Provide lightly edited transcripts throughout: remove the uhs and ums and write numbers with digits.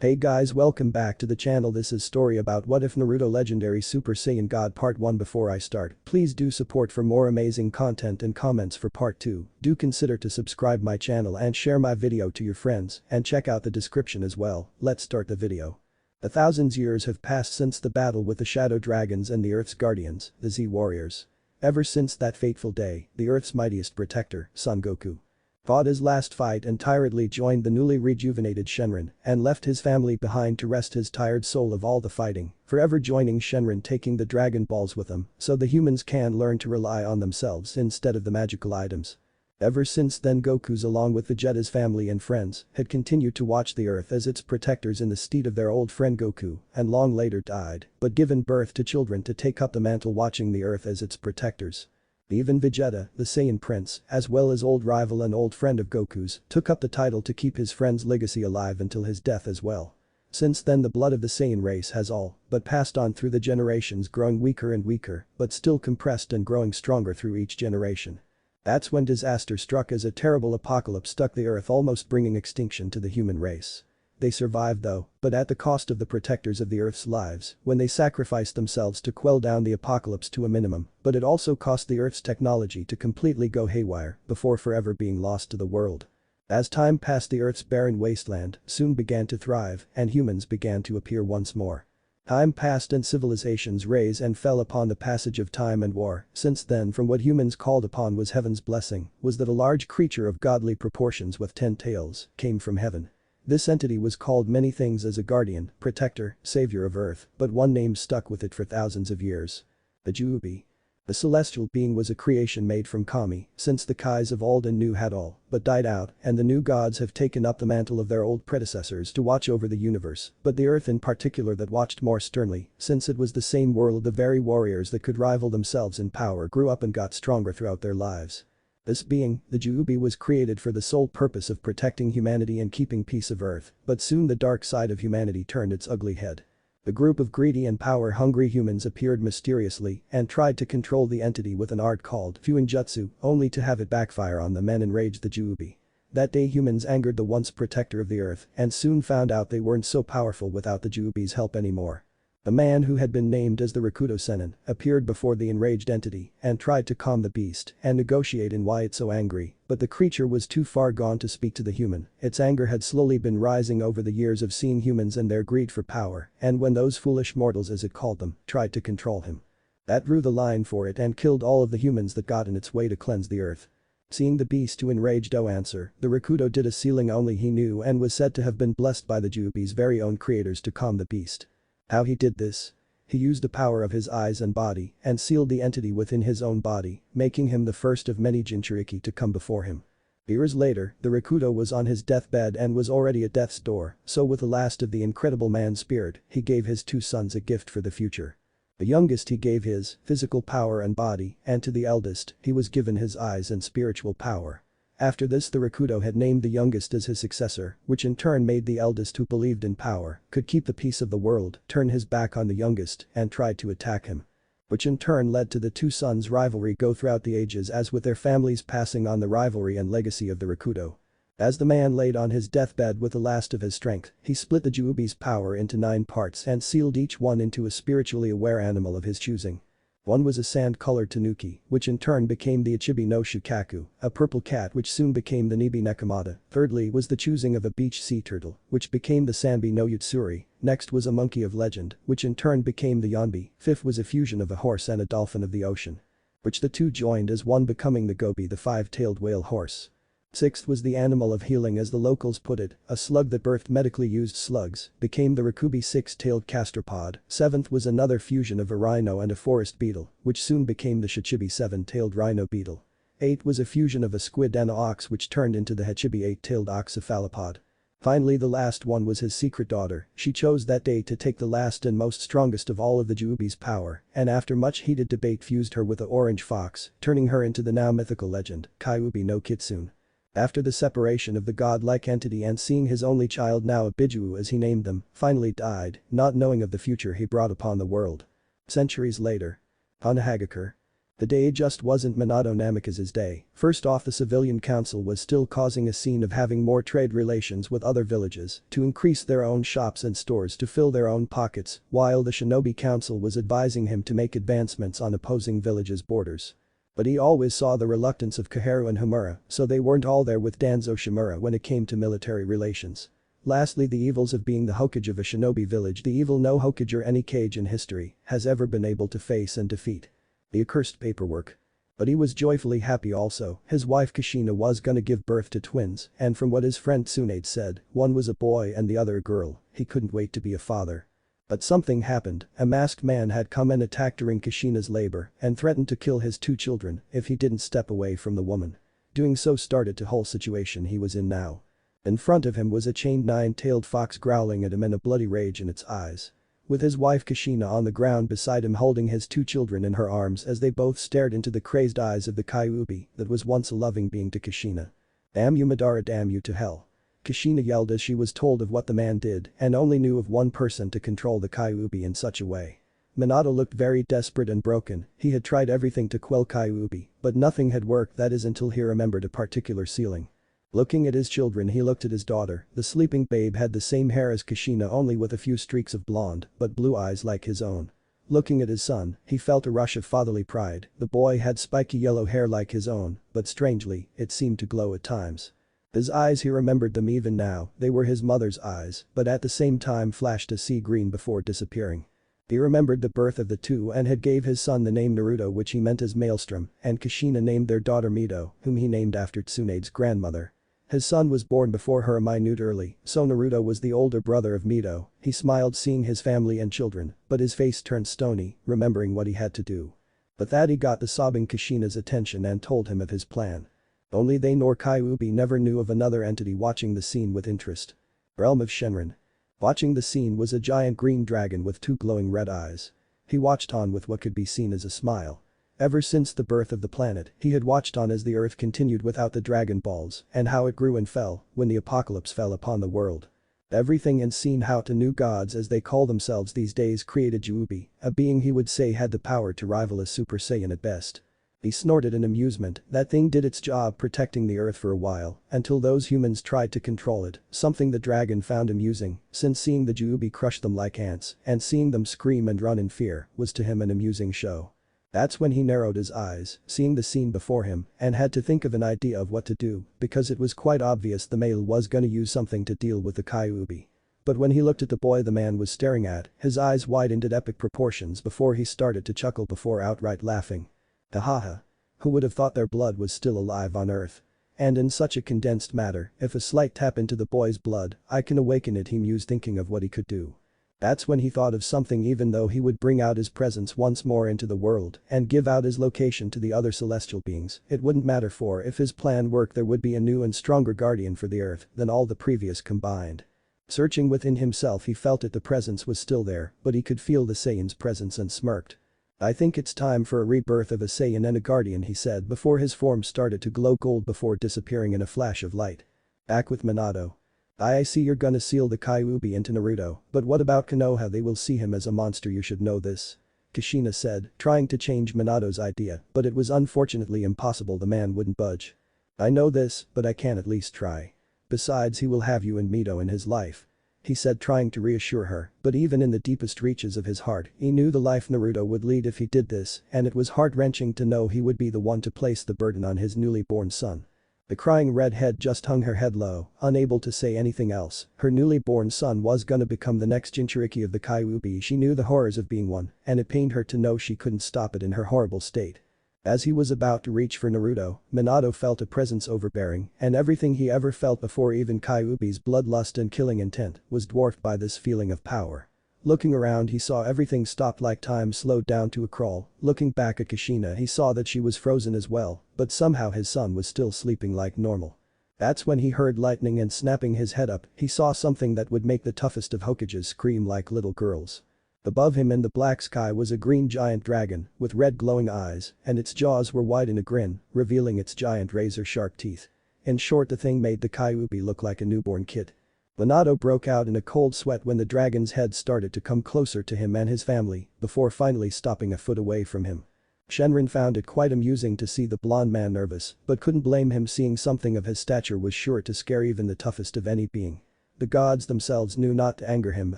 Hey guys, welcome back to the channel. This is story about what if Naruto Legendary Super Saiyan God Part 1. Before I start, please do support for more amazing content and comments for Part 2. Do consider to subscribe my channel and share my video to your friends and check out the description as well. Let's start the video. 1,000 years have passed since the battle with the Shadow Dragons and the Earth's guardians, the Z Warriors. Ever since that fateful day, the Earth's mightiest protector, Son Goku, fought his last fight and tiredly joined the newly rejuvenated Shenron and left his family behind to rest his tired soul of all the fighting, forever joining Shenron, taking the Dragon Balls with him so the humans can learn to rely on themselves instead of the magical items. Ever since then, Goku's along with Vegeta's family and friends had continued to watch the Earth as its protectors in the stead of their old friend Goku, and long later died but given birth to children to take up the mantle watching the Earth as its protectors. Even Vegeta, the Saiyan prince, as well as old rival and old friend of Goku's, took up the title to keep his friend's legacy alive until his death as well. Since then, the blood of the Saiyan race has all but passed on through the generations, growing weaker and weaker but still compressed and growing stronger through each generation. That's when disaster struck as a terrible apocalypse struck the Earth, almost bringing extinction to the human race. They survived though, but at the cost of the protectors of the Earth's lives when they sacrificed themselves to quell down the apocalypse to a minimum, but it also cost the Earth's technology to completely go haywire before forever being lost to the world. As time passed, the Earth's barren wasteland soon began to thrive and humans began to appear once more. Time passed and civilizations rose and fell upon the passage of time and war. Since then, from what humans called upon was heaven's blessing was that a large creature of godly proportions with 10 tails came from heaven. This entity was called many things as a guardian, protector, savior of Earth, but one name stuck with it for thousands of years. The Jubi. The celestial being was a creation made from Kami, since the Kais of old and new had all but died out and the new gods have taken up the mantle of their old predecessors to watch over the universe, but the Earth in particular that watched more sternly, since it was the same world the very warriors that could rival themselves in power grew up and got stronger throughout their lives. This being, the Jubi, was created for the sole purpose of protecting humanity and keeping peace of Earth, but soon the dark side of humanity turned its ugly head. The group of greedy and power-hungry humans appeared mysteriously and tried to control the entity with an art called Fuinjutsu, only to have it backfire on them and enrage the Jubi. That day, humans angered the once protector of the Earth and soon found out they weren't so powerful without the Jubi's help anymore. A man who had been named as the Rakuto Sennin appeared before the enraged entity and tried to calm the beast and negotiate in why it's so angry, but the creature was too far gone to speak to the human. Its anger had slowly been rising over the years of seeing humans and their greed for power, and when those foolish mortals, as it called them, tried to control him. That drew the line for it and killed all of the humans that got in its way to cleanse the Earth. Seeing the beast to enraged answer, the Rakuto did a sealing only he knew and was said to have been blessed by the Jubi's very own creators to calm the beast. How he did this? He used the power of his eyes and body and sealed the entity within his own body, making him the first of many Jinchuriki to come before him. Years later, the Rakuto was on his deathbed and was already at death's door, so with the last of the incredible man spirit, he gave his 2 sons a gift for the future. The youngest he gave his physical power and body, and to the eldest, he was given his eyes and spiritual power. After this, the Rakuto had named the youngest as his successor, which in turn made the eldest, who believed in power, could keep the peace of the world, turn his back on the youngest and tried to attack him. Which in turn led to the 2 sons' rivalry go throughout the ages, as with their families passing on the rivalry and legacy of the Rakuto. As the man laid on his deathbed with the last of his strength, he split the Jubi's power into 9 parts and sealed each one into a spiritually aware animal of his choosing. One was a sand-colored tanuki, which in turn became the Ichibi no Shukaku, a purple cat which soon became the Nibi Nekomata. Thirdly was the choosing of a beach sea turtle, which became the Sanbi no Yutsuri. Next was a monkey of legend, which in turn became the Yonbi. Fifth was a fusion of a horse and a dolphin of the ocean, which the 2 joined as one, becoming the Gobi, the 5-tailed whale horse. Sixth was the animal of healing, as the locals put it, a slug that birthed medically used slugs, became the Rakubi 6-tailed gastropod. Seventh was another fusion of a rhino and a forest beetle, which soon became the Shichibi 7-tailed rhino beetle. Eighth was a fusion of a squid and an ox, which turned into the Hechibi 8-tailed oxcephalopod. Finally, the last one was his secret daughter. She chose that day to take the last and most strongest of all of the Jubi's power, and after much heated debate fused her with the orange fox, turning her into the now mythical legend, Kyuubi no Kitsune. After the separation of the godlike entity and seeing his only child, now a Biju as he named them, finally died, not knowing of the future he brought upon the world. Centuries later. On Hagakure. The day just wasn't Minato Namikaze's day. First off, the civilian council was still causing a scene of having more trade relations with other villages to increase their own shops and stores to fill their own pockets, while the shinobi council was advising him to make advancements on opposing villages' borders. But he always saw the reluctance of Koharu and Homura, so they weren't all there with Danzo Shimura when it came to military relations. Lastly, the evils of being the Hokage of a shinobi village, the evil no Hokage or any Kage in history has ever been able to face and defeat. The accursed paperwork. But he was joyfully happy also. His wife Kushina was gonna give birth to twins, and from what his friend Tsunade said, one was a boy and the other a girl. He couldn't wait to be a father. But something happened. A masked man had come and attacked during Kushina's labor and threatened to kill his 2 children if he didn't step away from the woman. Doing so started the whole situation he was in now. In front of him was a chained 9-tailed fox growling at him and a bloody rage in its eyes. With his wife Kushina on the ground beside him holding his 2 children in her arms as they both stared into the crazed eyes of the Kyuubi that was once a loving being to Kushina. "Damn you Madara, damn you to hell." Kushina yelled as she was told of what the man did and only knew of one person to control the Kyuubi in such a way. Minato looked very desperate and broken. He had tried everything to quell Kyuubi, but nothing had worked, that is until he remembered a particular ceiling. Looking at his children, he looked at his daughter. The sleeping babe had the same hair as Kushina, only with a few streaks of blonde, but blue eyes like his own. Looking at his son, he felt a rush of fatherly pride. The boy had spiky yellow hair like his own, but strangely, it seemed to glow at times. His eyes, he remembered them even now, they were his mother's eyes, but at the same time flashed a sea green before disappearing. He remembered the birth of the 2 and had gave his son the name Naruto, which he meant as Maelstrom, and Kushina named their daughter Mito, whom he named after Tsunade's grandmother. His son was born before her a minute early, so Naruto was the older brother of Mito. He smiled seeing his family and children, but his face turned stony, remembering what he had to do. But that he got the sobbing Kushina's attention and told him of his plan. Only they nor Kyuubi never knew of another entity watching the scene with interest. Realm of Shenron. Watching the scene was a giant green dragon with 2 glowing red eyes. He watched on with what could be seen as a smile. Ever since the birth of the planet, he had watched on as the earth continued without the Dragon Balls and how it grew and fell when the apocalypse fell upon the world. Everything and seen how the new gods, as they call themselves these days, created Juubi, a being he would say had the power to rival a Super Saiyan at best. He snorted in amusement. That thing did its job protecting the earth for a while, until those humans tried to control it, something the dragon found amusing, since seeing the Juubi crush them like ants and seeing them scream and run in fear was to him an amusing show. That's when he narrowed his eyes, seeing the scene before him, and had to think of an idea of what to do, because it was quite obvious the male was gonna use something to deal with the Kyuubi. But when he looked at the boy the man was staring at, his eyes widened at epic proportions before he started to chuckle before outright laughing. Hahaha. Who would have thought their blood was still alive on Earth? And in such a condensed matter, if a slight tap into the boy's blood, I can awaken it, he mused, thinking of what he could do. That's when he thought of something. Even though he would bring out his presence once more into the world and give out his location to the other celestial beings, it wouldn't matter, for if his plan worked there would be a new and stronger guardian for the Earth than all the previous combined. Searching within himself, he felt that the presence was still there, but he could feel the Saiyan's presence and smirked. I think it's time for a rebirth of a Saiyan and a guardian, he said before his form started to glow gold before disappearing in a flash of light. Back with Minato. I see you're gonna seal the Kyuubi into Naruto, but what about Konoha? They will see him as a monster, you should know this. Kushina said, trying to change Minato's idea, but it was unfortunately impossible. The man wouldn't budge. I know this, but I can at least try. Besides, he will have you and Mito in his life. He said, trying to reassure her, but even in the deepest reaches of his heart, he knew the life Naruto would lead if he did this, and it was heart-wrenching to know he would be the one to place the burden on his newly born son. The crying redhead just hung her head low, unable to say anything else. Her newly born son was gonna become the next Jinchuriki of the Kyuubi. She knew the horrors of being one, and it pained her to know she couldn't stop it in her horrible state. As he was about to reach for Naruto, Minato felt a presence overbearing, and everything he ever felt before, even Kyuubi's bloodlust and killing intent, was dwarfed by this feeling of power. Looking around, he saw everything stopped, like time slowed down to a crawl. Looking back at Kushina, he saw that she was frozen as well, but somehow his son was still sleeping like normal. That's when he heard lightning, and snapping his head up, he saw something that would make the toughest of Hokages scream like little girls. Above him in the black sky was a green giant dragon with red glowing eyes, and its jaws were wide in a grin, revealing its giant razor-sharp teeth. In short, the thing made the Kyuubi look like a newborn kid. Minato broke out in a cold sweat when the dragon's head started to come closer to him and his family, before finally stopping a foot away from him. Shenron found it quite amusing to see the blonde man nervous, but couldn't blame him, seeing something of his stature was sure to scare even the toughest of any being. The gods themselves knew not to anger him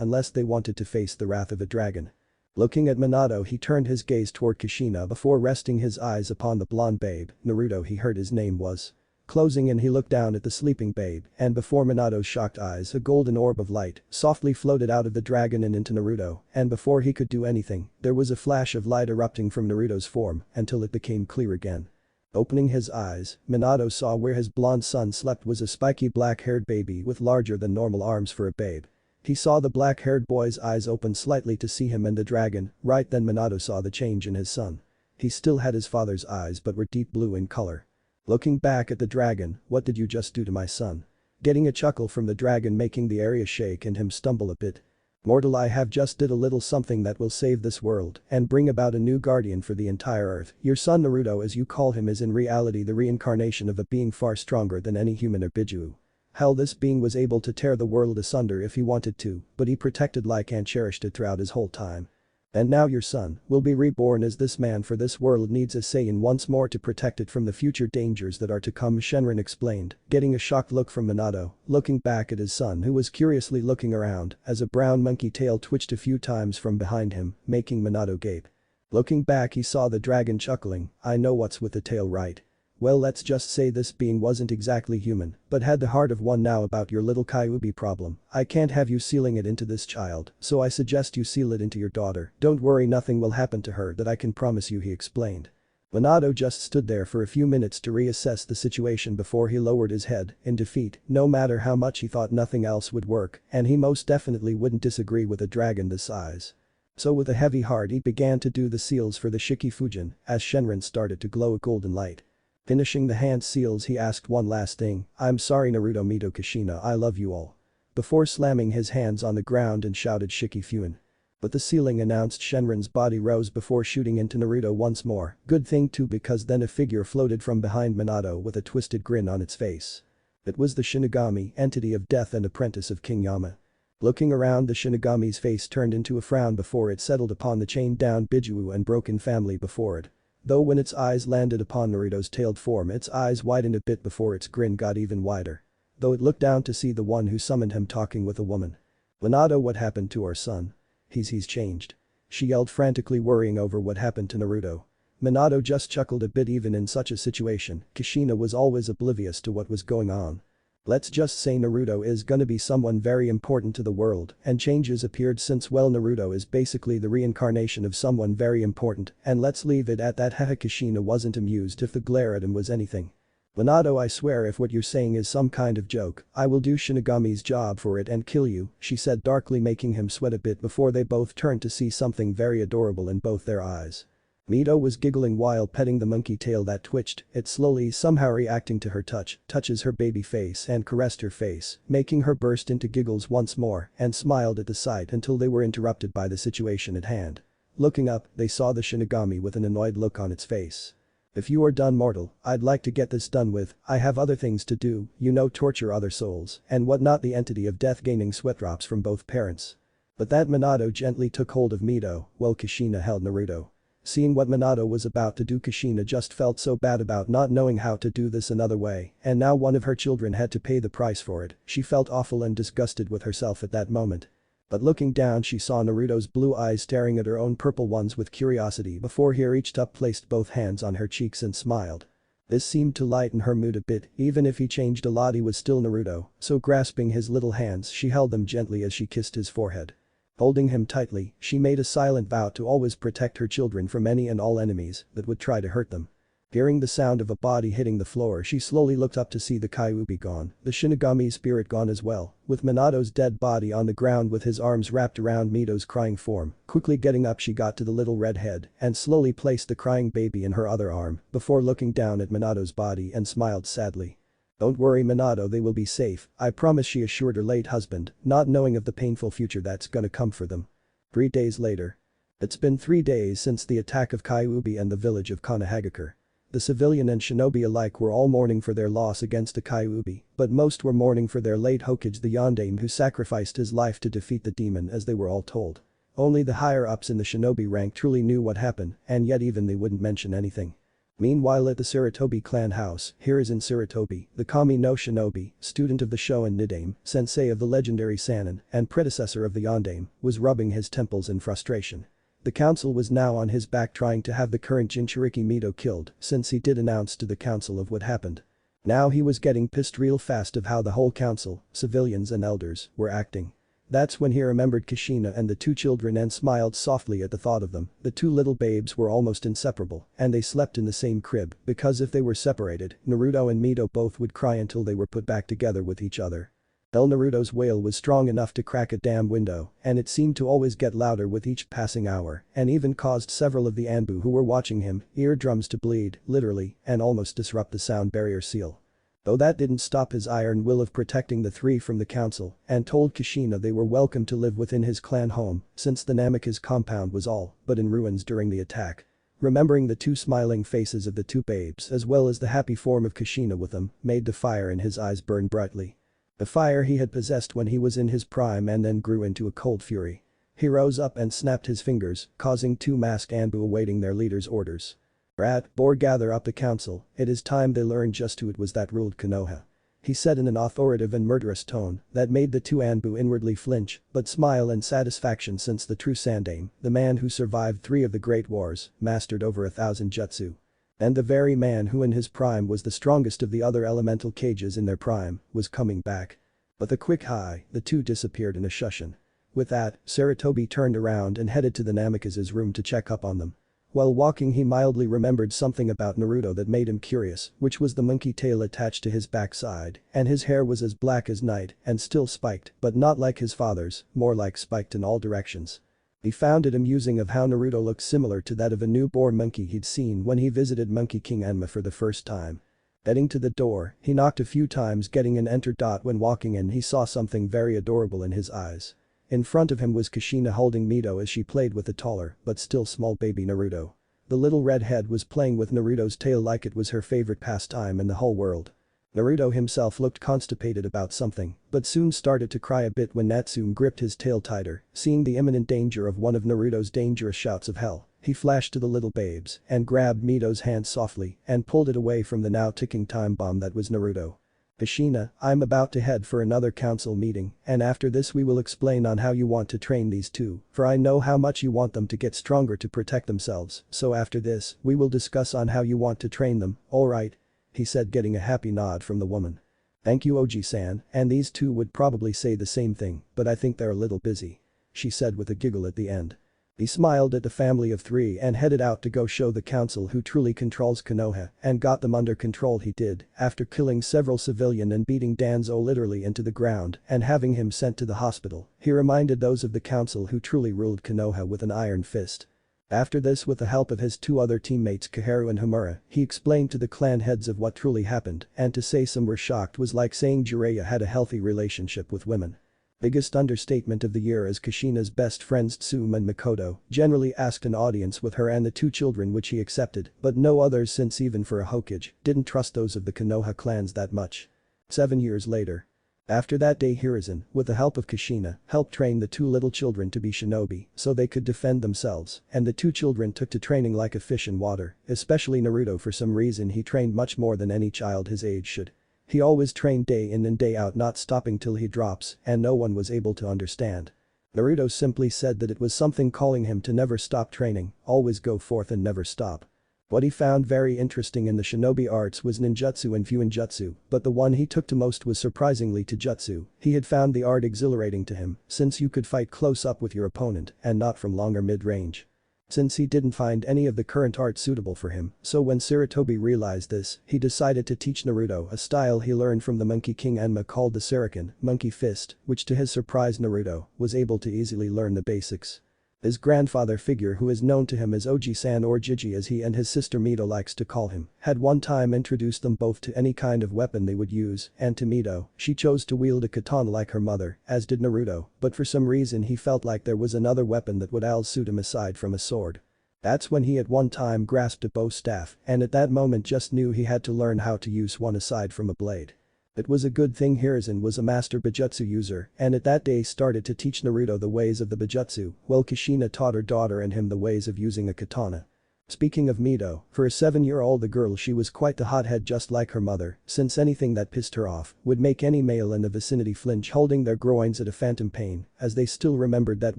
unless they wanted to face the wrath of a dragon. Looking at Minato, he turned his gaze toward Kushina before resting his eyes upon the blonde babe. Naruto, he heard his name was. Closing in, he looked down at the sleeping babe, and before Minato's shocked eyes, a golden orb of light softly floated out of the dragon and into Naruto, and before he could do anything, there was a flash of light erupting from Naruto's form until it became clear again. Opening his eyes, Minato saw where his blonde son slept was a spiky black-haired baby with larger than normal arms for a babe. He saw the black-haired boy's eyes open slightly to see him and the dragon. Right then Minato saw the change in his son. He still had his father's eyes but were deep blue in color. Looking back at the dragon, "What did you just do to my son?" Getting a chuckle from the dragon, making the area shake and him stumble a bit. "Mortal, I have just did a little something that will save this world and bring about a new guardian for the entire earth. Your son Naruto, as you call him, is in reality the reincarnation of a being far stronger than any human or Biju. Hell, this being was able to tear the world asunder if he wanted to, but he protected like and cherished it throughout his whole time. And now your son will be reborn as this man, for this world needs a Saiyan once more to protect it from the future dangers that are to come," Shenron explained, getting a shocked look from Minato, looking back at his son who was curiously looking around as a brown monkey tail twitched a few times from behind him, making Minato gape. Looking back, he saw the dragon chuckling, "I know what's with the tail, right? Well, let's just say this being wasn't exactly human, but had the heart of one. Now about your little Kyuubi problem, I can't have you sealing it into this child, so I suggest you seal it into your daughter. Don't worry, nothing will happen to her, that I can promise you," he explained. Minato just stood there for a few minutes to reassess the situation before he lowered his head in defeat. No matter how much he thought, nothing else would work, and he most definitely wouldn't disagree with a dragon this size. So with a heavy heart, he began to do the seals for the Shikifujin as Shenron started to glow a golden light. Finishing the hand seals, he asked one last thing, "I'm sorry Naruto, Mito, Kushina, I love you all." Before slamming his hands on the ground and shouted Shikifuen. But the sealing announced, Shenron's body rose before shooting into Naruto once more. Good thing too, because then a figure floated from behind Minato with a twisted grin on its face. It was the Shinigami, entity of death and apprentice of King Yama. Looking around, the Shinigami's face turned into a frown before it settled upon the chained down Biju and broken family before it. Though when its eyes landed upon Naruto's tailed form, its eyes widened a bit before its grin got even wider. Though it looked down to see the one who summoned him talking with a woman. "Minato, what happened to our son? He's changed." She yelled, frantically worrying over what happened to Naruto. Minato just chuckled a bit. Even in such a situation, Kushina was always oblivious to what was going on. "Let's just say Naruto is gonna be someone very important to the world, and changes appeared since, well, Naruto is basically the reincarnation of someone very important, and let's leave it at that." Haha, Kushina wasn't amused if the glare at him was anything. "Minato, I swear if what you're saying is some kind of joke, I will do Shinigami's job for it and kill you," she said darkly, making him sweat a bit before they both turned to see something very adorable in both their eyes. Mito was giggling while petting the monkey tail that twitched, it slowly somehow reacting to her touches her baby face and caressed her face, making her burst into giggles once more and smiled at the sight until they were interrupted by the situation at hand. Looking up, they saw the Shinigami with an annoyed look on its face. "If you are done, mortal, I'd like to get this done with. I have other things to do, torture other souls and whatnot." The entity of death gaining sweat drops from both parents. But that Minato gently took hold of Mito while Kushina held Naruto. Seeing what Minato was about to do, Kushina just felt so bad about not knowing how to do this another way, and now one of her children had to pay the price for it. She felt awful and disgusted with herself at that moment. But looking down, she saw Naruto's blue eyes staring at her own purple ones with curiosity before he reached up, placed both hands on her cheeks and smiled. This seemed to lighten her mood a bit. Even if he changed a lot, he was still Naruto, so grasping his little hands, she held them gently as she kissed his forehead. Holding him tightly, she made a silent vow to always protect her children from any and all enemies that would try to hurt them. Hearing the sound of a body hitting the floor, she slowly looked up to see the Kyuubi gone, the Shinigami spirit gone as well, with Minato's dead body on the ground with his arms wrapped around Mito's crying form. Quickly getting up, she got to the little red head and slowly placed the crying baby in her other arm before looking down at Minato's body and smiled sadly. "Don't worry, Minato, they will be safe, I promise," she assured her late husband, not knowing of the painful future that's gonna come for them. 3 days later. It's been 3 days since the attack of Kyuubi and the village of Konohagakure. The civilian and shinobi alike were all mourning for their loss against the Kyuubi, but most were mourning for their late Hokage, the Yondaime, who sacrificed his life to defeat the demon, as they were all told. Only the higher-ups in the shinobi rank truly knew what happened, and yet even they wouldn't mention anything. Meanwhile at the Sarutobi clan house, Hiruzen Sarutobi, the Kami no Shinobi, student of the Shoin Nidaime, sensei of the legendary Sannin, and predecessor of the Yondaime, was rubbing his temples in frustration. The council was now on his back trying to have the current Jinchuriki Mito killed since he did announce to the council of what happened. Now he was getting pissed real fast of how the whole council, civilians and elders, were acting. That's when he remembered Kushina and the two children and smiled softly at the thought of them. The two little babes were almost inseparable, and they slept in the same crib because if they were separated, Naruto and Mito both would cry until they were put back together with each other. El Naruto's wail was strong enough to crack a damn window, and it seemed to always get louder with each passing hour, and even caused several of the Anbu who were watching him, eardrums to bleed, literally, and almost disrupt the sound barrier seal. Though that didn't stop his iron will of protecting the three from the council, and told Kushina they were welcome to live within his clan home, since the Namikaze compound was all but in ruins during the attack. Remembering the two smiling faces of the two babes as well as the happy form of Kushina with them, made the fire in his eyes burn brightly. The fire he had possessed when he was in his prime and then grew into a cold fury. He rose up and snapped his fingers, causing two masked Anbu awaiting their leader's orders. Gather up the council, it is time they learned just who it was that ruled Konoha. He said in an authoritative and murderous tone that made the two Anbu inwardly flinch but smile in satisfaction since the true Sandaime, the man who survived 3 of the great wars, mastered over 1,000 jutsu. And the very man who in his prime was the strongest of the other elemental cages in their prime, was coming back. But the quick high, the two disappeared in a shushin. With that, Sarutobi turned around and headed to the Namikaze's room to check up on them. While walking he mildly remembered something about Naruto that made him curious, which was the monkey tail attached to his backside, and his hair was as black as night and still spiked, but not like his father's, more like spiked in all directions. He found it amusing of how Naruto looked similar to that of a newborn monkey he'd seen when he visited Monkey King Enma for the first time. Heading to the door, he knocked a few times getting an enter. When walking in he saw something very adorable in his eyes. In front of him was Kushina holding Mito as she played with the taller but still small baby Naruto. The little redhead was playing with Naruto's tail like it was her favorite pastime in the whole world. Naruto himself looked constipated about something, but soon started to cry a bit when Natsume gripped his tail tighter, seeing the imminent danger of one of Naruto's dangerous shouts of hell. He flashed to the little babes and grabbed Mito's hand softly and pulled it away from the now ticking time bomb that was Naruto. Kushina, I'm about to head for another council meeting, and after this we will explain on how you want to train these two, for I know how much you want them to get stronger to protect themselves, so after this, we will discuss on how you want to train them, alright? He said getting a happy nod from the woman. Thank you Oji-san, and these two would probably say the same thing, but I think they're a little busy. She said with a giggle at the end. He smiled at the family of 3 and headed out to go show the council who truly controls Konoha and got them under control he did after killing several civilian and beating Danzo literally into the ground and having him sent to the hospital. He reminded those of the council who truly ruled Konoha with an iron fist. After this with the help of his 2 other teammates Kaharu and Homura, he explained to the clan heads of what truly happened and to say some were shocked was like saying Jiraiya had a healthy relationship with women. Biggest understatement of the year as Kushina's best friends Tsume and Mikoto generally asked an audience with her and the 2 children which he accepted but no others since even for a Hokage didn't trust those of the Konoha clans that much. 7 years later. After that day Hiruzen, with the help of Kushina, helped train the 2 little children to be shinobi so they could defend themselves and the 2 children took to training like a fish in water, especially Naruto for some reason he trained much more than any child his age should. He always trained day in and day out not stopping till he drops and no one was able to understand. Naruto simply said that it was something calling him to never stop training, always go forth and never stop. What he found very interesting in the shinobi arts was ninjutsu and fuinjutsu, but the one he took to most was surprisingly taijutsu. He had found the art exhilarating to him since you could fight close up with your opponent and not from longer mid-range. Since he didn't find any of the current art suitable for him, so when Sarutobi realized this, he decided to teach Naruto a style he learned from the Monkey King Enma called the Suriken, Monkey Fist, which to his surprise Naruto was able to easily learn the basics. His grandfather figure who is known to him as Oji-san or Jiji as he and his sister Mito likes to call him, had one time introduced them both to any kind of weapon they would use and to Mito, she chose to wield a katana like her mother, as did Naruto, but for some reason he felt like there was another weapon that would suit him aside from a sword. That's when he at one time grasped a bow staff and at that moment just knew he had to learn how to use one aside from a blade. It was a good thing Hiruzen was a master Bijutsu user and at that day started to teach Naruto the ways of the Bijutsu, while Kushina taught her daughter and him the ways of using a katana. Speaking of Mito, for a 7-year-old the girl she was quite the hothead just like her mother, since anything that pissed her off would make any male in the vicinity flinch holding their groins at a phantom pain, as they still remembered that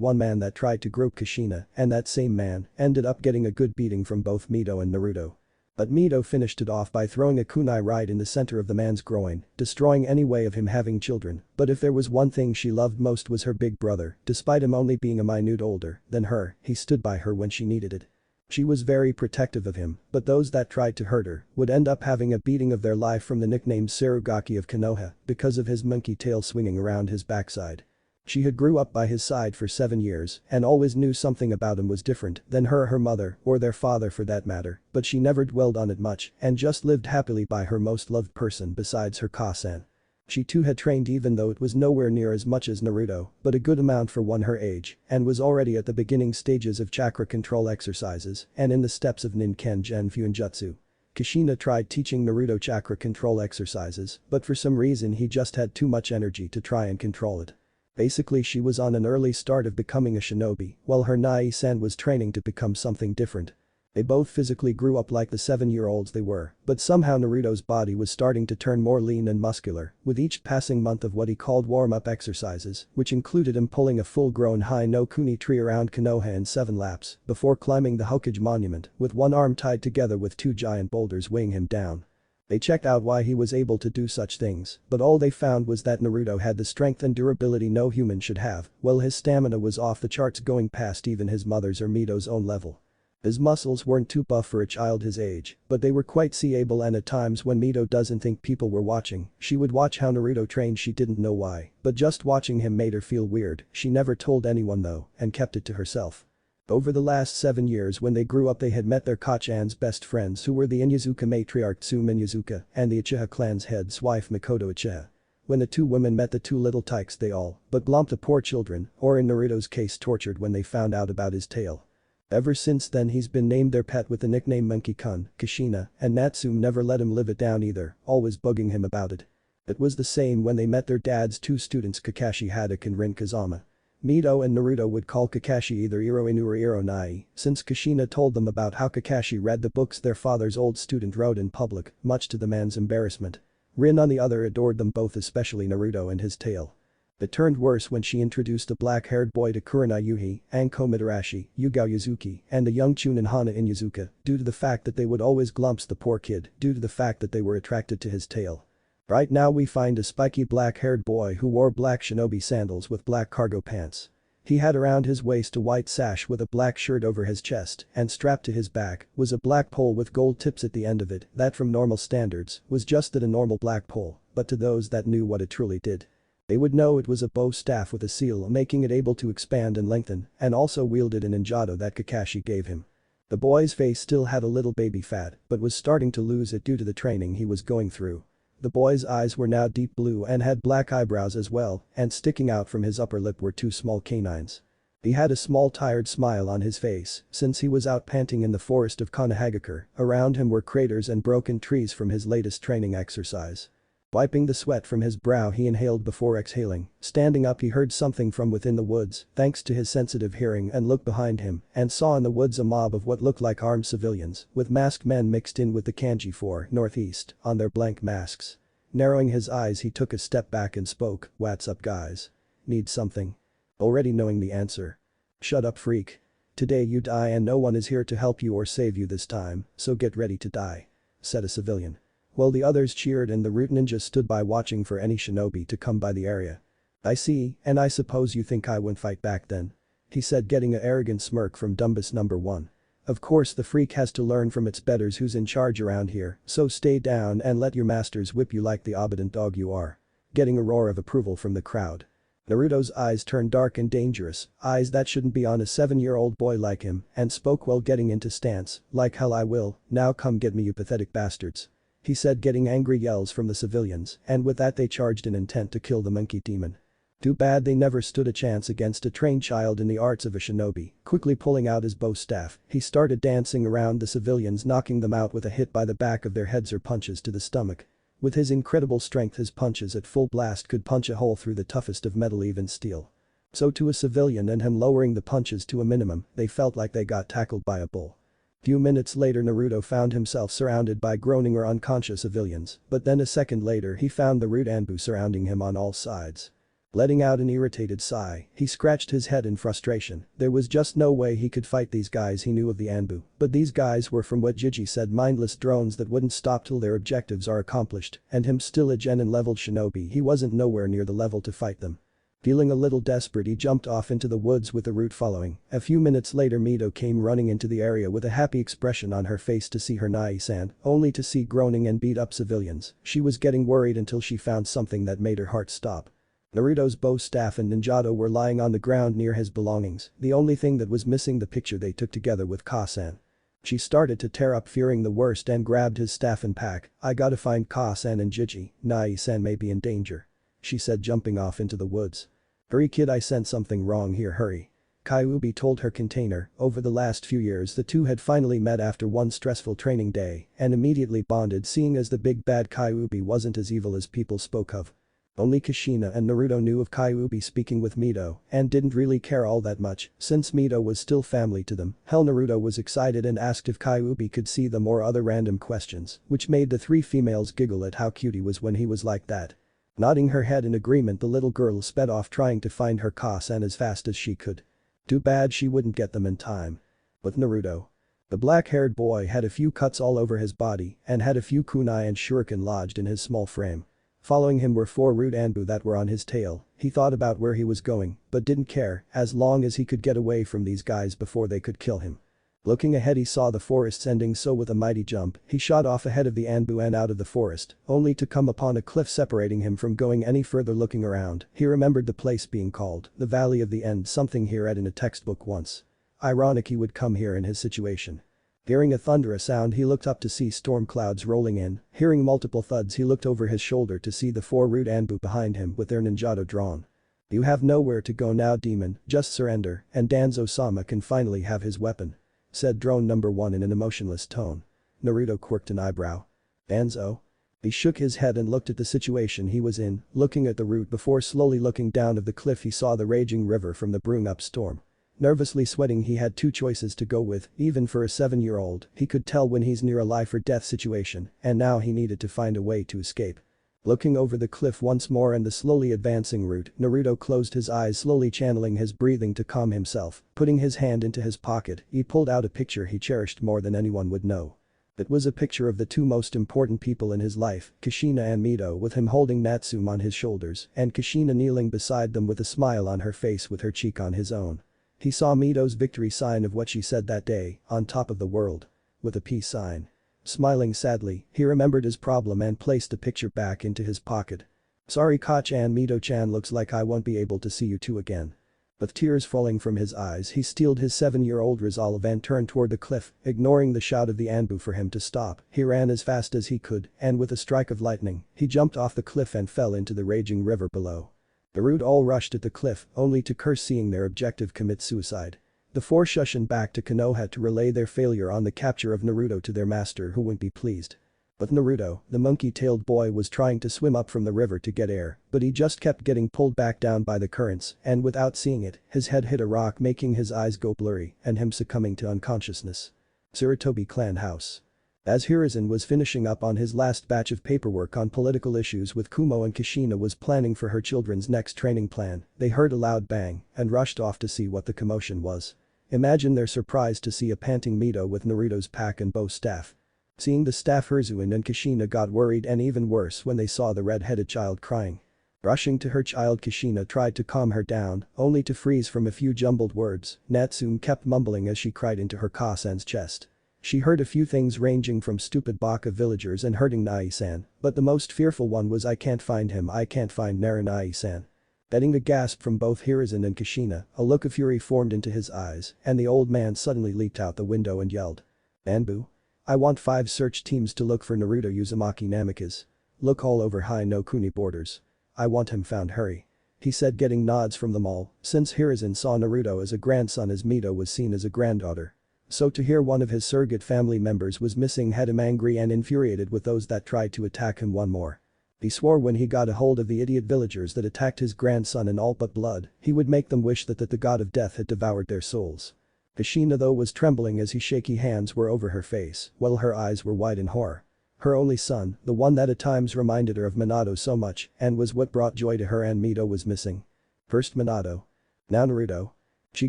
one man that tried to grope Kushina and that same man ended up getting a good beating from both Mito and Naruto. But Mito finished it off by throwing a kunai right in the center of the man's groin, destroying any way of him having children, but if there was one thing she loved most was her big brother, despite him only being a minute older than her, he stood by her when she needed it. She was very protective of him, but those that tried to hurt her would end up having a beating of their life from the nickname Sarugaki of Konoha because of his monkey tail swinging around his backside. She had grew up by his side for 7 years and always knew something about him was different than her mother, or their father for that matter, but she never dwelled on it much and just lived happily by her most loved person besides her Ka-san. She too had trained even though it was nowhere near as much as Naruto, but a good amount for one her age, and was already at the beginning stages of chakra control exercises and in the steps of Ninken-gen Fuinjutsu. Kushina tried teaching Naruto chakra control exercises, but for some reason he just had too much energy to try and control it. Basically she was on an early start of becoming a shinobi, while her Nai-san was training to become something different. They both physically grew up like the 7-year-olds they were, but somehow Naruto's body was starting to turn more lean and muscular, with each passing month of what he called warm-up exercises, which included him pulling a full-grown High-no-Kuni tree around Konoha in 7 laps, before climbing the Hokage monument, with one arm tied together with 2 giant boulders weighing him down. They checked out why he was able to do such things, but all they found was that Naruto had the strength and durability no human should have, while his stamina was off the charts going past even his mother's or Mito's own level. His muscles weren't too buff for a child his age, but they were quite see-able and at times when Mito doesn't think people were watching, she would watch how Naruto trained she didn't know why, but just watching him made her feel weird, she never told anyone though, and kept it to herself. Over the last 7 years when they grew up they had met their Kachan's best friends who were the Inyazuka matriarch Tsume Inyazuka and the Uchiha clan's head's wife Mikoto Uchiha. When the two women met the two little tykes they all but glomped the poor children, or in Naruto's case tortured when they found out about his tale. Ever since then he's been named their pet with the nickname Monkey-kun, Kushina, and Natsume never let him live it down either, always bugging him about it. It was the same when they met their dad's 2 students Kakashi Haddock and Rin Kazama. Mito and Naruto would call Kakashi either Iro Inu or Iro Nai, since Kushina told them about how Kakashi read the books their father's old student wrote in public, much to the man's embarrassment. Rin on the other adored them both, especially Naruto and his tale. It turned worse when she introduced a black-haired boy to Kurina Yuhi, Anko Mitarashi, Yugao Yuzuki, and the young Chunin Hana Inyazuka, due to the fact that they would always glumps the poor kid due to the fact that they were attracted to his tale. Right now we find a spiky black-haired boy who wore black shinobi sandals with black cargo pants. He had around his waist a white sash with a black shirt over his chest, and strapped to his back was a black pole with gold tips at the end of it that from normal standards was just a normal black pole, but to those that knew what it truly did, they would know it was a bow staff with a seal making it able to expand and lengthen, and also wielded an injado that Kakashi gave him. The boy's face still had a little baby fat, but was starting to lose it due to the training he was going through. The boy's eyes were now deep blue and had black eyebrows as well, and sticking out from his upper lip were 2 small canines. He had a small tired smile on his face since he was out panting in the forest of Konohagakure, around him were craters and broken trees from his latest training exercise. Wiping the sweat from his brow he inhaled before exhaling, standing up he heard something from within the woods thanks to his sensitive hearing and looked behind him and saw in the woods a mob of what looked like armed civilians with masked men mixed in with the kanji for northeast on their blank masks. Narrowing his eyes he took a step back and spoke, "What's up guys? Need something?" Already knowing the answer. "Shut up freak. Today you die and no one is here to help you or save you this time, so get ready to die," said a civilian. While the others cheered and the root ninja stood by watching for any shinobi to come by the area. "I see, and I suppose you think I wouldn't fight back then?" he said, getting an arrogant smirk from Dumbus number 1. "Of course the freak has to learn from its betters who's in charge around here, so stay down and let your masters whip you like the obedient dog you are." Getting a roar of approval from the crowd. Naruto's eyes turned dark and dangerous, eyes that shouldn't be on a 7-year-old boy like him, and spoke while getting into stance, "Like hell I will, now come get me you pathetic bastards," he said, getting angry yells from the civilians, and with that they charged in intent to kill the monkey demon. Too bad they never stood a chance against a trained child in the arts of a shinobi. Quickly pulling out his bow staff, he started dancing around the civilians, knocking them out with a hit by the back of their heads or punches to the stomach. With his incredible strength, his punches at full blast could punch a hole through the toughest of metal, even steel. So to a civilian, and him lowering the punches to a minimum, they felt like they got tackled by a bull. Few minutes later, Naruto found himself surrounded by groaning or unconscious civilians, but then a second later he found the rude Anbu surrounding him on all sides. Letting out an irritated sigh, he scratched his head in frustration. There was just no way he could fight these guys. He knew of the Anbu, but these guys were, from what Gigi said, mindless drones that wouldn't stop till their objectives are accomplished, and him still a genin leveled shinobi, he wasn't nowhere near the level to fight them. Feeling a little desperate, he jumped off into the woods with the route following. A few minutes later, Mito came running into the area with a happy expression on her face to see her Nai-san, only to see groaning and beat up civilians. She was getting worried until she found something that made her heart stop. Naruto's bow staff and ninjato were lying on the ground near his belongings, the only thing that was missing the picture they took together with Ka-san. She started to tear up, fearing the worst, and grabbed his staff and pack. "I gotta find Ka-san and Gigi, Nai-san may be in danger," she said, jumping off into the woods. "Hurry kid, I sent something wrong here, hurry." Kyuubi told her container. Over the last few years, the two had finally met after one stressful training day and immediately bonded, seeing as the big bad Kyuubi wasn't as evil as people spoke of. Only Kushina and Naruto knew of Kyuubi speaking with Mito and didn't really care all that much since Mito was still family to them. Hell, Naruto was excited and asked if Kyuubi could see them or other random questions, which made the three females giggle at how cute he was when he was like that. Nodding her head in agreement, the little girl sped off trying to find her Ka-san as fast as she could. Too bad she wouldn't get them in time. With Naruto. The black-haired boy had a few cuts all over his body and had a few kunai and shuriken lodged in his small frame. Following him were 4 rude Anbu that were on his tail. He thought about where he was going, but didn't care, as long as he could get away from these guys before they could kill him. Looking ahead, he saw the forests ending, so with a mighty jump, he shot off ahead of the Anbu and out of the forest, only to come upon a cliff separating him from going any further. Looking around, he remembered the place being called the Valley of the End, something he read in a textbook once. Ironic he would come here in his situation. Hearing a thunderous sound, he looked up to see storm clouds rolling in. Hearing multiple thuds, he looked over his shoulder to see the 4 rude Anbu behind him with their ninjato drawn. "You have nowhere to go now, demon, just surrender and Danzo-sama can finally have his weapon," said drone number 1 in an emotionless tone. Naruto quirked an eyebrow. "Danzo?" He shook his head and looked at the situation he was in, looking at the route before slowly looking down of the cliff. He saw the raging river from the brewing up storm. Nervously sweating, he had 2 choices to go with. Even for a 7-year-old, he could tell when he's near a life or death situation, and now he needed to find a way to escape. Looking over the cliff once more and the slowly advancing route, Naruto closed his eyes, slowly channeling his breathing to calm himself. Putting his hand into his pocket, he pulled out a picture he cherished more than anyone would know. It was a picture of the 2 most important people in his life, Kushina and Mito, with him holding Natsume on his shoulders and Kushina kneeling beside them with a smile on her face with her cheek on his own. He saw Mito's victory sign of what she said that day, on top of the world. With a peace sign. Smiling sadly, he remembered his problem and placed the picture back into his pocket. "Sorry Ka-chan, Mito-chan, looks like I won't be able to see you two again." With tears falling from his eyes, he steeled his 7-year-old resolve and turned toward the cliff, ignoring the shout of the Anbu for him to stop. He ran as fast as he could, and with a strike of lightning, he jumped off the cliff and fell into the raging river below. The Rude all rushed at the cliff, only to curse seeing their objective commit suicide. The 4 shushed back to Konoha to relay their failure on the capture of Naruto to their master, who wouldn't be pleased. But Naruto, the monkey-tailed boy, was trying to swim up from the river to get air, but he just kept getting pulled back down by the currents, and without seeing it, his head hit a rock, making his eyes go blurry and him succumbing to unconsciousness. Sarutobi clan house. As Hiruzen was finishing up on his last batch of paperwork on political issues with Kumo and Kushina was planning for her children's next training plan, they heard a loud bang and rushed off to see what the commotion was. Imagine their surprise to see a panting Mito with Naruto's pack and bow staff. Seeing the staff, Hiruzen and Kushina got worried, and even worse when they saw the red-headed child crying. Rushing to her child, Kushina tried to calm her down, only to freeze from a few jumbled words. Natsume kept mumbling as she cried into her Ka-san's chest. She heard a few things ranging from stupid Baka villagers and hurting Nai-san, but the most fearful one was "I can't find him, I can't find Nai-san." Getting a gasp from both Hiruzen and Kushina, a look of fury formed into his eyes, and the old man suddenly leaped out the window and yelled. "Anbu? I want 5 search teams to look for Naruto Uzumaki Namikaze. Look all over High no Kuni borders. I want him found, hurry," he said, getting nods from them all, since Hiruzen saw Naruto as a grandson as Mito was seen as a granddaughter. So to hear one of his surrogate family members was missing had him angry and infuriated with those that tried to attack him one more. He swore when he got a hold of the idiot villagers that attacked his grandson in all but blood, he would make them wish that the god of death had devoured their souls. Kushina though was trembling as his shaky hands were over her face, while her eyes were wide in horror. Her only son, the one that at times reminded her of Minato so much and was what brought joy to her and Mito was missing. First Minato. Now Naruto. She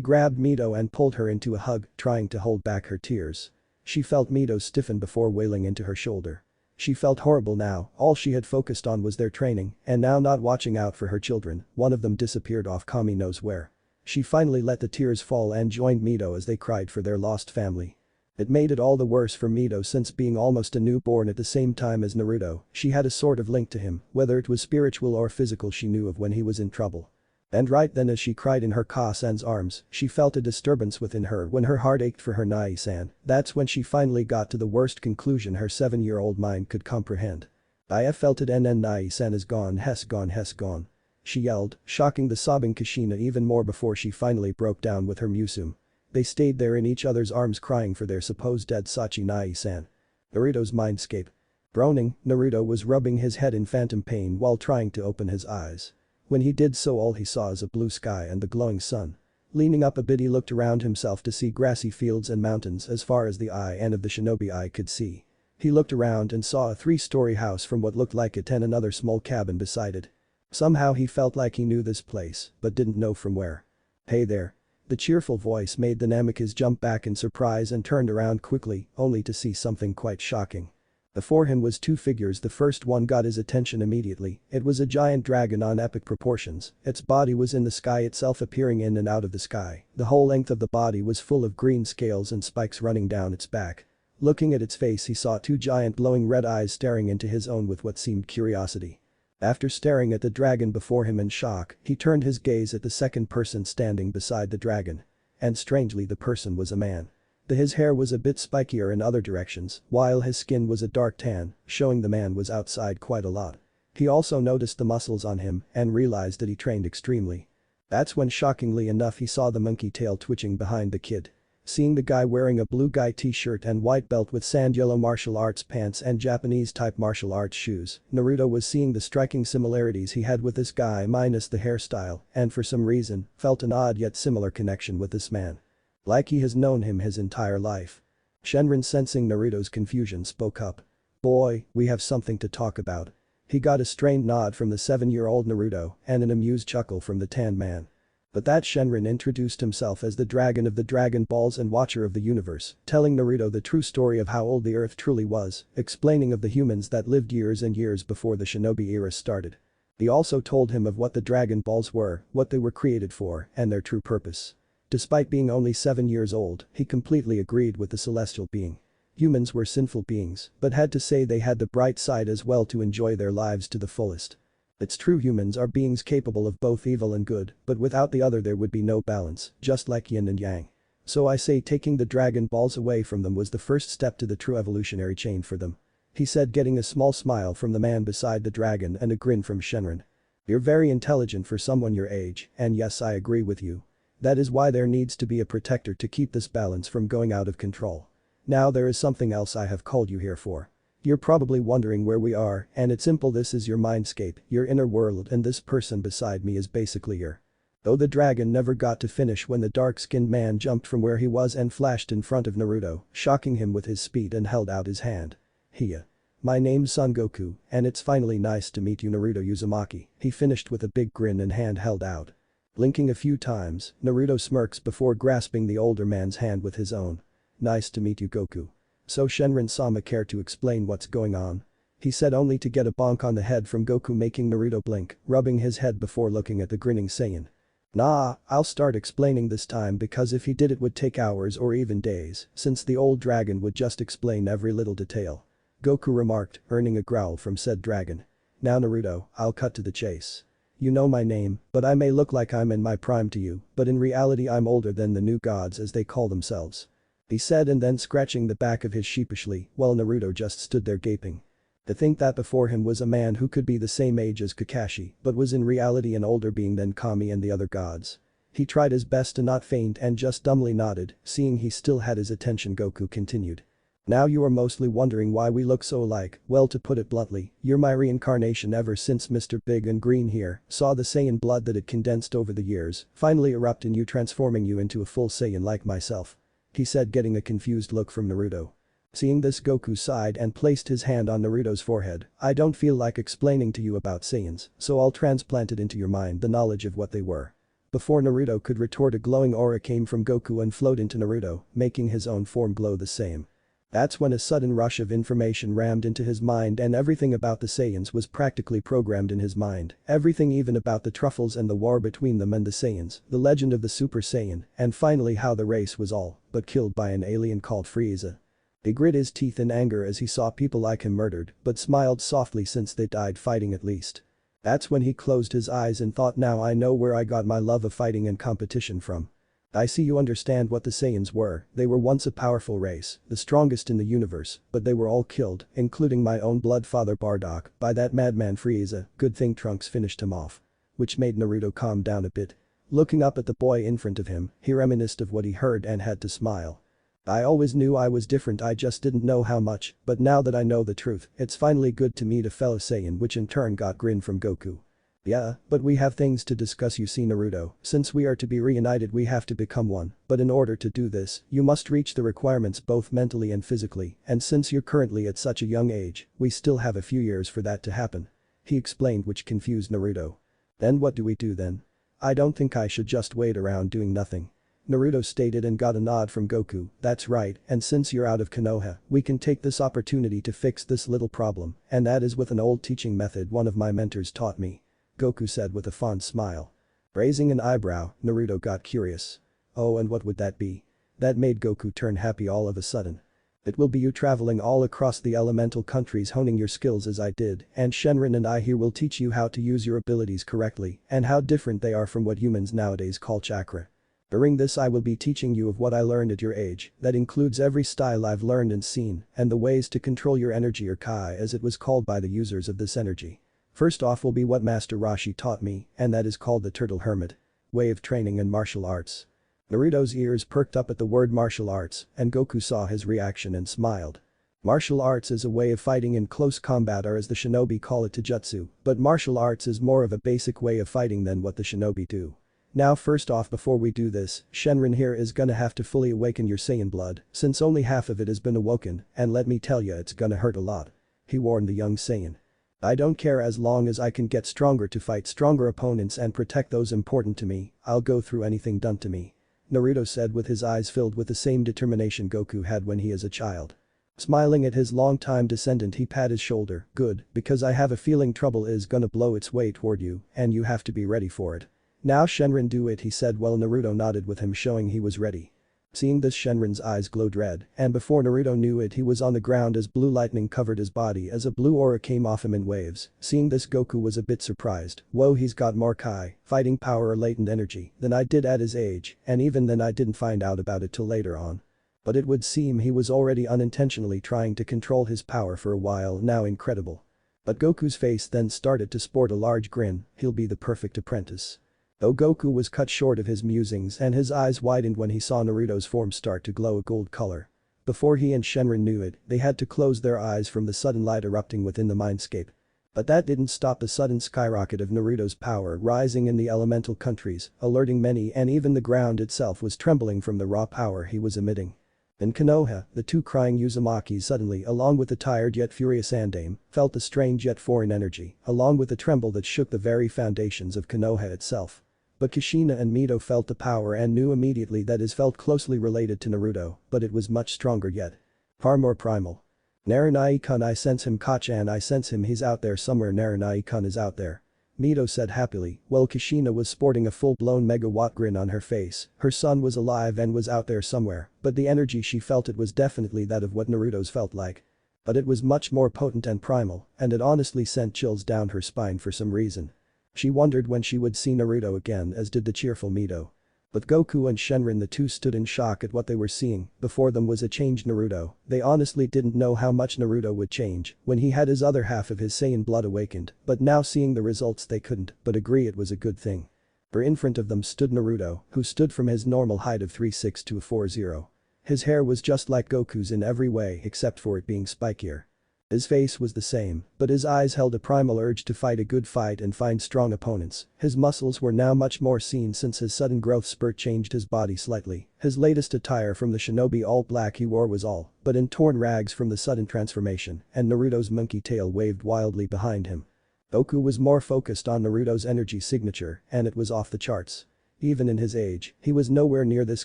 grabbed Mito and pulled her into a hug, trying to hold back her tears. She felt Mito stiffen before wailing into her shoulder. She felt horrible now, all she had focused on was their training, and now not watching out for her children, one of them disappeared off Kami knows where. She finally let the tears fall and joined Mito as they cried for their lost family. It made it all the worse for Mito since being almost a newborn at the same time as Naruto, she had a sort of link to him, whether it was spiritual or physical she knew of when he was in trouble. And right then as she cried in her Ka-san's arms, she felt a disturbance within her when her heart ached for her Nai-san, that's when she finally got to the worst conclusion her 7-year-old mind could comprehend. I felt it and Nai-san is gone, has gone. She yelled, shocking the sobbing Kushina even more before she finally broke down with her Musume. They stayed there in each other's arms crying for their supposed dead Sachi Nai-san. Naruto's mindscape. Groaning, Naruto was rubbing his head in phantom pain while trying to open his eyes. When he did so all he saw is a blue sky and the glowing sun. Leaning up a bit he looked around himself to see grassy fields and mountains as far as the eye and of the shinobi eye could see. He looked around and saw a 3-story house from what looked like it and another small cabin beside it. Somehow he felt like he knew this place, but didn't know from where. Hey there. The cheerful voice made the Namikaze jump back in surprise and turned around quickly, only to see something quite shocking. Before him was 2 figures, the first one got his attention immediately, it was a giant dragon on epic proportions, its body was in the sky itself appearing in and out of the sky, the whole length of the body was full of green scales and spikes running down its back. Looking at its face he saw 2 giant glowing red eyes staring into his own with what seemed curiosity. After staring at the dragon before him in shock, he turned his gaze at the second person standing beside the dragon. And strangely the person was a man. His hair was a bit spikier in other directions, while his skin was a dark tan, showing the man was outside quite a lot. He also noticed the muscles on him and realized that he trained extremely. That's when shockingly enough he saw the monkey tail twitching behind the kid. Seeing the guy wearing a blue guy t-shirt and white belt with sand yellow martial arts pants and Japanese type martial arts shoes, Naruto was seeing the striking similarities he had with this guy minus the hairstyle and for some reason felt an odd yet similar connection with this man. Like he has known him his entire life. Shenron sensing Naruto's confusion spoke up. Boy, we have something to talk about. He got a strained nod from the 7-year-old Naruto and an amused chuckle from the tanned man. But that Shenron introduced himself as the dragon of the Dragon Balls and Watcher of the Universe, telling Naruto the true story of how old the earth truly was, explaining of the humans that lived years and years before the shinobi era started. He also told him of what the Dragon Balls were, what they were created for, and their true purpose. Despite being only 7 years old, he completely agreed with the celestial being. Humans were sinful beings, but had to say they had the bright side as well to enjoy their lives to the fullest. It's true humans are beings capable of both evil and good, but without the other there would be no balance, just like yin and yang. So I say taking the Dragon Balls away from them was the first step to the true evolutionary chain for them. He said, getting a small smile from the man beside the dragon and a grin from Shenron. You're very intelligent for someone your age, and yes I agree with you. That is why there needs to be a protector to keep this balance from going out of control. Now there is something else I have called you here for. You're probably wondering where we are, and it's simple, this is your mindscape, your inner world, and this person beside me is basically your. Though the dragon never got to finish when the dark-skinned man jumped from where he was and flashed in front of Naruto, shocking him with his speed and held out his hand. Hiya. My name's Son Goku, and it's finally nice to meet you Naruto Uzumaki, he finished with a big grin and hand held out. Blinking a few times, Naruto smirks before grasping the older man's hand with his own. Nice to meet you Goku. So Shenron-sama care to explain what's going on. He said only to get a bonk on the head from Goku making Naruto blink, rubbing his head before looking at the grinning Saiyan. Nah, I'll start explaining this time because if he did it would take hours or even days, since the old dragon would just explain every little detail. Goku remarked, earning a growl from said dragon. Now Naruto, I'll cut to the chase. You know my name, but I may look like I'm in my prime to you, but in reality I'm older than the new gods as they call themselves. He said and then scratching the back of his sheepishly while Naruto just stood there gaping. To think that before him was a man who could be the same age as Kakashi but was in reality an older being than Kami and the other gods. He tried his best to not faint and just dumbly nodded, seeing he still had his attention. Goku continued. Now you are mostly wondering why we look so alike. Well, to put it bluntly, you're my reincarnation ever since Mr. Big and Green here saw the Saiyan blood that had condensed over the years finally erupt in you, transforming you into a full Saiyan like myself. He said, getting a confused look from Naruto. Seeing this, Goku sighed and placed his hand on Naruto's forehead. I don't feel like explaining to you about Saiyans, so I'll transplant it into your mind the knowledge of what they were. Before Naruto could retort, a glowing aura came from Goku and flowed into Naruto, making his own form glow the same. That's when a sudden rush of information rammed into his mind, and everything about the Saiyans was practically programmed in his mind. Everything, even about the truffles and the war between them and the Saiyans, the legend of the Super Saiyan, and finally how the race was all but killed by an alien called Frieza. He grit his teeth in anger as he saw people like him murdered, but smiled softly since they died fighting at least. That's when he closed his eyes and thought, now I know where I got my love of fighting and competition from. I see you understand what the Saiyans were. They were once a powerful race, the strongest in the universe, but they were all killed, including my own blood father Bardock, by that madman Frieza. Good thing Trunks finished him off. Which made Naruto calm down a bit. Looking up at the boy in front of him, he reminisced of what he heard and had to smile. I always knew I was different, I just didn't know how much, but now that I know the truth, it's finally good to meet a fellow Saiyan, which in turn got grin from Goku. Yeah, but we have things to discuss, you see Naruto, since we are to be reunited we have to become one, but in order to do this, you must reach the requirements both mentally and physically, and since you're currently at such a young age, we still have a few years for that to happen. He explained, which confused Naruto. Then what do we do then? I don't think I should just wait around doing nothing. Naruto stated and got a nod from Goku. That's right, and since you're out of Konoha, we can take this opportunity to fix this little problem, and that is with an old teaching method one of my mentors taught me. Goku said with a fond smile. Raising an eyebrow, Naruto got curious. Oh, and what would that be? That made Goku turn happy all of a sudden. It will be you traveling all across the elemental countries, honing your skills as I did, and Shenron and I here will teach you how to use your abilities correctly and how different they are from what humans nowadays call chakra. During this I will be teaching you of what I learned at your age, that includes every style I've learned and seen, and the ways to control your energy, or Kai as it was called by the users of this energy. First off will be what Master Roshi taught me, and that is called the Turtle Hermit way of training and martial arts. Naruto's ears perked up at the word martial arts, and Goku saw his reaction and smiled. Martial arts is a way of fighting in close combat, or as the shinobi call it, taijutsu, but martial arts is more of a basic way of fighting than what the shinobi do. Now first off, before we do this, Shenron here is gonna have to fully awaken your Saiyan blood, since only half of it has been awoken, and let me tell ya, it's gonna hurt a lot. He warned the young Saiyan. I don't care, as long as I can get stronger to fight stronger opponents and protect those important to me, I'll go through anything done to me. Naruto said with his eyes filled with the same determination Goku had when he is a child. Smiling at his long-time descendant, he pat his shoulder. Good, because I have a feeling trouble is gonna blow its way toward you, and you have to be ready for it. Now Shenron, do it, he said while Naruto nodded with him, showing he was ready. Seeing this, Shenron's eyes glowed red, and before Naruto knew it he was on the ground as blue lightning covered his body as a blue aura came off him in waves. Seeing this, Goku was a bit surprised. Whoa, he's got more Kai, fighting power or latent energy, than I did at his age, and even then I didn't find out about it till later on. But it would seem he was already unintentionally trying to control his power for a while now. Incredible. But Goku's face then started to sport a large grin. He'll be the perfect apprentice. Though Goku was cut short of his musings and his eyes widened when he saw Naruto's form start to glow a gold color. Before he and Shenron knew it, they had to close their eyes from the sudden light erupting within the mindscape. But that didn't stop the sudden skyrocket of Naruto's power rising in the elemental countries, alerting many, and even the ground itself was trembling from the raw power he was emitting. In Konoha, the two crying Uzumaki suddenly, along with the tired yet furious Andame, felt the strange yet foreign energy, along with a tremble that shook the very foundations of Konoha itself. But Kushina and Mito felt the power and knew immediately that it felt closely related to Naruto, but it was much stronger yet. Far more primal. Naranai-kun, I sense him. Kachan, I sense him, he's out there somewhere. Naranai-kun is out there. Mito said happily, while Kushina was sporting a full-blown megawatt grin on her face. Her son was alive and was out there somewhere, but the energy she felt, it was definitely that of what Naruto's felt like. But it was much more potent and primal, and it honestly sent chills down her spine for some reason. She wondered when she would see Naruto again, as did the cheerful Mito. But Goku and Shenron, the two, stood in shock at what they were seeing. Before them was a changed Naruto. They honestly didn't know how much Naruto would change when he had his other half of his Saiyan blood awakened, but now seeing the results they couldn't but agree it was a good thing. For in front of them stood Naruto, who stood from his normal height of 3'6" to 4'0". His hair was just like Goku's in every way except for it being spikier. His face was the same, but his eyes held a primal urge to fight a good fight and find strong opponents. His muscles were now much more seen since his sudden growth spurt changed his body slightly. His latest attire from the shinobi all black he wore was all but in torn rags from the sudden transformation, and Naruto's monkey tail waved wildly behind him. Goku was more focused on Naruto's energy signature, and it was off the charts. Even in his age, he was nowhere near this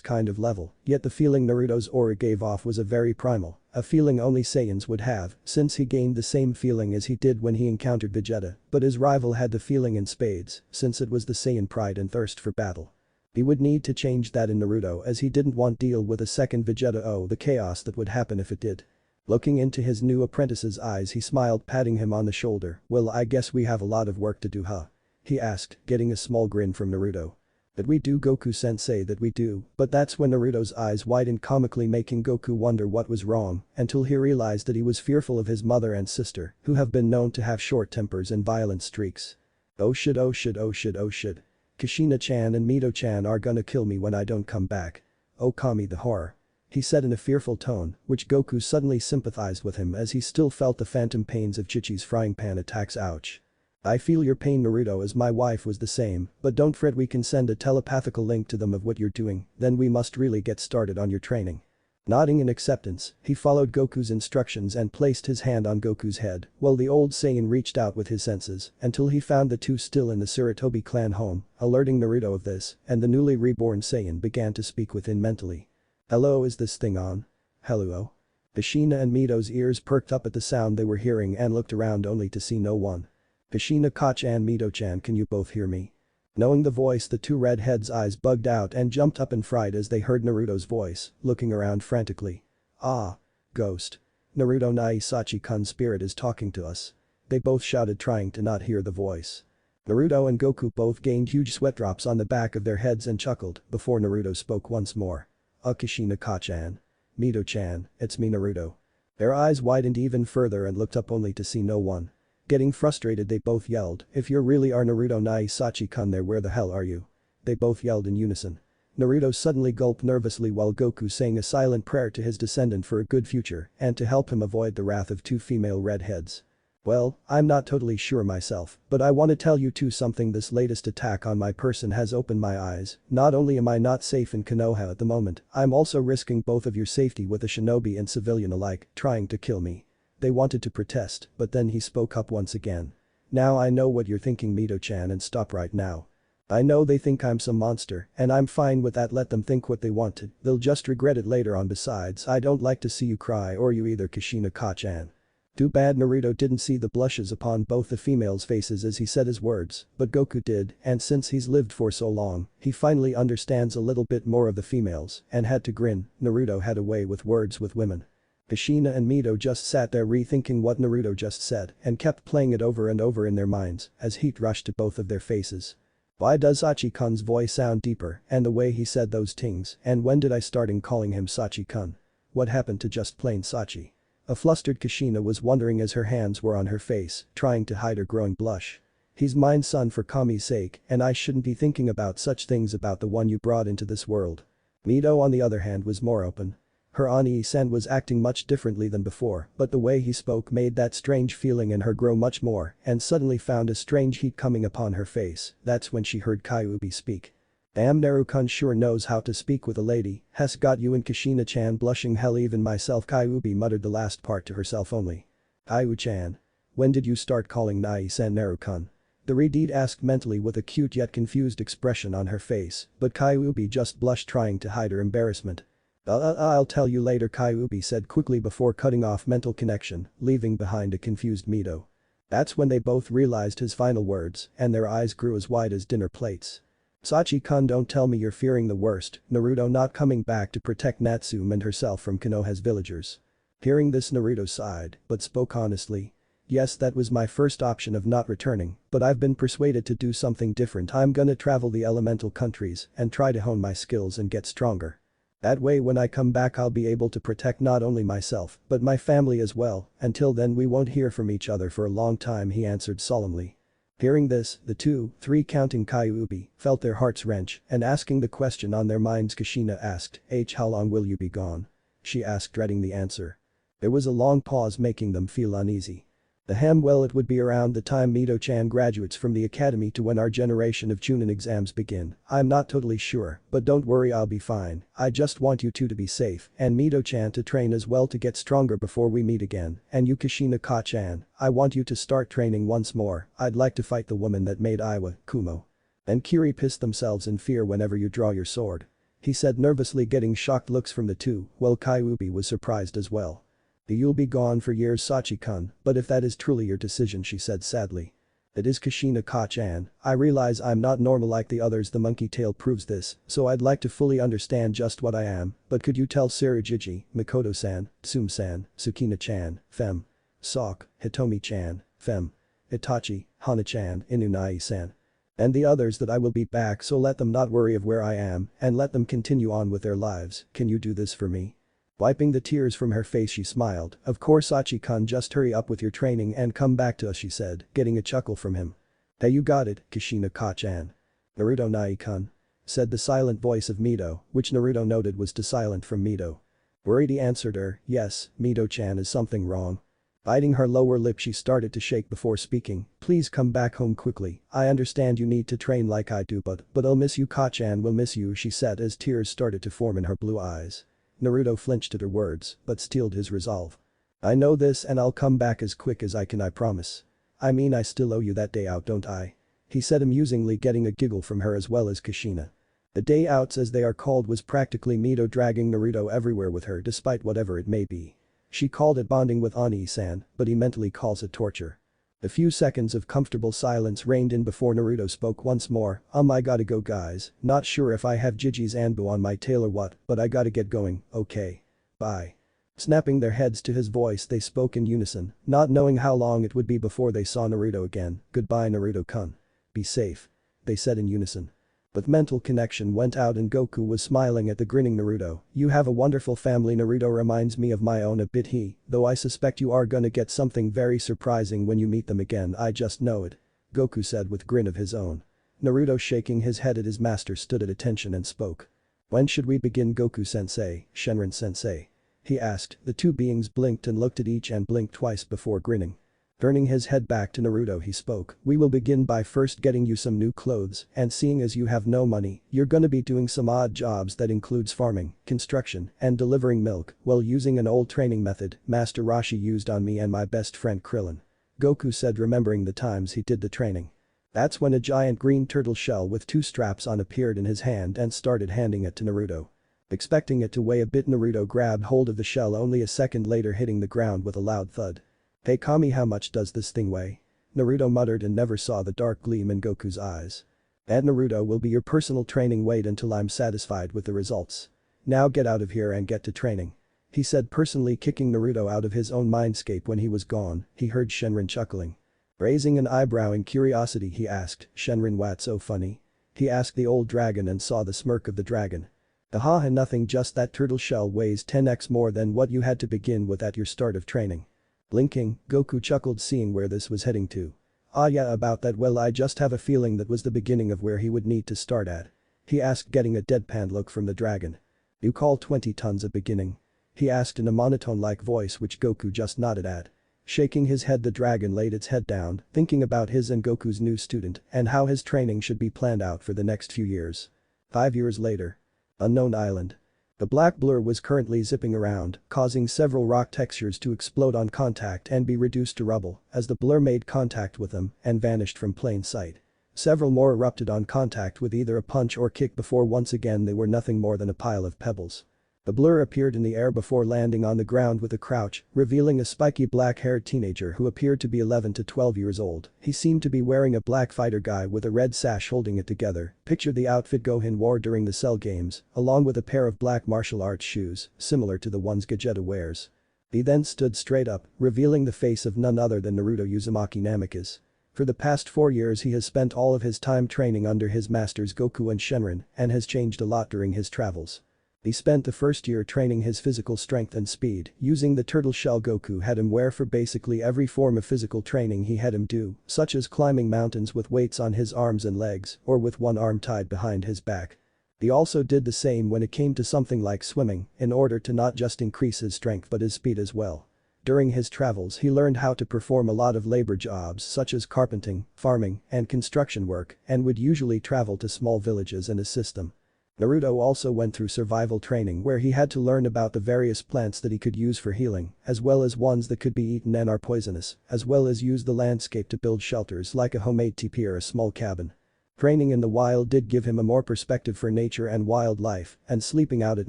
kind of level, yet the feeling Naruto's aura gave off was a very primal, a feeling only Saiyans would have, since he gained the same feeling as he did when he encountered Vegeta, but his rival had the feeling in spades, since it was the Saiyan pride and thirst for battle. He would need to change that in Naruto as he didn't want to deal with a second Vegeta. Oh, the chaos that would happen if it did. Looking into his new apprentice's eyes, he smiled, patting him on the shoulder. "Well, I guess we have a lot of work to do, huh?" he asked, getting a small grin from Naruto. "That we do, Goku-sensei, that we do," but that's when Naruto's eyes widened, comically making Goku wonder what was wrong until he realized that he was fearful of his mother and sister, who have been known to have short tempers and violent streaks. Oh shit, oh shit, oh shit, oh shit. Kushina-chan and Mito-chan are gonna kill me when I don't come back. Oh Kami, the horror," he said in a fearful tone, which Goku suddenly sympathized with him as he still felt the phantom pains of Chichi's frying pan attacks. Ouch. "I feel your pain, Naruto," as my wife was the same, but don't fret, we can send a telepathical link to them of what you're doing, then we must really get started on your training. Nodding in acceptance, he followed Goku's instructions and placed his hand on Goku's head while the old Saiyan reached out with his senses until he found the two still in the Sarutobi clan home, alerting Naruto of this, and the newly reborn Saiyan began to speak within mentally. "Hello, is this thing on? Hello?" Kushina and Mito's ears perked up at the sound they were hearing and looked around only to see no one. "Kushina-chan, Mito-chan, can you both hear me?" Knowing the voice, the two redheads' eyes bugged out and jumped up in fright as they heard Naruto's voice, looking around frantically. "Ah. Ghost. Naruto Naisachi-kun's spirit is talking to us." They both shouted, trying to not hear the voice. Naruto and Goku both gained huge sweat drops on the back of their heads and chuckled before Naruto spoke once more. "Kushina-chan. Mito-chan, it's me, Naruto." Their eyes widened even further and looked up only to see no one. Getting frustrated, they both yelled, "If you really are Naruto Naisachi-kun, there, where the hell are you?" They both yelled in unison. Naruto suddenly gulped nervously while Goku sang a silent prayer to his descendant for a good future and to help him avoid the wrath of two female redheads. "Well, I'm not totally sure myself, but I want to tell you two something. This latest attack on my person has opened my eyes. Not only am I not safe in Konoha at the moment, I'm also risking both of your safety with a shinobi and civilian alike trying to kill me." They wanted to protest, but then he spoke up once again. "Now I know what you're thinking, Mito-chan, and stop right now. I know they think I'm some monster, and I'm fine with that. Let them think what they want to, they'll just regret it later on. Besides, I don't like to see you cry, or you either, Kushina-chan." Too bad Naruto didn't see the blushes upon both the females' faces as he said his words, but Goku did, and since he's lived for so long, he finally understands a little bit more of the females and had to grin. Naruto had a way with words with women. Kushina and Mito just sat there rethinking what Naruto just said and kept playing it over and over in their minds as heat rushed to both of their faces. Why does Sachi-kun's voice sound deeper and the way he said those things, and when did I starting calling him Sachi-kun? What happened to just plain Sachi? A flustered Kushina was wondering as her hands were on her face, trying to hide her growing blush. "He's mine, son, for Kami's sake, and I shouldn't be thinking about such things about the one you brought into this world." Mito, on the other hand, was more open. Her Ani-san was acting much differently than before, but the way he spoke made that strange feeling in her grow much more and suddenly found a strange heat coming upon her face. That's when she heard Kyuubi speak. "Damn, Naru-kun sure knows how to speak with a lady, has got you in." Kushina-chan blushing, "Hell, even myself." Kyuubi muttered the last part to herself only. "Kyu-chan. When did you start calling Nai-san Naru-kun?" The redhead asked mentally with a cute yet confused expression on her face, but Kyuubi just blushed, trying to hide her embarrassment. I'll tell you later," Kyuubi said quickly before cutting off mental connection, leaving behind a confused Mito. That's when they both realized his final words and their eyes grew as wide as dinner plates. "Sachi-kun, don't tell me you're fearing the worst, Naruto not coming back to protect Natsume and herself from Konoha's villagers." Hearing this, Naruto sighed, but spoke honestly. "Yes, that was my first option of not returning, but I've been persuaded to do something different. I'm gonna travel the elemental countries and try to hone my skills and get stronger. That way when I come back I'll be able to protect not only myself, but my family as well. Until then we won't hear from each other for a long time," he answered solemnly. Hearing this, the 2, 3 counting Kyuubi felt their hearts wrench and asking the question on their minds. Kushina asked, how long will you be gone? She asked, dreading the answer. There was a long pause, making them feel uneasy. Well, it would be around the time Mito-chan graduates from the academy to when our generation of Chunin exams begin. I'm not totally sure, but don't worry, I'll be fine. I just want you two to be safe and Mito-chan to train as well to get stronger before we meet again. And you, Kushina-chan, I want you to start training once more. I'd like to fight the woman that made Iwa, Kumo. And Kiri pissed themselves in fear whenever you draw your sword. He said, nervously, getting shocked looks from the two, while Kyuubi was surprised as well. You'll be gone for years, Sachi-kun, but if that is truly your decision, she said sadly. It is, Kushina-chan. I realize I'm not normal like the others, the monkey tail proves this, so I'd like to fully understand just what I am, but could you tell Tsurujiji, Mikoto-san, Tsum-san, Tsukina-chan, Fem. Sok, Hitomi-chan, Fem. Itachi, Hana-chan, Inunai-san. And the others that I will be back, so let them not worry of where I am and let them continue on with their lives. Can you do this for me? Wiping the tears from her face, she smiled. Of course, Sachi-kun, just hurry up with your training and come back to us, she said, getting a chuckle from him. Hey, you got it, Kushina-chan. Naruto Nai-kun. Said the silent voice of Mito, which Naruto noted was too silent from Mito. Worried, he answered her, yes, Mito-chan, is something wrong? Biting her lower lip, she started to shake before speaking. Please come back home quickly. I understand you need to train like I do, but I'll miss you, Ka-chan will miss you, she said as tears started to form in her blue eyes. Naruto flinched at her words, but steeled his resolve. I know this and I'll come back as quick as I can, I promise. I mean, I still owe you that day out, don't I? He said amusingly, getting a giggle from her as well as Kushina. The day outs, as they are called, was practically Mito dragging Naruto everywhere with her despite whatever it may be. She called it bonding with Ani-san, but he mentally calls it torture. A few seconds of comfortable silence reigned in before Naruto spoke once more. I gotta go, guys, not sure if I have Jiji's Anbu on my tail or what, but I gotta get going, okay? Bye. Snapping their heads to his voice, they spoke in unison, not knowing how long it would be before they saw Naruto again. Goodbye, Naruto-kun. Be safe. They said in unison. But mental connection went out and Goku was smiling at the grinning Naruto. You have a wonderful family. Naruto reminds me of my own a bit, though I suspect you are gonna get something very surprising when you meet them again, I just know it. Goku said with grin of his own. Naruto, shaking his head at his master, stood at attention and spoke. When should we begin, Goku-sensei, Shenron-sensei? He asked. The two beings blinked and looked at each and blinked twice before grinning. Turning his head back to Naruto, he spoke. We will begin by first getting you some new clothes, and seeing as you have no money, you're gonna be doing some odd jobs that includes farming, construction, and delivering milk, while using an old training method Master Roshi used on me and my best friend Krillin. Goku said, remembering the times he did the training. That's when a giant green turtle shell with 2 straps on appeared in his hand and started handing it to Naruto. Expecting it to weigh a bit, Naruto grabbed hold of the shell, only a second later hitting the ground with a loud thud. Hey Kami, how much does this thing weigh? Naruto muttered and never saw the dark gleam in Goku's eyes. That Naruto will be your personal training, wait until I'm satisfied with the results. Now get out of here and get to training. He said, personally kicking Naruto out of his own mindscape. When he was gone, he heard Shenron chuckling. Raising an eyebrow in curiosity, he asked, Shenron, what's so funny? He asked the old dragon and saw the smirk of the dragon. Haha, nothing, just that turtle shell weighs 10x more than what you had to begin with at your start of training. Blinking, Goku chuckled, seeing where this was heading to. Ah yeah, about that, well, I just have a feeling that was the beginning of where he would need to start at. He asked, getting a deadpan look from the dragon. You call 20 tons a beginning? He asked in a monotone-like voice, which Goku just nodded at. Shaking his head, the dragon laid its head down, thinking about his and Goku's new student and how his training should be planned out for the next few years. 5 years later. Unknown Island. The black blur was currently zipping around, causing several rock textures to explode on contact and be reduced to rubble as the blur made contact with them and vanished from plain sight. Several more erupted on contact with either a punch or kick before once again they were nothing more than a pile of pebbles. The blur appeared in the air before landing on the ground with a crouch, revealing a spiky black-haired teenager who appeared to be 11 to 12 years old. He seemed to be wearing a black fighter guy with a red sash holding it together. Picture the outfit Gohan wore during the Cell games, along with a pair of black martial arts shoes, similar to the ones Gogeta wears. He then stood straight up, revealing the face of none other than Naruto Uzumaki Namikaze. For the past 4 years he has spent all of his time training under his masters Goku and Shenron and has changed a lot during his travels. He spent the first year training his physical strength and speed, using the turtle shell Goku had him wear for basically every form of physical training he had him do, such as climbing mountains with weights on his arms and legs, or with one arm tied behind his back. He also did the same when it came to something like swimming, in order to not just increase his strength but his speed as well. During his travels he learned how to perform a lot of labor jobs such as carpenting, farming, and construction work, and would usually travel to small villages and assist them. Naruto also went through survival training where he had to learn about the various plants that he could use for healing, as well as ones that could be eaten and are poisonous, as well as use the landscape to build shelters like a homemade teepee or a small cabin. Training in the wild did give him a more perspective for nature and wildlife, and sleeping out at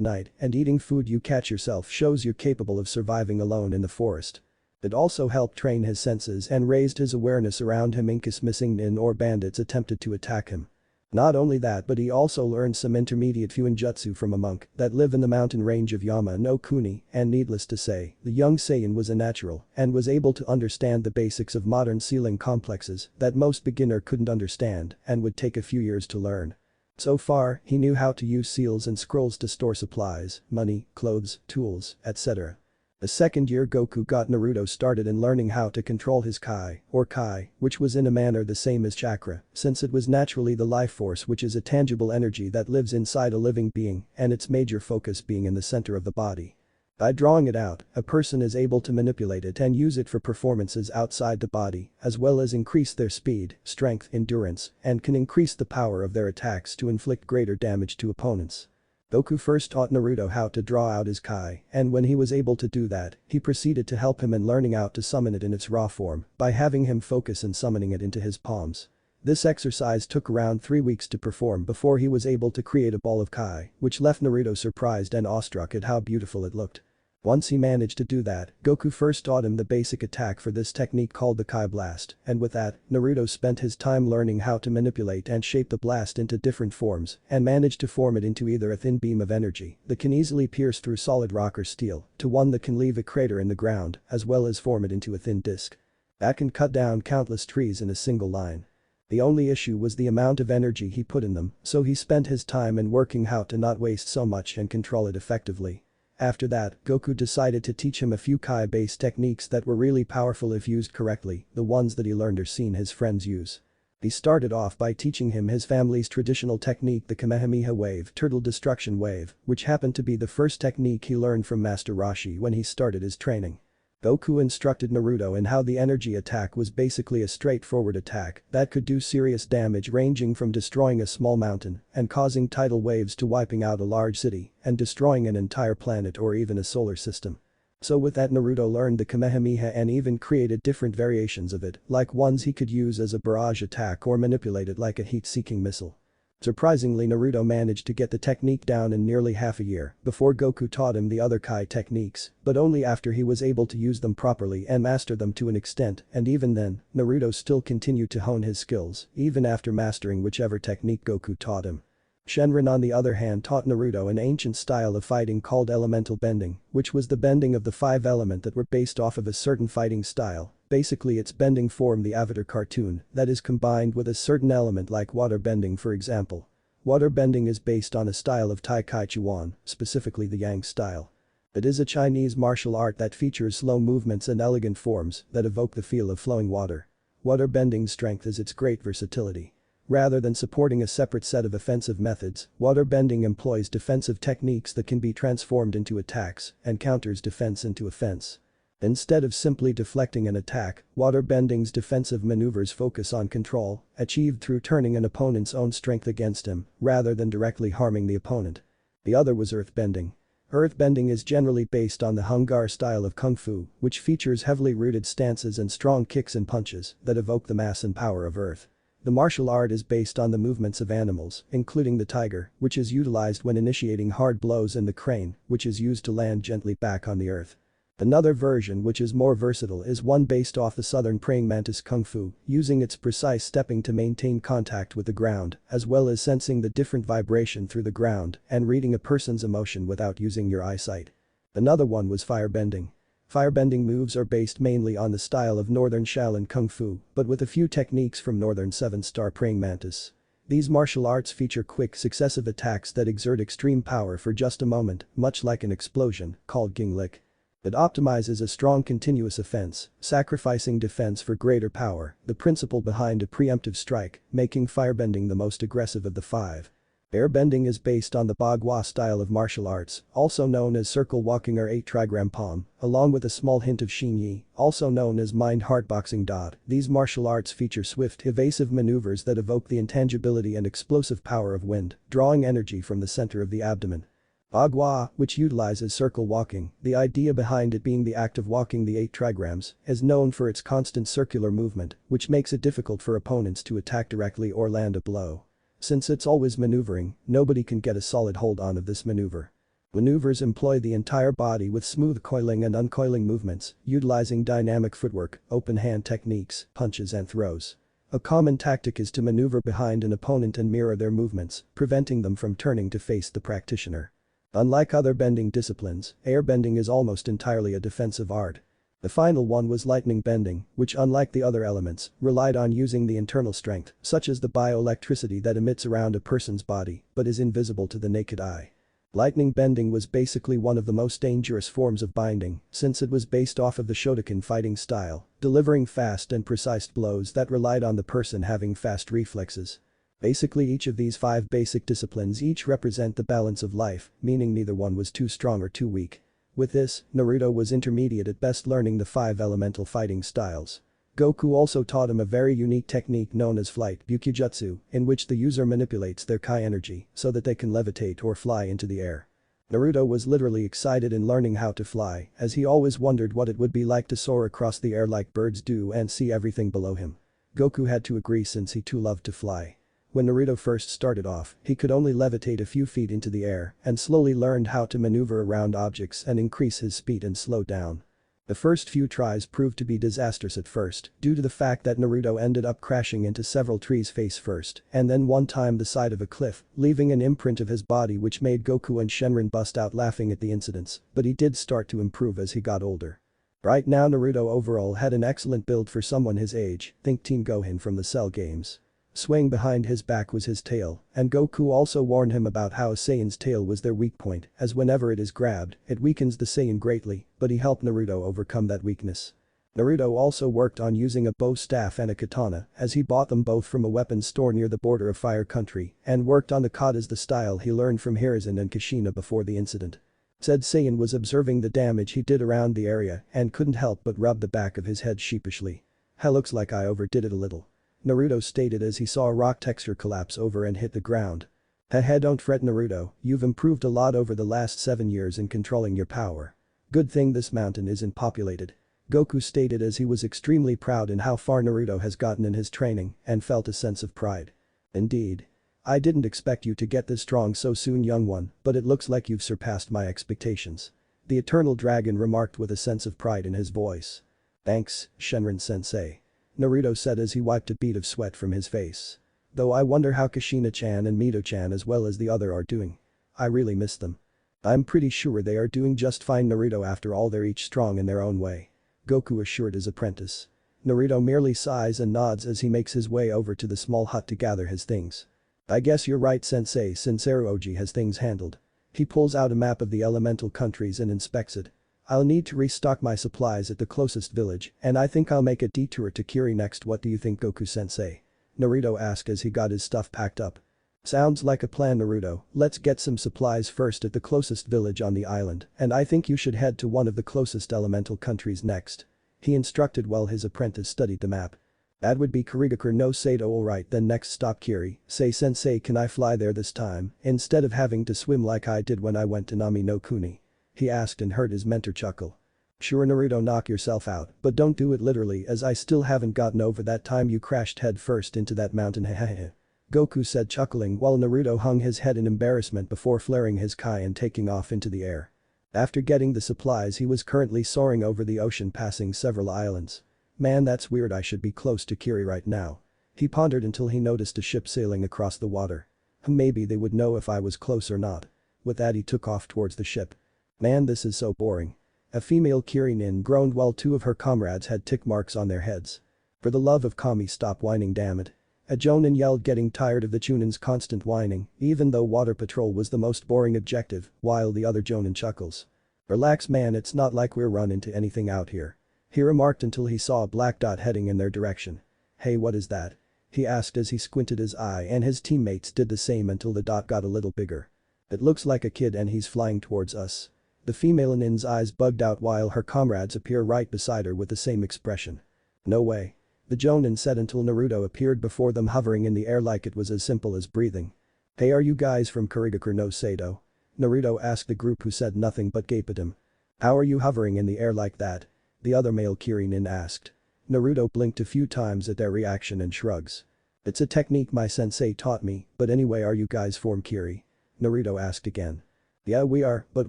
night and eating food you catch yourself shows you're capable of surviving alone in the forest. It also helped train his senses and raised his awareness around him in case missing nin or bandits attempted to attack him. Not only that, but he also learned some intermediate fuinjutsu from a monk that live in the mountain range of Yama no Kuni, and needless to say, the young Saiyan was a natural and was able to understand the basics of modern sealing complexes that most beginner couldn't understand and would take a few years to learn. So far, he knew how to use seals and scrolls to store supplies, money, clothes, tools, etc. The second year Goku got Naruto started in learning how to control his Kai, or Kai, which was in a manner the same as chakra, since it was naturally the life force which is a tangible energy that lives inside a living being and its major focus being in the center of the body. By drawing it out, a person is able to manipulate it and use it for performances outside the body, as well as increase their speed, strength, endurance, and can increase the power of their attacks to inflict greater damage to opponents. Goku first taught Naruto how to draw out his Kai, and when he was able to do that, he proceeded to help him in learning how to summon it in its raw form by having him focus and summoning it into his palms. This exercise took around 3 weeks to perform before he was able to create a ball of Kai, which left Naruto surprised and awestruck at how beautiful it looked. Once he managed to do that, Goku first taught him the basic attack for this technique called the Kai Blast, and with that, Naruto spent his time learning how to manipulate and shape the blast into different forms and managed to form it into either a thin beam of energy that can easily pierce through solid rock or steel to one that can leave a crater in the ground, as well as form it into a thin disc that can cut down countless trees in a single line. The only issue was the amount of energy he put in them, so he spent his time in working how to not waste so much and control it effectively. After that, Goku decided to teach him a few Kai-based techniques that were really powerful if used correctly, the ones that he learned or seen his friends use. He started off by teaching him his family's traditional technique, the Kamehameha wave, turtle destruction wave, which happened to be the first technique he learned from Master Roshi when he started his training. Goku instructed Naruto in how the energy attack was basically a straightforward attack that could do serious damage ranging from destroying a small mountain and causing tidal waves to wiping out a large city and destroying an entire planet or even a solar system. So with that, Naruto learned the Kamehameha and even created different variations of it, like ones he could use as a barrage attack or manipulate it like a heat-seeking missile. Surprisingly, Naruto managed to get the technique down in nearly half a year before Goku taught him the other Kai techniques, but only after he was able to use them properly and master them to an extent, and even then, Naruto still continued to hone his skills, even after mastering whichever technique Goku taught him. Shenron on the other hand taught Naruto an ancient style of fighting called elemental bending, which was the bending of the 5 elements that were based off of a certain fighting style. Basically it's bending form the Avatar cartoon that is combined with a certain element like water bending, for example. Water bending is based on a style of Tai Chi Chuan, specifically the Yang style. It is a Chinese martial art that features slow movements and elegant forms that evoke the feel of flowing water. Water bending's strength is its great versatility. Rather than supporting a separate set of offensive methods, water bending employs defensive techniques that can be transformed into attacks and counters defense into offense. Instead of simply deflecting an attack, water bending's defensive maneuvers focus on control, achieved through turning an opponent's own strength against him, rather than directly harming the opponent. The other was earth bending. Earth bending is generally based on the Hung Gar style of Kung Fu, which features heavily rooted stances and strong kicks and punches that evoke the mass and power of earth. The martial art is based on the movements of animals, including the tiger, which is utilized when initiating hard blows, and the crane, which is used to land gently back on the earth. Another version which is more versatile is one based off the southern praying mantis Kung Fu, using its precise stepping to maintain contact with the ground, as well as sensing the different vibration through the ground and reading a person's emotion without using your eyesight. Another one was firebending. Firebending moves are based mainly on the style of northern Shaolin Kung Fu, but with a few techniques from northern 7-star praying mantis. These martial arts feature quick successive attacks that exert extreme power for just a moment, much like an explosion, called Ginglik. It optimizes a strong continuous offense, sacrificing defense for greater power, the principle behind a preemptive strike, making firebending the most aggressive of the five. Airbending is based on the Bagua style of martial arts, also known as circle walking or 8 trigram palm, along with a small hint of Xinyi, also known as mind-heart boxing. These martial arts feature swift, evasive maneuvers that evoke the intangibility and explosive power of wind, drawing energy from the center of the abdomen. Bagua, which utilizes circle walking, the idea behind it being the act of walking the 8 trigrams, is known for its constant circular movement, which makes it difficult for opponents to attack directly or land a blow. Since it's always maneuvering, nobody can get a solid hold on of this maneuver. Maneuvers employ the entire body with smooth coiling and uncoiling movements, utilizing dynamic footwork, open hand techniques, punches and throws. A common tactic is to maneuver behind an opponent and mirror their movements, preventing them from turning to face the practitioner. Unlike other bending disciplines, airbending is almost entirely a defensive art. The final one was lightning bending, which unlike the other elements, relied on using the internal strength, such as the bioelectricity that emits around a person's body, but is invisible to the naked eye. Lightning bending was basically one of the most dangerous forms of binding, since it was based off of the Shotokan fighting style, delivering fast and precise blows that relied on the person having fast reflexes. Basically each of these 5 basic disciplines each represent the balance of life, meaning neither one was too strong or too weak. With this, Naruto was intermediate at best, learning the 5 elemental fighting styles. Goku also taught him a very unique technique known as flight Bukijutsu, in which the user manipulates their Kai energy so that they can levitate or fly into the air. Naruto was literally excited in learning how to fly, as he always wondered what it would be like to soar across the air like birds do and see everything below him. Goku had to agree since he too loved to fly. When Naruto first started off, he could only levitate a few feet into the air and slowly learned how to maneuver around objects and increase his speed and slow down. The first few tries proved to be disastrous at first due to the fact that Naruto ended up crashing into several trees face first and then one time the side of a cliff, leaving an imprint of his body which made Goku and Shenron bust out laughing at the incidents, but he did start to improve as he got older. Right now Naruto overall had an excellent build for someone his age, think Team Gohan from the Cell games. Swaying behind his back was his tail, and Goku also warned him about how a Saiyan's tail was their weak point, as whenever it is grabbed, it weakens the Saiyan greatly, but he helped Naruto overcome that weakness. Naruto also worked on using a bow staff and a katana, as he bought them both from a weapons store near the border of Fire Country, and worked on the katas, the style he learned from Hiruzen and Kushina before the incident. Said Saiyan was observing the damage he did around the area and couldn't help but rub the back of his head sheepishly. Looks like I overdid it a little," Naruto stated as he saw a rock texture collapse over and hit the ground. Haha, don't fret Naruto, you've improved a lot over the last 7 years in controlling your power. Good thing this mountain isn't populated," Goku stated as he was extremely proud in how far Naruto has gotten in his training and felt a sense of pride. "Indeed. I didn't expect you to get this strong so soon, young one, but it looks like you've surpassed my expectations," the Eternal Dragon remarked with a sense of pride in his voice. "Thanks, Shenron-sensei," Naruto said as he wiped a bead of sweat from his face. "Though I wonder how Kushina-chan and Mito-chan as well as the other are doing. I really miss them." "I'm pretty sure they are doing just fine, Naruto, after all they're each strong in their own way," Goku assured his apprentice. Naruto merely sighs and nods as he makes his way over to the small hut to gather his things. "I guess you're right, sensei, since Aruoji has things handled." He pulls out a map of the elemental countries and inspects it. "I'll need to restock my supplies at the closest village, and I think I'll make a detour to Kiri next. What do you think, Goku-sensei?" Naruto asked as he got his stuff packed up. "Sounds like a plan, Naruto, let's get some supplies first at the closest village on the island, and I think you should head to one of the closest elemental countries next," he instructed while his apprentice studied the map. "That would be Kurigakure no Sato. Alright then, next stop Kiri. Say sensei, can I fly there this time instead of having to swim like I did when I went to Nami no Kuni?" he asked and heard his mentor chuckle. "Sure Naruto, knock yourself out, but don't do it literally as I still haven't gotten over that time you crashed head first into that mountain, hehehe," Goku said chuckling while Naruto hung his head in embarrassment before flaring his Kai and taking off into the air. After getting the supplies he was currently soaring over the ocean passing several islands. "Man, that's weird, I should be close to Kiri right now." He pondered until he noticed a ship sailing across the water. "Maybe they would know if I was close or not." With that he took off towards the ship. "Man, this is so boring." A female Kirinin groaned while 2 of her comrades had tick marks on their heads. "For the love of Kami, stop whining, damn it." A Jonin yelled, getting tired of the Chunin's constant whining, even though water patrol was the most boring objective, while the other Jonin chuckles. "Relax man, it's not like we're run into anything out here," he remarked until he saw a black dot heading in their direction. "Hey, what is that?" he asked as he squinted his eye, and his teammates did the same until the dot got a little bigger. "It looks like a kid and he's flying towards us." The female Nin's eyes bugged out while her comrades appear right beside her with the same expression. "No way," the Jonin said until Naruto appeared before them, hovering in the air like it was as simple as breathing. "Hey, are you guys from Kurigakure no Sado?" Naruto asked the group, who said nothing but gape at him. "How are you hovering in the air like that?" the other male Kirinin asked. Naruto blinked a few times at their reaction and shrugs. "It's a technique my sensei taught me, but anyway, are you guys from Kiri?" Naruto asked again. "Yeah, we are, but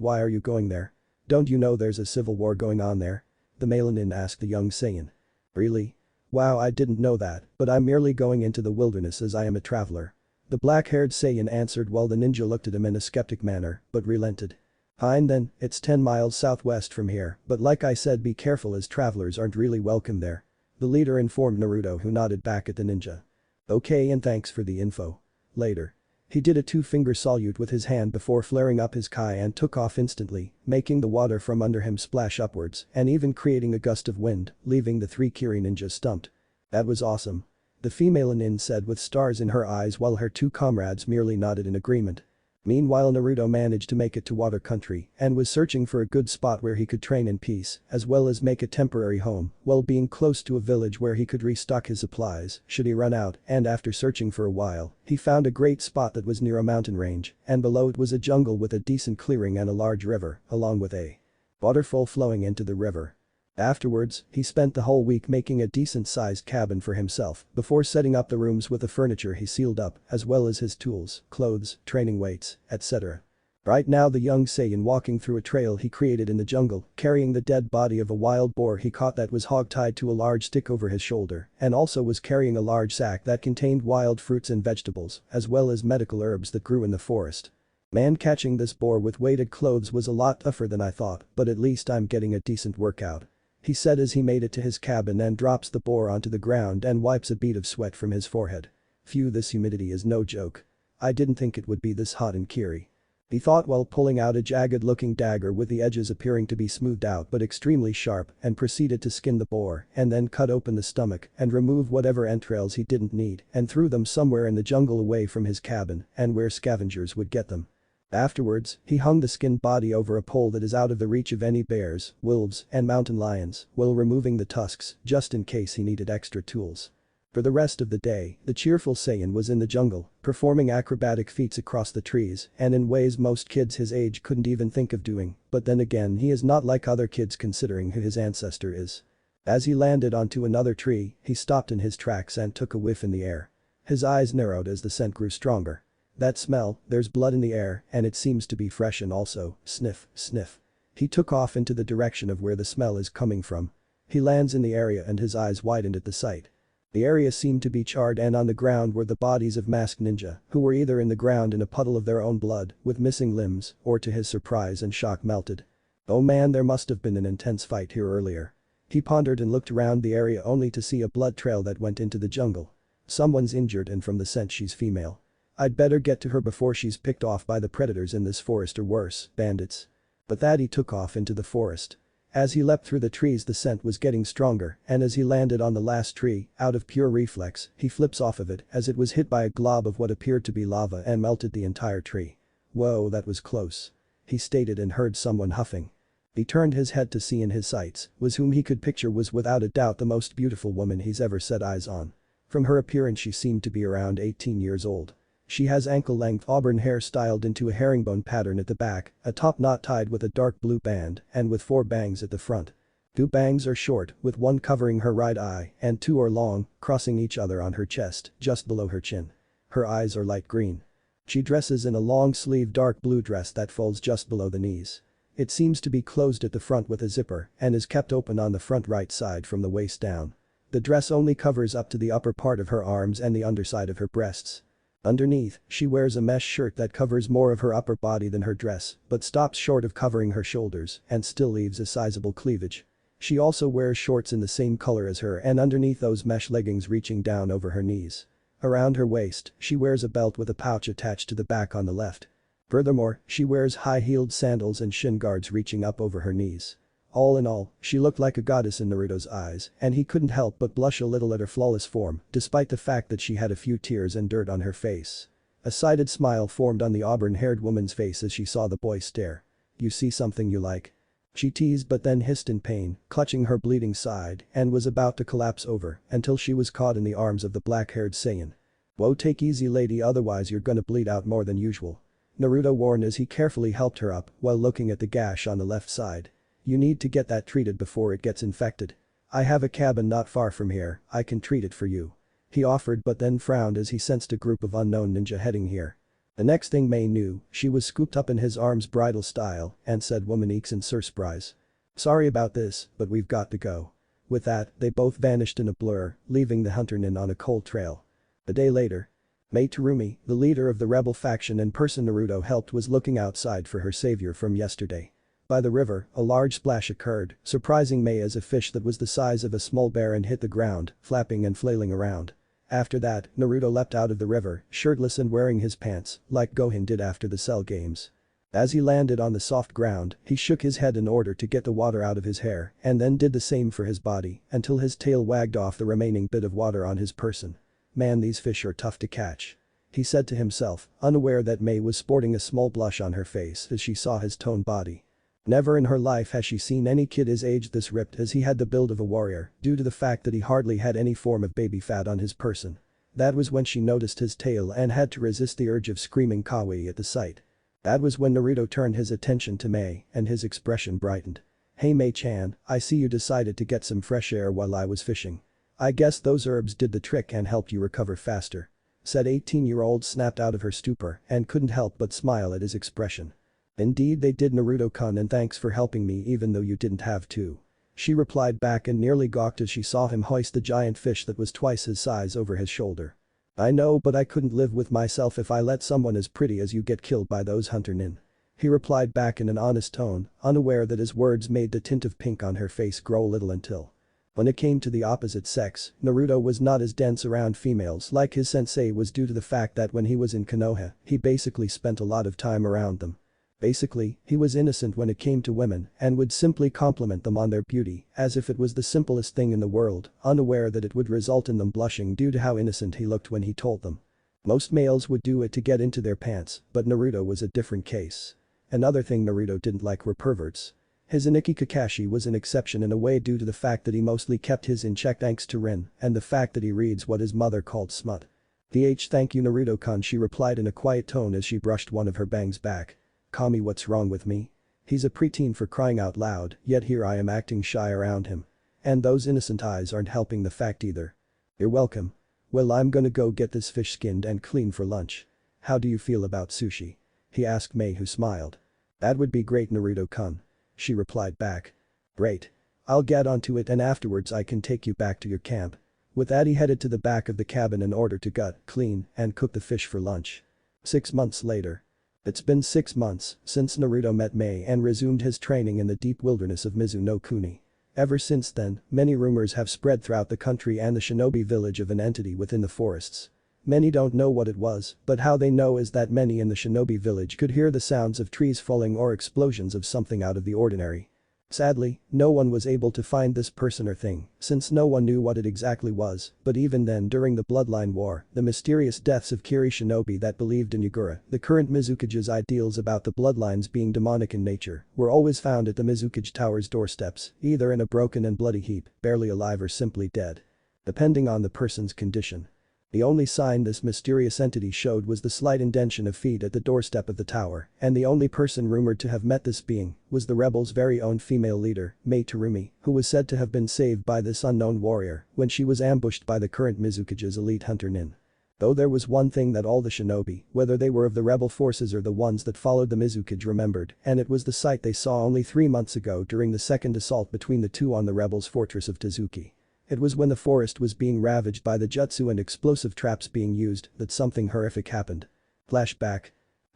why are you going there? Don't you know there's a civil war going on there?" the male nin asked the young Saiyan. "Really? Wow, I didn't know that, but I'm merely going into the wilderness as I am a traveler." The black-haired Saiyan answered while the ninja looked at him in a skeptic manner, but relented. "Fine then, it's 10 miles southwest from here, but like I said, be careful as travelers aren't really welcome there," the leader informed Naruto, who nodded back at the ninja. "Okay, and thanks for the info. Later." He did a two-finger salute with his hand before flaring up his kai and took off instantly, making the water from under him splash upwards and even creating a gust of wind, leaving the three Kiri ninjas stumped. "That was awesome," the female nin said with stars in her eyes while her two comrades merely nodded in agreement. Meanwhile, Naruto managed to make it to Water Country and was searching for a good spot where he could train in peace as well as make a temporary home while being close to a village where he could restock his supplies should he run out, and after searching for a while, he found a great spot that was near a mountain range and below it was a jungle with a decent clearing and a large river along with a waterfall flowing into the river. Afterwards, he spent the whole week making a decent-sized cabin for himself before setting up the rooms with the furniture he sealed up as well as his tools, clothes, training weights, etc. Right now the young Saiyan walking through a trail he created in the jungle, carrying the dead body of a wild boar he caught that was hog-tied to a large stick over his shoulder and also was carrying a large sack that contained wild fruits and vegetables as well as medical herbs that grew in the forest. "Man, catching this boar with weighted clothes was a lot tougher than I thought, but at least I'm getting a decent workout," he said as he made it to his cabin and drops the boar onto the ground and wipes a bead of sweat from his forehead. "Phew, this humidity is no joke. I didn't think it would be this hot in Kiri," he thought while pulling out a jagged-looking dagger with the edges appearing to be smoothed out but extremely sharp, and proceeded to skin the boar and then cut open the stomach and remove whatever entrails he didn't need and threw them somewhere in the jungle away from his cabin and where scavengers would get them. Afterwards, he hung the skinned body over a pole that is out of the reach of any bears, wolves, and mountain lions while removing the tusks just in case he needed extra tools. For the rest of the day, the cheerful Saiyan was in the jungle, performing acrobatic feats across the trees and in ways most kids his age couldn't even think of doing, but then again he is not like other kids considering who his ancestor is. As he landed onto another tree, he stopped in his tracks and took a whiff in the air. His eyes narrowed as the scent grew stronger. "That smell, there's blood in the air and it seems to be fresh and also, sniff, sniff." He took off into the direction of where the smell is coming from. He lands in the area and his eyes widened at the sight. The area seemed to be charred and on the ground were the bodies of masked ninja who were either in the ground in a puddle of their own blood with missing limbs or to his surprise and shock melted. Oh man, there must have been an intense fight here earlier. He pondered and looked around the area only to see a blood trail that went into the jungle. Someone's injured and from the scent she's female. I'd better get to her before she's picked off by the predators in this forest or worse, bandits. But that he took off into the forest. As he leapt through the trees the scent was getting stronger and as he landed on the last tree, out of pure reflex, he flips off of it as it was hit by a glob of what appeared to be lava and melted the entire tree. "Whoa, that was close," he stated and heard someone huffing. He turned his head to see in his sights was whom he could picture was without a doubt the most beautiful woman he's ever set eyes on. From her appearance she seemed to be around 18 years old. She has ankle-length auburn hair styled into a herringbone pattern at the back, a top knot tied with a dark blue band, and with 4 bangs at the front. 2 bangs are short, with one covering her right eye, and 2 are long, crossing each other on her chest, just below her chin. Her eyes are light green. She dresses in a long-sleeved dark blue dress that folds just below the knees. It seems to be closed at the front with a zipper and is kept open on the front right side from the waist down. The dress only covers up to the upper part of her arms and the underside of her breasts. Underneath, she wears a mesh shirt that covers more of her upper body than her dress, but stops short of covering her shoulders and still leaves a sizable cleavage. She also wears shorts in the same color as her and underneath those mesh leggings reaching down over her knees. Around her waist, she wears a belt with a pouch attached to the back on the left. Furthermore, she wears high-heeled sandals and shin guards reaching up over her knees. All in all, she looked like a goddess in Naruto's eyes, and he couldn't help but blush a little at her flawless form, despite the fact that she had a few tears and dirt on her face. A sided smile formed on the auburn-haired woman's face as she saw the boy stare. "You see something you like?" She teased but then hissed in pain, clutching her bleeding side, and was about to collapse over until she was caught in the arms of the black-haired Saiyan. "Whoa, take easy lady, otherwise you're gonna bleed out more than usual," Naruto warned as he carefully helped her up while looking at the gash on the left side. "You need to get that treated before it gets infected. I have a cabin not far from here, I can treat it for you," he offered but then frowned as he sensed a group of unknown ninja heading here. The next thing May knew, she was scooped up in his arms bridal style and said womaniques in surprise. "Sorry about this, but we've got to go." With that, they both vanished in a blur, leaving the hunter nin on a cold trail. A day later. Mai Terumi, the leader of the rebel faction and person Naruto helped, was looking outside for her savior from yesterday. By the river, a large splash occurred, surprising Mai as a fish that was the size of a small bear and hit the ground, flapping and flailing around. After that, Naruto leapt out of the river, shirtless and wearing his pants, like Gohan did after the Cell games. As he landed on the soft ground, he shook his head in order to get the water out of his hair and then did the same for his body until his tail wagged off the remaining bit of water on his person. "Man, these fish are tough to catch," he said to himself, unaware that Mai was sporting a small blush on her face as she saw his toned body. Never in her life has she seen any kid his age this ripped, as he had the build of a warrior due to the fact that he hardly had any form of baby fat on his person. That was when she noticed his tail and had to resist the urge of screaming kawaii at the sight. That was when Naruto turned his attention to Mai and his expression brightened. "Hey Mai-chan, I see you decided to get some fresh air while I was fishing. I guess those herbs did the trick and helped you recover faster," said 18-year-old, snapped out of her stupor and couldn't help but smile at his expression. "Indeed they did, Naruto-kun, and thanks for helping me even though you didn't have to," she replied back and nearly gawked as she saw him hoist the giant fish that was twice his size over his shoulder. "I know, but I couldn't live with myself if I let someone as pretty as you get killed by those hunter nin," he replied back in an honest tone, unaware that his words made the tint of pink on her face grow a little until. When it came to the opposite sex, Naruto was not as dense around females like his sensei was due to the fact that when he was in Konoha, he basically spent a lot of time around them. Basically, he was innocent when it came to women and would simply compliment them on their beauty as if it was the simplest thing in the world, unaware that it would result in them blushing due to how innocent he looked when he told them. Most males would do it to get into their pants, but Naruto was a different case. Another thing Naruto didn't like were perverts. His Aniki Kakashi was an exception in a way due to the fact that he mostly kept his in check thanks to Rin and the fact that he reads what his mother called smut. Thank you Naruto-kun," she replied in a quiet tone as she brushed one of her bangs back. "Kami, what's wrong with me? He's a preteen for crying out loud, yet here I am acting shy around him. And those innocent eyes aren't helping the fact either." "You're welcome. Well, I'm gonna go get this fish skinned and clean for lunch. How do you feel about sushi?" he asked Mai, who smiled. "That would be great Naruto-kun," she replied back. "Great. I'll get onto it and afterwards I can take you back to your camp." With that he headed to the back of the cabin in order to gut, clean, and cook the fish for lunch. 6 months later. It's been 6 months since Naruto met Mai and resumed his training in the deep wilderness of Mizu-no-Kuni. Ever since then, many rumors have spread throughout the country and the shinobi village of an entity within the forests. Many don't know what it was, but how they know is that many in the shinobi village could hear the sounds of trees falling or explosions of something out of the ordinary. Sadly, no one was able to find this person or thing, since no one knew what it exactly was, but even then during the Bloodline War, the mysterious deaths of Kiri shinobi that believed in Yagura, the current Mizukage's ideals about the bloodlines being demonic in nature, were always found at the Mizukage Tower's doorsteps, either in a broken and bloody heap, barely alive or simply dead. Depending on the person's condition. The only sign this mysterious entity showed was the slight indentation of feet at the doorstep of the tower, and the only person rumored to have met this being was the rebels' very own female leader, Mai Terumi, who was said to have been saved by this unknown warrior when she was ambushed by the current Mizukage's elite hunter nin. Though there was one thing that all the shinobi, whether they were of the rebel forces or the ones that followed the Mizukage, remembered, and it was the sight they saw only 3 months ago during the second assault between the two on the rebels' fortress of Tezuki. It was when the forest was being ravaged by the jutsu and explosive traps being used that something horrific happened. Flashback.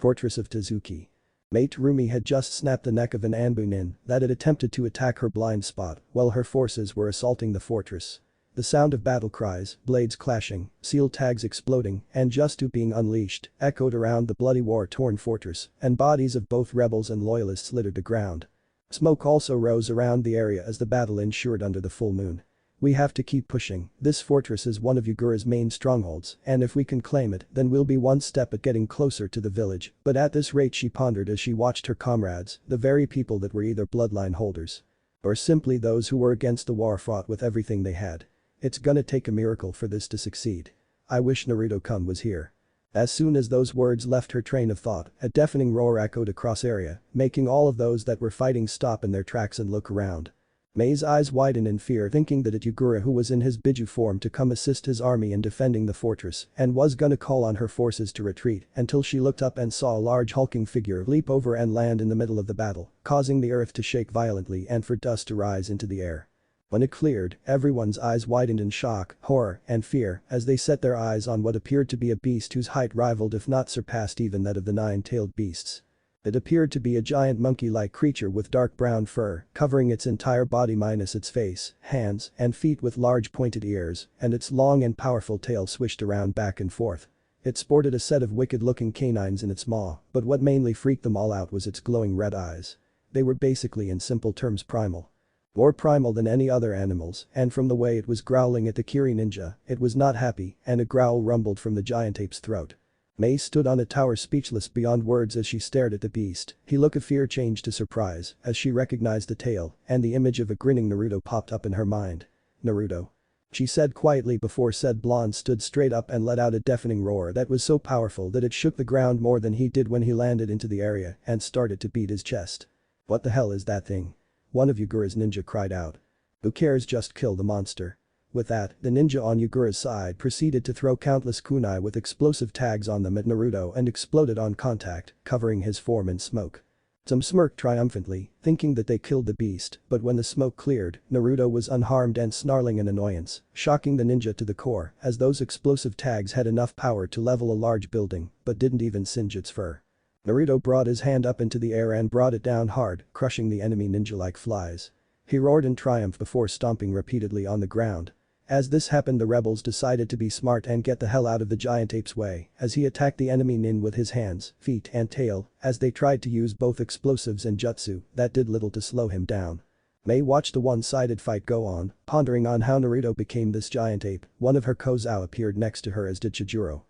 Fortress of Tezuki. Mai Terumi had just snapped the neck of an Anbu nin that had attempted to attack her blind spot while her forces were assaulting the fortress. The sound of battle cries, blades clashing, seal tags exploding, and Justu being unleashed echoed around the bloody war-torn fortress, and bodies of both rebels and loyalists littered the ground. Smoke also rose around the area as the battle ensured under the full moon. We have to keep pushing, this fortress is one of Yugura's main strongholds, and if we can claim it, then we'll be one step at getting closer to the village, but at this rate, she pondered as she watched her comrades, the very people that were either bloodline holders or simply those who were against the war, fought with everything they had. It's gonna take a miracle for this to succeed. I wish Naruto-kun was here. As soon as those words left her train of thought, a deafening roar echoed across area, making all of those that were fighting stop in their tracks and look around. Mei's eyes widened in fear, thinking that it Yugura who was in his Biju form to come assist his army in defending the fortress and was gonna call on her forces to retreat until she looked up and saw a large hulking figure leap over and land in the middle of the battle, causing the earth to shake violently and for dust to rise into the air. When it cleared, everyone's eyes widened in shock, horror, and fear as they set their eyes on what appeared to be a beast whose height rivaled if not surpassed even that of the nine-tailed beasts. It appeared to be a giant monkey-like creature with dark brown fur covering its entire body minus its face, hands, and feet with large pointed ears, and its long and powerful tail swished around back and forth. It sported a set of wicked-looking canines in its maw, but what mainly freaked them all out was its glowing red eyes. They were basically, in simple terms, primal. More primal than any other animals, and from the way it was growling at the Kiri ninja, it was not happy, and a growl rumbled from the giant ape's throat. Mei stood on a tower speechless beyond words as she stared at the beast. Her look of fear changed to surprise as she recognized the tail, and the image of a grinning Naruto popped up in her mind. "Naruto," she said quietly before said blonde stood straight up and let out a deafening roar that was so powerful that it shook the ground more than he did when he landed into the area and started to beat his chest. "What the hell is that thing?" one of Yugura's ninja cried out. "Who cares, just kill the monster." With that, the ninja on Yugura's side proceeded to throw countless kunai with explosive tags on them at Naruto and exploded on contact, covering his form in smoke. Some smirked triumphantly, thinking that they killed the beast, but when the smoke cleared, Naruto was unharmed and snarling in annoyance, shocking the ninja to the core as those explosive tags had enough power to level a large building, but didn't even singe its fur. Naruto brought his hand up into the air and brought it down hard, crushing the enemy ninja like flies. He roared in triumph before stomping repeatedly on the ground. As this happened, the rebels decided to be smart and get the hell out of the giant ape's way as he attacked the enemy nin with his hands, feet and tail as they tried to use both explosives and jutsu that did little to slow him down. Mei watched the one-sided fight go on, pondering on how Naruto became this giant ape. One of her Kozao appeared next to her as did Chijuro.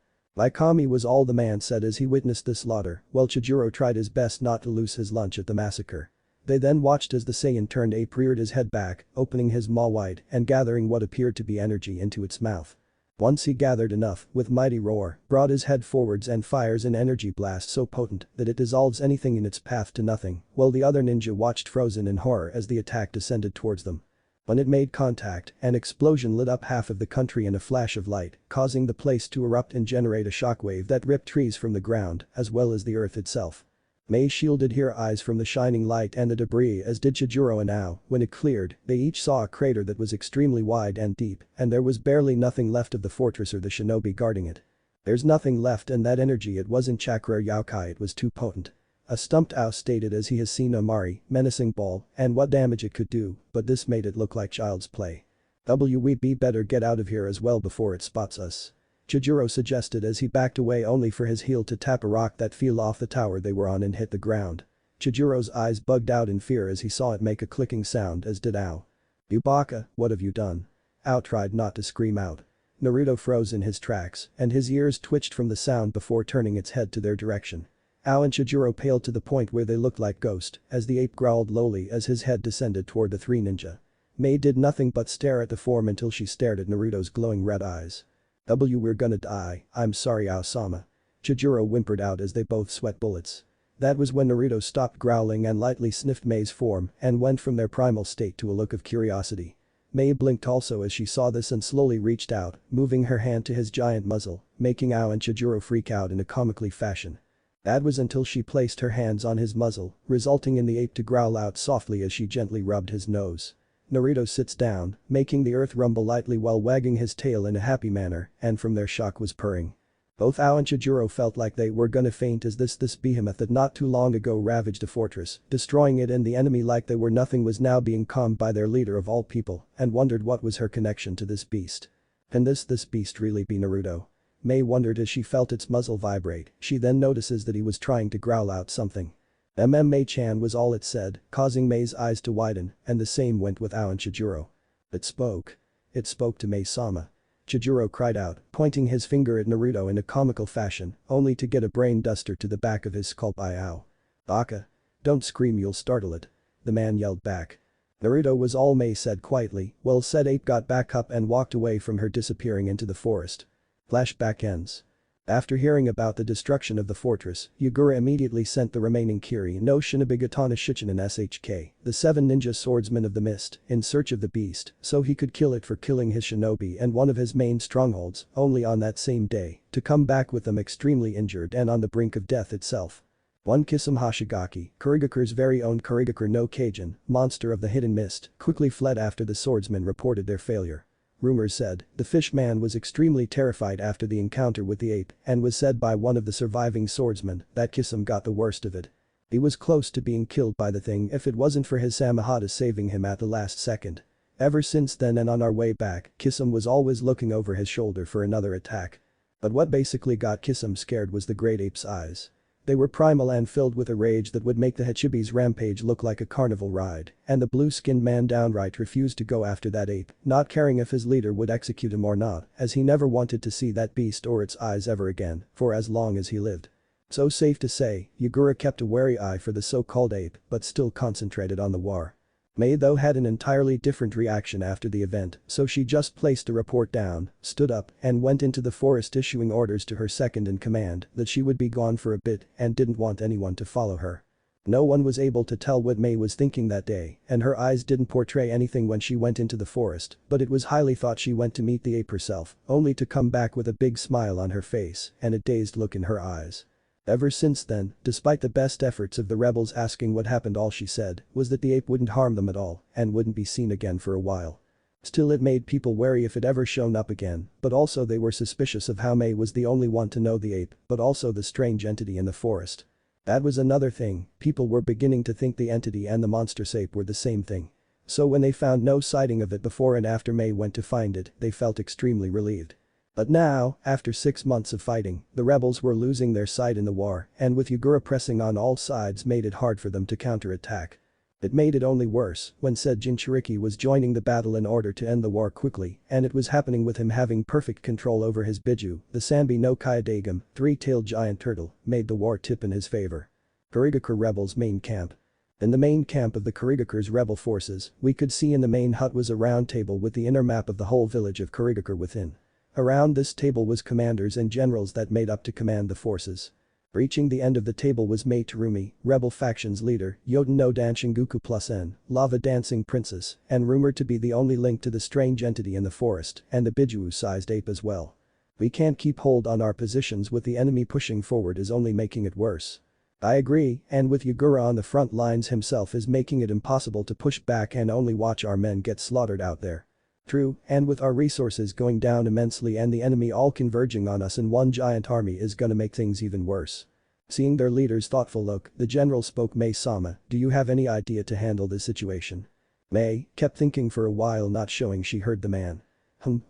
"Kami," was all the man said as he witnessed this slaughter, while Chijuro tried his best not to lose his lunch at the massacre. They then watched as the Saiyan turned ape reared his head back, opening his maw wide and gathering what appeared to be energy into its mouth. Once he gathered enough, with mighty roar, brought his head forwards and fires an energy blast so potent that it dissolves anything in its path to nothing, while the other ninja watched frozen in horror as the attack descended towards them. When it made contact, an explosion lit up half of the country in a flash of light, causing the place to erupt and generate a shockwave that ripped trees from the ground, as well as the earth itself. Mei shielded her eyes from the shining light and the debris as did Chijuro, and now, when it cleared, they each saw a crater that was extremely wide and deep, and there was barely nothing left of the fortress or the shinobi guarding it. "There's nothing left, and that energy, it wasn't chakra or yokai, it was too potent," a stumped Ao stated as he has seen Amari, menacing ball, and what damage it could do, but this made it look like child's play. "We better get out of here as well before it spots us," Chijuro suggested as he backed away only for his heel to tap a rock that fell off the tower they were on and hit the ground. Chijuro's eyes bugged out in fear as he saw it make a clicking sound, as did Ao. "You baka, what have you done?" Ao tried not to scream out. Naruto froze in his tracks and his ears twitched from the sound before turning its head to their direction. Ao and Chijuro paled to the point where they looked like ghosts as the ape growled lowly as his head descended toward the three ninja. Mei did nothing but stare at the form until she stared at Naruto's glowing red eyes. "We're gonna die, I'm sorry Ao-sama," Chijuro whimpered out as they both sweat bullets. That was when Naruto stopped growling and lightly sniffed Mei's form and went from their primal state to a look of curiosity. Mei blinked also as she saw this and slowly reached out, moving her hand to his giant muzzle, making Ao and Chijuro freak out in a comically fashion. That was until she placed her hands on his muzzle, resulting in the ape to growl out softly as she gently rubbed his nose. Naruto sits down, making the earth rumble lightly while wagging his tail in a happy manner, and from their shock was purring. Both Ao and Chijuro felt like they were gonna faint as this behemoth that not too long ago ravaged a fortress, destroying it and the enemy like they were nothing was now being calmed by their leader of all people and wondered what was her connection to this beast. Can this beast really be Naruto? Mei wondered as she felt its muzzle vibrate, she then notices that he was trying to growl out something. Mei-chan was all it said, causing Mei's eyes to widen, and the same went with Ao and Chijuro. It spoke. It spoke to Mei-sama. Chijuro cried out, pointing his finger at Naruto in a comical fashion, only to get a brain duster to the back of his skull by Ao. "Baka. Don't scream, you'll startle it," the man yelled back. Naruto was all Mei said quietly, well said. Ape got back up and walked away from her, disappearing into the forest. Flashback ends. After hearing about the destruction of the fortress, Yagura immediately sent the remaining Kiri no Shinobigatana Shichinen SHK, the 7 ninja swordsmen of the mist, in search of the beast, so he could kill it for killing his shinobi and one of his main strongholds, only on that same day, to come back with them extremely injured and on the brink of death itself. One Kisame Hashigaki, Kurigakure's very own Kurigaku no Kajin, monster of the hidden mist, quickly fled after the swordsmen reported their failure. Rumors said, the fish man was extremely terrified after the encounter with the ape and was said by one of the surviving swordsmen that Kisame got the worst of it. He was close to being killed by the thing if it wasn't for his Samahata saving him at the last second. Ever since then and on our way back, Kisame was always looking over his shoulder for another attack. But what basically got Kisame scared was the great ape's eyes. They were primal and filled with a rage that would make the Hachibi's rampage look like a carnival ride, and the blue-skinned man downright refused to go after that ape, not caring if his leader would execute him or not, as he never wanted to see that beast or its eyes ever again, for as long as he lived. So safe to say, Yagura kept a wary eye for the so-called ape, but still concentrated on the war. Mei though had an entirely different reaction after the event, so she just placed a report down, stood up, and went into the forest issuing orders to her second-in-command that she would be gone for a bit and didn't want anyone to follow her. No one was able to tell what Mei was thinking that day, and her eyes didn't portray anything when she went into the forest, but it was highly thought she went to meet the ape herself, only to come back with a big smile on her face and a dazed look in her eyes. Ever since then, despite the best efforts of the rebels asking what happened, all she said was that the ape wouldn't harm them at all and wouldn't be seen again for a while. Still, it made people wary if it ever shown up again, but also they were suspicious of how Mei was the only one to know the ape, but also the strange entity in the forest. That was another thing, people were beginning to think the entity and the monstrous ape were the same thing. So when they found no sighting of it before and after Mei went to find it, they felt extremely relieved. But now, after 6 months of fighting, the rebels were losing their sight in the war, and with Yagura pressing on all sides made it hard for them to counterattack. It made it only worse when said Jinchuriki was joining the battle in order to end the war quickly, and it was happening with him having perfect control over his Biju, the Sanbi no Kaiodagame, 3-tailed giant turtle, made the war tip in his favor. Kurigaku rebels' main camp. In the main camp of the Kurigaku's rebel forces, we could see in the main hut was a round table with the inner map of the whole village of Kurigaku within. Around this table was commanders and generals that made up to command the forces. Reaching the end of the table was Mei Terumi, rebel faction's leader, Yoden no Danshinguku plus N, lava dancing princess, and rumored to be the only link to the strange entity in the forest, and the Biju-sized ape as well. We can't keep hold on our positions with the enemy pushing forward is only making it worse. I agree, and with Yagura on the front lines himself is making it impossible to push back and only watch our men get slaughtered out there. True, and with our resources going down immensely and the enemy all converging on us in one giant army is gonna make things even worse. Seeing their leader's thoughtful look, the general spoke. Mei-sama, do you have any idea to handle this situation? Mei kept thinking for a while, not showing she heard the man.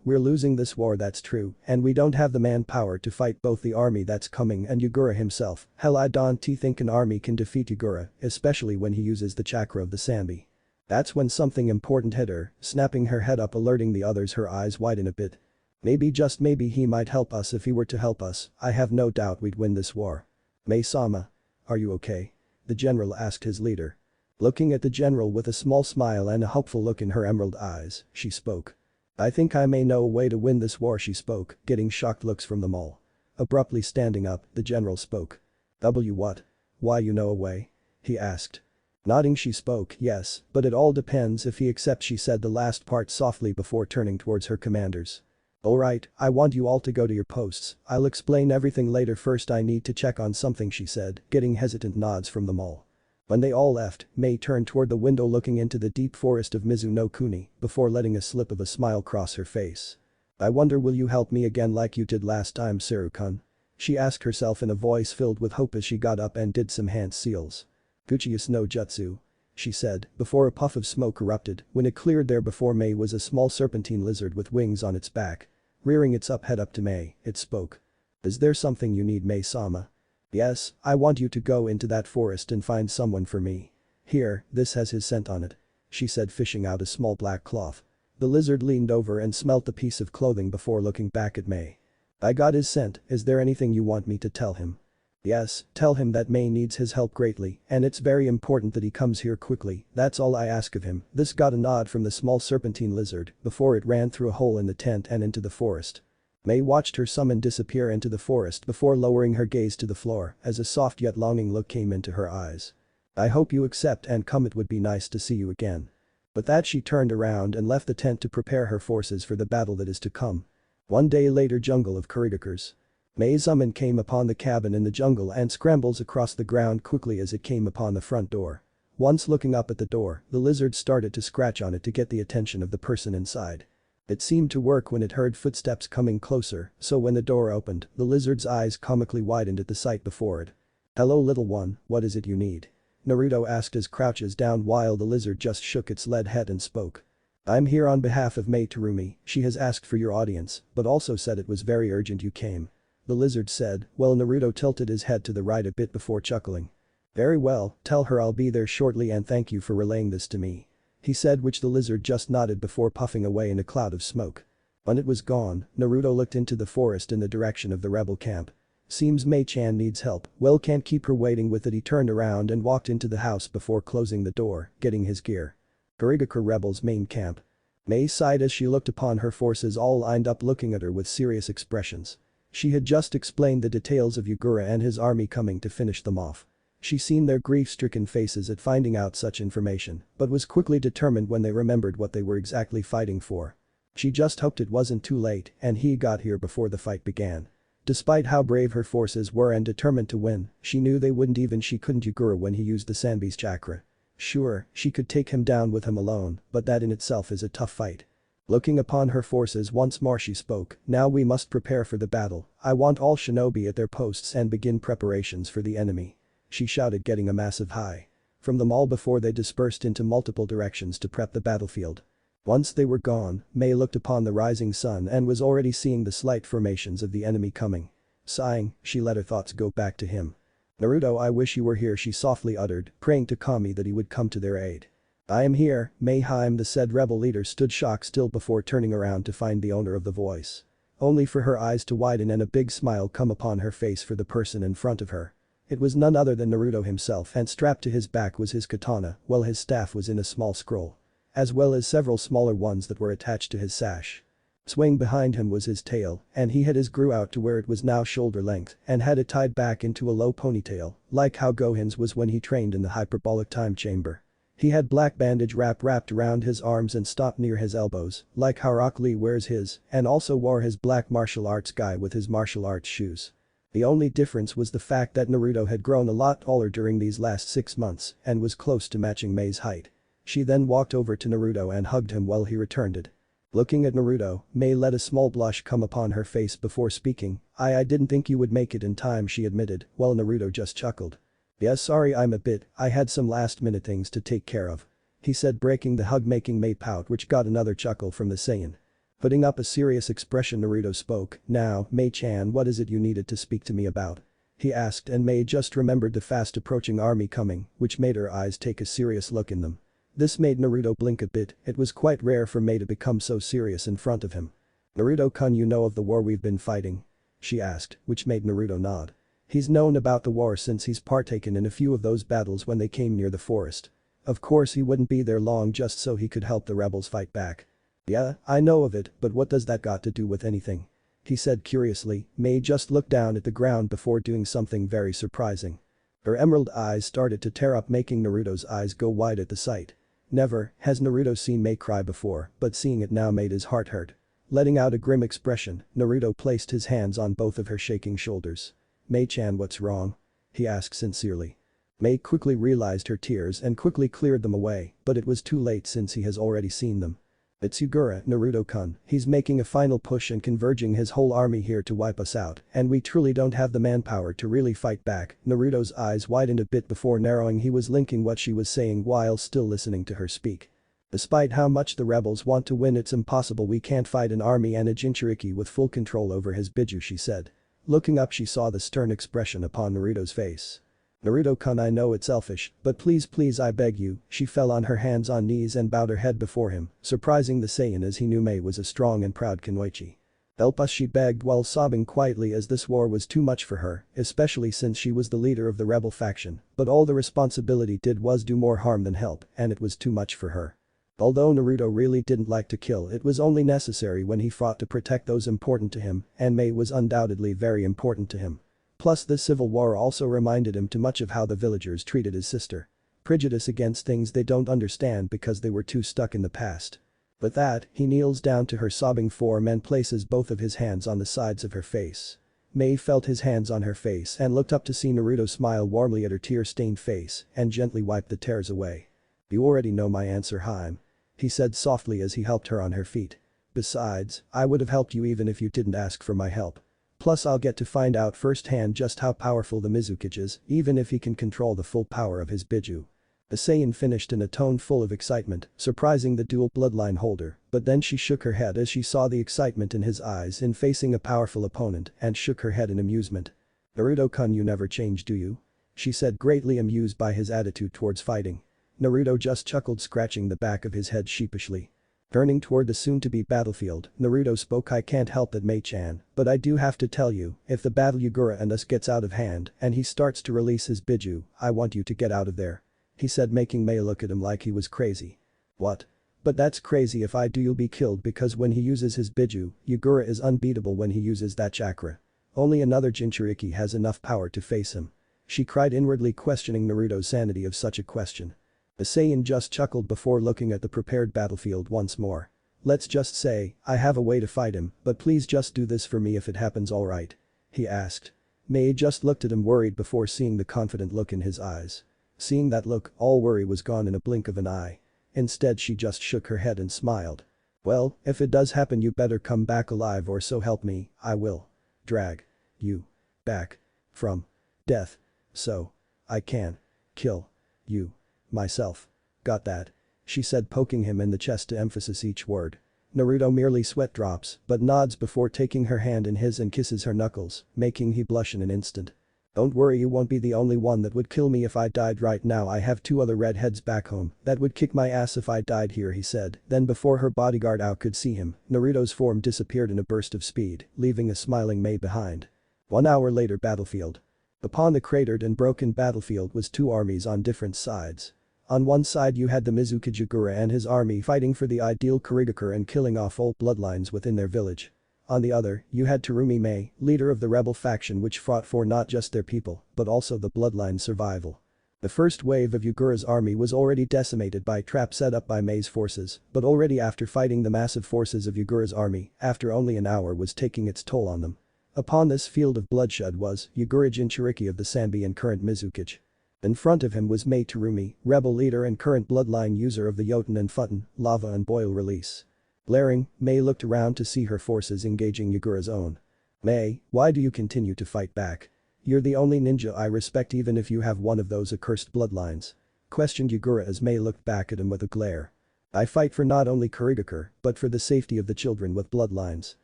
We're losing this war, that's true, and we don't have the manpower to fight both the army that's coming and Yagura himself. Hell, I don't think an army can defeat Yagura, especially when he uses the chakra of the Sanbi. That's when something important hit her, snapping her head up, alerting the others. Her eyes widen a bit. Maybe, just maybe, he might help us. If he were to help us, I have no doubt we'd win this war. Mei-sama. Are you okay? The general asked his leader. Looking at the general with a small smile and a hopeful look in her emerald eyes, she spoke. I think I may know a way to win this war, she spoke, getting shocked looks from them all. Abruptly standing up, the general spoke. What? Why, you know a way? He asked. Nodding, she spoke. Yes, but it all depends if he accepts, she said the last part softly before turning towards her commanders. Alright, I want you all to go to your posts, I'll explain everything later. First I need to check on something, she said, getting hesitant nods from them all. When they all left, Mei turned toward the window looking into the deep forest of Mizu-no-Kuni before letting a slip of a smile cross her face. I wonder, will you help me again like you did last time, Saru-kun? She asked herself in a voice filled with hope as she got up and did some hand seals. Fuchius no jutsu. She said, before a puff of smoke erupted. When it cleared, there before Mei was a small serpentine lizard with wings on its back. Rearing its up head up to Mei, it spoke. Is there something you need, Mei-sama? Yes, I want you to go into that forest and find someone for me. Here, this has his scent on it. She said, fishing out a small black cloth. The lizard leaned over and smelt the piece of clothing before looking back at Mei. I got his scent. Is there anything you want me to tell him? Yes, tell him that Mei needs his help greatly and it's very important that he comes here quickly, that's all I ask of him. This got a nod from the small serpentine lizard before it ran through a hole in the tent and into the forest. Mei watched her summon disappear into the forest before lowering her gaze to the floor as a soft yet longing look came into her eyes. I hope you accept and come, it would be nice to see you again. With that, she turned around and left the tent to prepare her forces for the battle that is to come. One day later, jungle of Kurigakures. Mei-sama came upon the cabin in the jungle and scrambles across the ground quickly as it came upon the front door. Once looking up at the door, the lizard started to scratch on it to get the attention of the person inside. It seemed to work when it heard footsteps coming closer, so when the door opened, the lizard's eyes comically widened at the sight before it. Hello little one, what is it you need? Naruto asked as crouches down while the lizard just shook its lead head and spoke. I'm here on behalf of Mei Terumi, she has asked for your audience, but also said it was very urgent you came. The lizard said, while Naruto tilted his head to the right a bit before chuckling. Very well, tell her I'll be there shortly and thank you for relaying this to me. He said, which the lizard just nodded before puffing away in a cloud of smoke. When it was gone, Naruto looked into the forest in the direction of the rebel camp. Seems Mei-chan needs help, well can't keep her waiting with it. He turned around and walked into the house before closing the door, getting his gear. Kurigakure rebels main camp. Mei sighed as she looked upon her forces all lined up looking at her with serious expressions. She had just explained the details of Yagura and his army coming to finish them off. She seen their grief-stricken faces at finding out such information, but was quickly determined when they remembered what they were exactly fighting for. She just hoped it wasn't too late and he got here before the fight began. Despite how brave her forces were and determined to win, she knew they wouldn't even she couldn't Yagura when he used the Sanbi's chakra. Sure, she could take him down with him alone, but that in itself is a tough fight. Looking upon her forces once more, she spoke, now we must prepare for the battle. I want all shinobi at their posts and begin preparations for the enemy. She shouted, getting a massive hi from them all before they dispersed into multiple directions to prep the battlefield. Once they were gone, Mei looked upon the rising sun and was already seeing the slight formations of the enemy coming. Sighing, she let her thoughts go back to him. Naruto, I wish you were here, she softly uttered, praying to Kami that he would come to their aid. I am here, Mei-hime, the said rebel leader stood shocked still before turning around to find the owner of the voice. Only for her eyes to widen and a big smile come upon her face for the person in front of her. It was none other than Naruto himself, and strapped to his back was his katana, while his staff was in a small scroll. As well as several smaller ones that were attached to his sash. Swaying behind him was his tail, and he had his grew out to where it was now shoulder length and had it tied back into a low ponytail, like how Gohan's was when he trained in the hyperbolic time chamber. He had black bandage wrapped around his arms and stopped near his elbows, like how Rock Lee wears his, and also wore his black martial arts guy with his martial arts shoes. The only difference was the fact that Naruto had grown a lot taller during these last 6 months and was close to matching Mei's height. She then walked over to Naruto and hugged him while he returned it. Looking at Naruto, Mei let a small blush come upon her face before speaking. I didn't think you would make it in time, she admitted, while Naruto just chuckled. Yeah, sorry I had some last minute things to take care of. He said, breaking the hug, making Mei pout, which got another chuckle from the Saiyan. Putting up a serious expression, Naruto spoke, now, Mei-chan, what is it you needed to speak to me about? He asked, and Mei just remembered the fast approaching army coming, which made her eyes take a serious look in them. This made Naruto blink a bit. It was quite rare for Mei to become so serious in front of him. Naruto-kun, you know of the war we've been fighting? She asked, which made Naruto nod. He's known about the war since he's partaken in a few of those battles when they came near the forest. Of course he wouldn't be there long just so he could help the rebels fight back. Yeah, I know of it, but what does that got to do with anything? He said curiously. Mei just looked down at the ground before doing something very surprising. Her emerald eyes started to tear up, making Naruto's eyes go wide at the sight. Never has Naruto seen Mei cry before, but seeing it now made his heart hurt. Letting out a grim expression, Naruto placed his hands on both of her shaking shoulders. Mei-chan, what's wrong? He asked sincerely. Mei quickly realized her tears and quickly cleared them away, but it was too late since he has already seen them. It's Yugura, Naruto-kun, he's making a final push and converging his whole army here to wipe us out, and we truly don't have the manpower to really fight back. Naruto's eyes widened a bit before narrowing. He was linking what she was saying while still listening to her speak. Despite how much the rebels want to win, it's impossible. We can't fight an army and a Jinchuriki with full control over his Biju, she said. Looking up, she saw the stern expression upon Naruto's face. Naruto-kun, I know it's selfish, but please I beg you. She fell on her hands on knees and bowed her head before him, surprising the Saiyan as he knew Mei was a strong and proud Kunoichi. Help us, she begged while sobbing quietly, as this war was too much for her, especially since she was the leader of the rebel faction, but all the responsibility did was do more harm than help, and it was too much for her. Although Naruto really didn't like to kill, it was only necessary when he fought to protect those important to him, and Mei was undoubtedly very important to him. Plus, this civil war also reminded him too much of how the villagers treated his sister. Prejudice against things they don't understand because they were too stuck in the past. With that, he kneels down to her sobbing form and places both of his hands on the sides of her face. Mei felt his hands on her face and looked up to see Naruto smile warmly at her tear-stained face and gently wipe the tears away. You already know my answer, Haim, he said softly as he helped her on her feet. Besides, I would have helped you even if you didn't ask for my help. Plus, I'll get to find out firsthand just how powerful the Mizukage is, even if he can control the full power of his Biju. The Saiyan finished in a tone full of excitement, surprising the dual bloodline holder, but then she shook her head as she saw the excitement in his eyes in facing a powerful opponent and shook her head in amusement. Naruto-kun, you never change, do you? She said, greatly amused by his attitude towards fighting. Naruto just chuckled, scratching the back of his head sheepishly. Turning toward the soon-to-be battlefield, Naruto spoke, I can't help that, Mei-chan, but I do have to tell you, if the battle Yugura and us gets out of hand and he starts to release his Biju, I want you to get out of there. He said, making Mei look at him like he was crazy. What? But that's crazy. If I do, you'll be killed, because when he uses his Biju, Yugura is unbeatable when he uses that chakra. Only another Jinchuriki has enough power to face him. She cried, inwardly questioning Naruto's sanity of such a question. The Saiyan just chuckled before looking at the prepared battlefield once more. Let's just say, I have a way to fight him, but please just do this for me if it happens, alright? He asked. Mei just looked at him worried before seeing the confident look in his eyes. Seeing that look, all worry was gone in a blink of an eye. Instead, she just shook her head and smiled. Well, if it does happen, you better come back alive, or so help me, I will drag you back from death so I can kill you myself. Got that? She said, poking him in the chest to emphasize each word. Naruto merely sweat drops but nods before taking her hand in his and kisses her knuckles, making he blush in an instant. Don't worry, you won't be the only one that would kill me if I died right now. I have 2 other redheads back home that would kick my ass if I died here, he said. Then before her bodyguard Ao could see him, Naruto's form disappeared in a burst of speed, leaving a smiling Mei behind. 1 hour later, battlefield. Upon the cratered and broken battlefield was 2 armies on different sides. On one side you had the Mizukage Yugura and his army fighting for the ideal Kurigakure and killing off all bloodlines within their village. On the other, you had Terumi Mei, leader of the rebel faction, which fought for not just their people, but also the bloodline's survival. The first wave of Yugura's army was already decimated by traps set up by Mei's forces, but already after fighting the massive forces of Yugura's army, after only an hour, was taking its toll on them. Upon this field of bloodshed was Yugura Jinchuriki of the Sanbi and current Mizukage. In front of him was Mei Terumi, rebel leader and current bloodline user of the Yoten and Futon, lava and boil release. Blaring, Mei looked around to see her forces engaging Yugura's own. Mei, why do you continue to fight back? You're the only ninja I respect, even if you have one of those accursed bloodlines. Questioned Yugura as Mei looked back at him with a glare. I fight for not only Kurigakure, but for the safety of the children with bloodlines.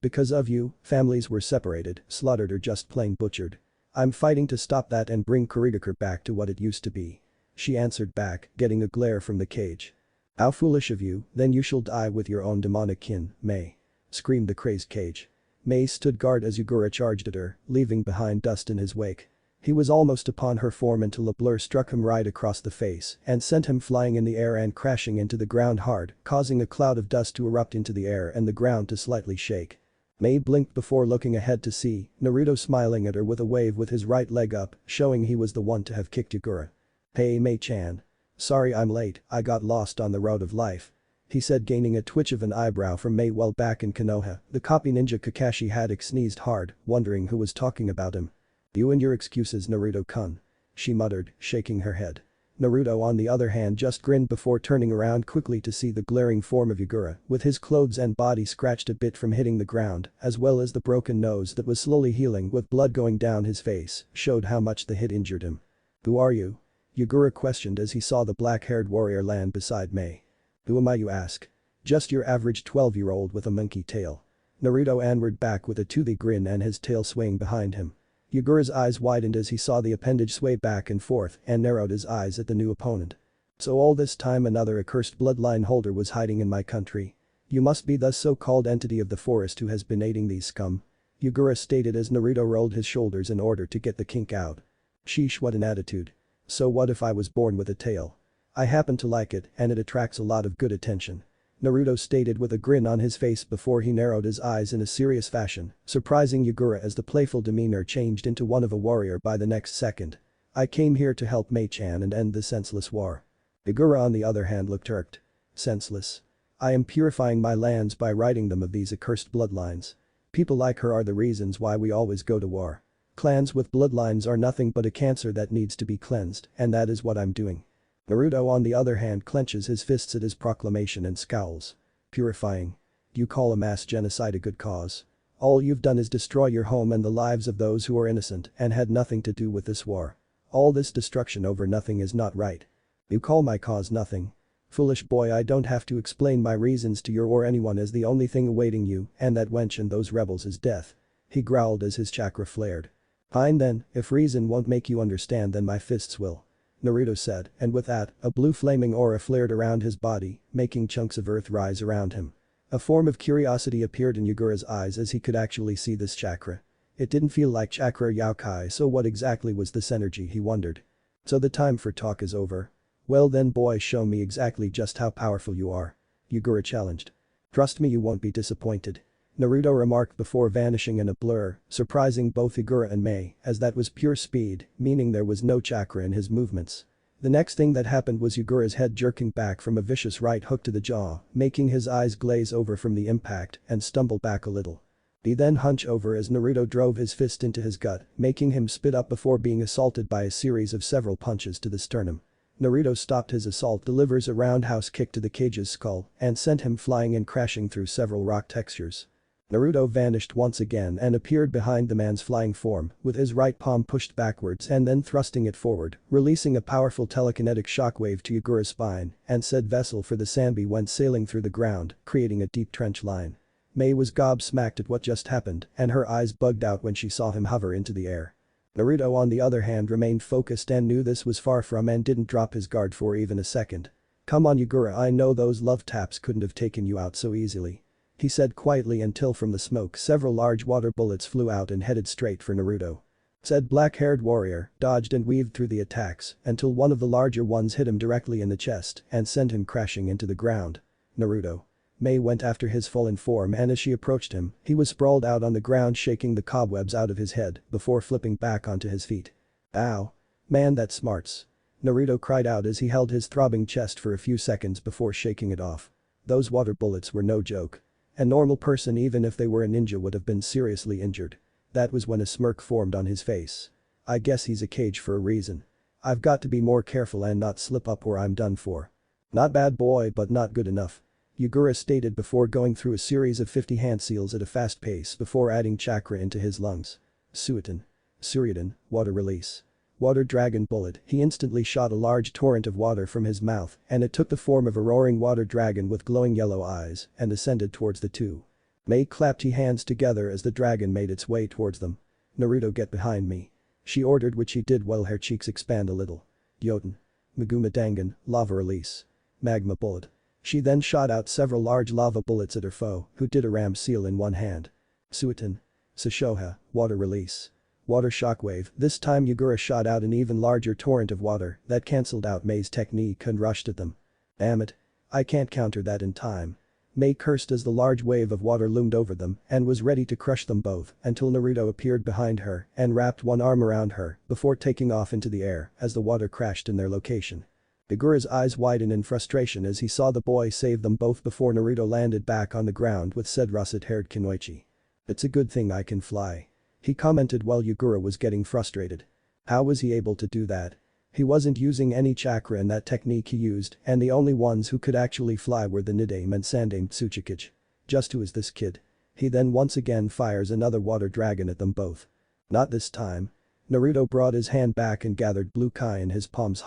Because of you, families were separated, slaughtered, or just plain butchered. I'm fighting to stop that and bring Kurigakure back to what it used to be. She answered back, getting a glare from the cage. How foolish of you, then you shall die with your own demonic kin, Mei. Screamed the crazed cage. Mei stood guard as Yugura charged at her, leaving behind dust in his wake. He was almost upon her form until a blur struck him right across the face and sent him flying in the air and crashing into the ground hard, causing a cloud of dust to erupt into the air and the ground to slightly shake. Mei blinked before looking ahead to see Naruto smiling at her with a wave with his right leg up, showing he was the one to have kicked Yugura. Hey Mei-chan. Sorry I'm late, I got lost on the road of life. He said, gaining a twitch of an eyebrow from Mei while back in Konoha. The copy ninja Kakashi Haddock sneezed hard, wondering who was talking about him. You and your excuses, Naruto-kun. She muttered, shaking her head. Naruto on the other hand just grinned before turning around quickly to see the glaring form of Yagura with his clothes and body scratched a bit from hitting the ground as well as the broken nose that was slowly healing with blood going down his face showed how much the hit injured him. "Who are you?" Yagura questioned as he saw the black-haired warrior land beside Mei. "Who am I, you ask? Just your average 12-year-old with a monkey tail." Naruto answered back with a toothy grin and his tail swaying behind him. Yagura's eyes widened as he saw the appendage sway back and forth and narrowed his eyes at the new opponent. "So all this time another accursed bloodline holder was hiding in my country. You must be the so-called entity of the forest who has been aiding these scum," Yagura stated as Naruto rolled his shoulders in order to get the kink out. "Sheesh, what an attitude. So what if I was born with a tail? I happen to like it and it attracts a lot of good attention," Naruto stated with a grin on his face before he narrowed his eyes in a serious fashion, surprising Yagura as the playful demeanor changed into one of a warrior by the next second. "I came here to help Mei-chan and end this senseless war." Yagura on the other hand looked irked. "Senseless? I am purifying my lands by ridding them of these accursed bloodlines. People like her are the reasons why we always go to war. Clans with bloodlines are nothing but a cancer that needs to be cleansed, and that is what I'm doing." Naruto on the other hand clenches his fists at his proclamation and scowls. "Purifying? You call a mass genocide a good cause? All you've done is destroy your home and the lives of those who are innocent and had nothing to do with this war. All this destruction over nothing is not right. You call my cause nothing? Foolish boy, I don't have to explain my reasons to you or anyone as the only thing awaiting you and that wench and those rebels is death," he growled as his chakra flared. "Fine then, if reason won't make you understand then my fists will," Naruto said, and with that, a blue flaming aura flared around his body, making chunks of earth rise around him. A form of curiosity appeared in Yagura's eyes as he could actually see this chakra. It didn't feel like chakra yokai, so what exactly was this energy, he wondered. "So the time for talk is over? Well then boy, show me exactly just how powerful you are," Yagura challenged. "Trust me, you won't be disappointed," Naruto remarked before vanishing in a blur, surprising both Yagura and Mei as that was pure speed, meaning there was no chakra in his movements. The next thing that happened was Yagura's head jerking back from a vicious right hook to the jaw, making his eyes glaze over from the impact and stumble back a little. He then hunched over as Naruto drove his fist into his gut, making him spit up before being assaulted by a series of several punches to the sternum. Naruto stopped his assault, delivers a roundhouse kick to the cage's skull and sent him flying and crashing through several rock textures. Naruto vanished once again and appeared behind the man's flying form, with his right palm pushed backwards and then thrusting it forward, releasing a powerful telekinetic shockwave to Yagura's spine, and said vessel for the Sanbi went sailing through the ground, creating a deep trench line. Mei was gobsmacked at what just happened, and her eyes bugged out when she saw him hover into the air. Naruto on the other hand remained focused and knew this was far from and didn't drop his guard for even a second. "Come on Yagura, I know those love taps couldn't have taken you out so easily," he said quietly until from the smoke several large water bullets flew out and headed straight for Naruto. Said black-haired warrior dodged and weaved through the attacks until one of the larger ones hit him directly in the chest and sent him crashing into the ground. Naruto. Mei went after his fallen form and as she approached him, he was sprawled out on the ground shaking the cobwebs out of his head before flipping back onto his feet. "Ow. Man, that smarts," Naruto cried out as he held his throbbing chest for a few seconds before shaking it off. Those water bullets were no joke. A normal person, even if they were a ninja, would have been seriously injured. That was when a smirk formed on his face. "I guess he's a cage for a reason. I've got to be more careful and not slip up or I'm done for." "Not bad boy, but not good enough," Yagura stated before going through a series of 50 hand seals at a fast pace before adding chakra into his lungs. Suryudan, water release. Water dragon bullet, he instantly shot a large torrent of water from his mouth and it took the form of a roaring water dragon with glowing yellow eyes and ascended towards the two. Mei clapped her hands together as the dragon made its way towards them. "Naruto, get behind me," she ordered, which he did while her cheeks expand a little. "Yoten. Maguma Dangan, lava release. Magma bullet." She then shot out several large lava bullets at her foe, who did a ram seal in one hand. "Suiton. Sashoha, water release. Water shockwave." This time Yagura shot out an even larger torrent of water that cancelled out Mei's technique and rushed at them. "Damn it. I can't counter that in time." Mei cursed as the large wave of water loomed over them and was ready to crush them both until Naruto appeared behind her and wrapped one arm around her before taking off into the air as the water crashed in their location. Yagura's eyes widened in frustration as he saw the boy save them both before Naruto landed back on the ground with said russet-haired Kunoichi. "It's a good thing I can fly," he commented while Yagura was getting frustrated. "How was he able to do that?" He wasn't using any chakra in that technique he used, and the only ones who could actually fly were the Nidaime and Sandaime Tsuchikage. Just who is this kid? He then once again fires another water dragon at them both. Not this time. Naruto brought his hand back and gathered blue kai in his palms.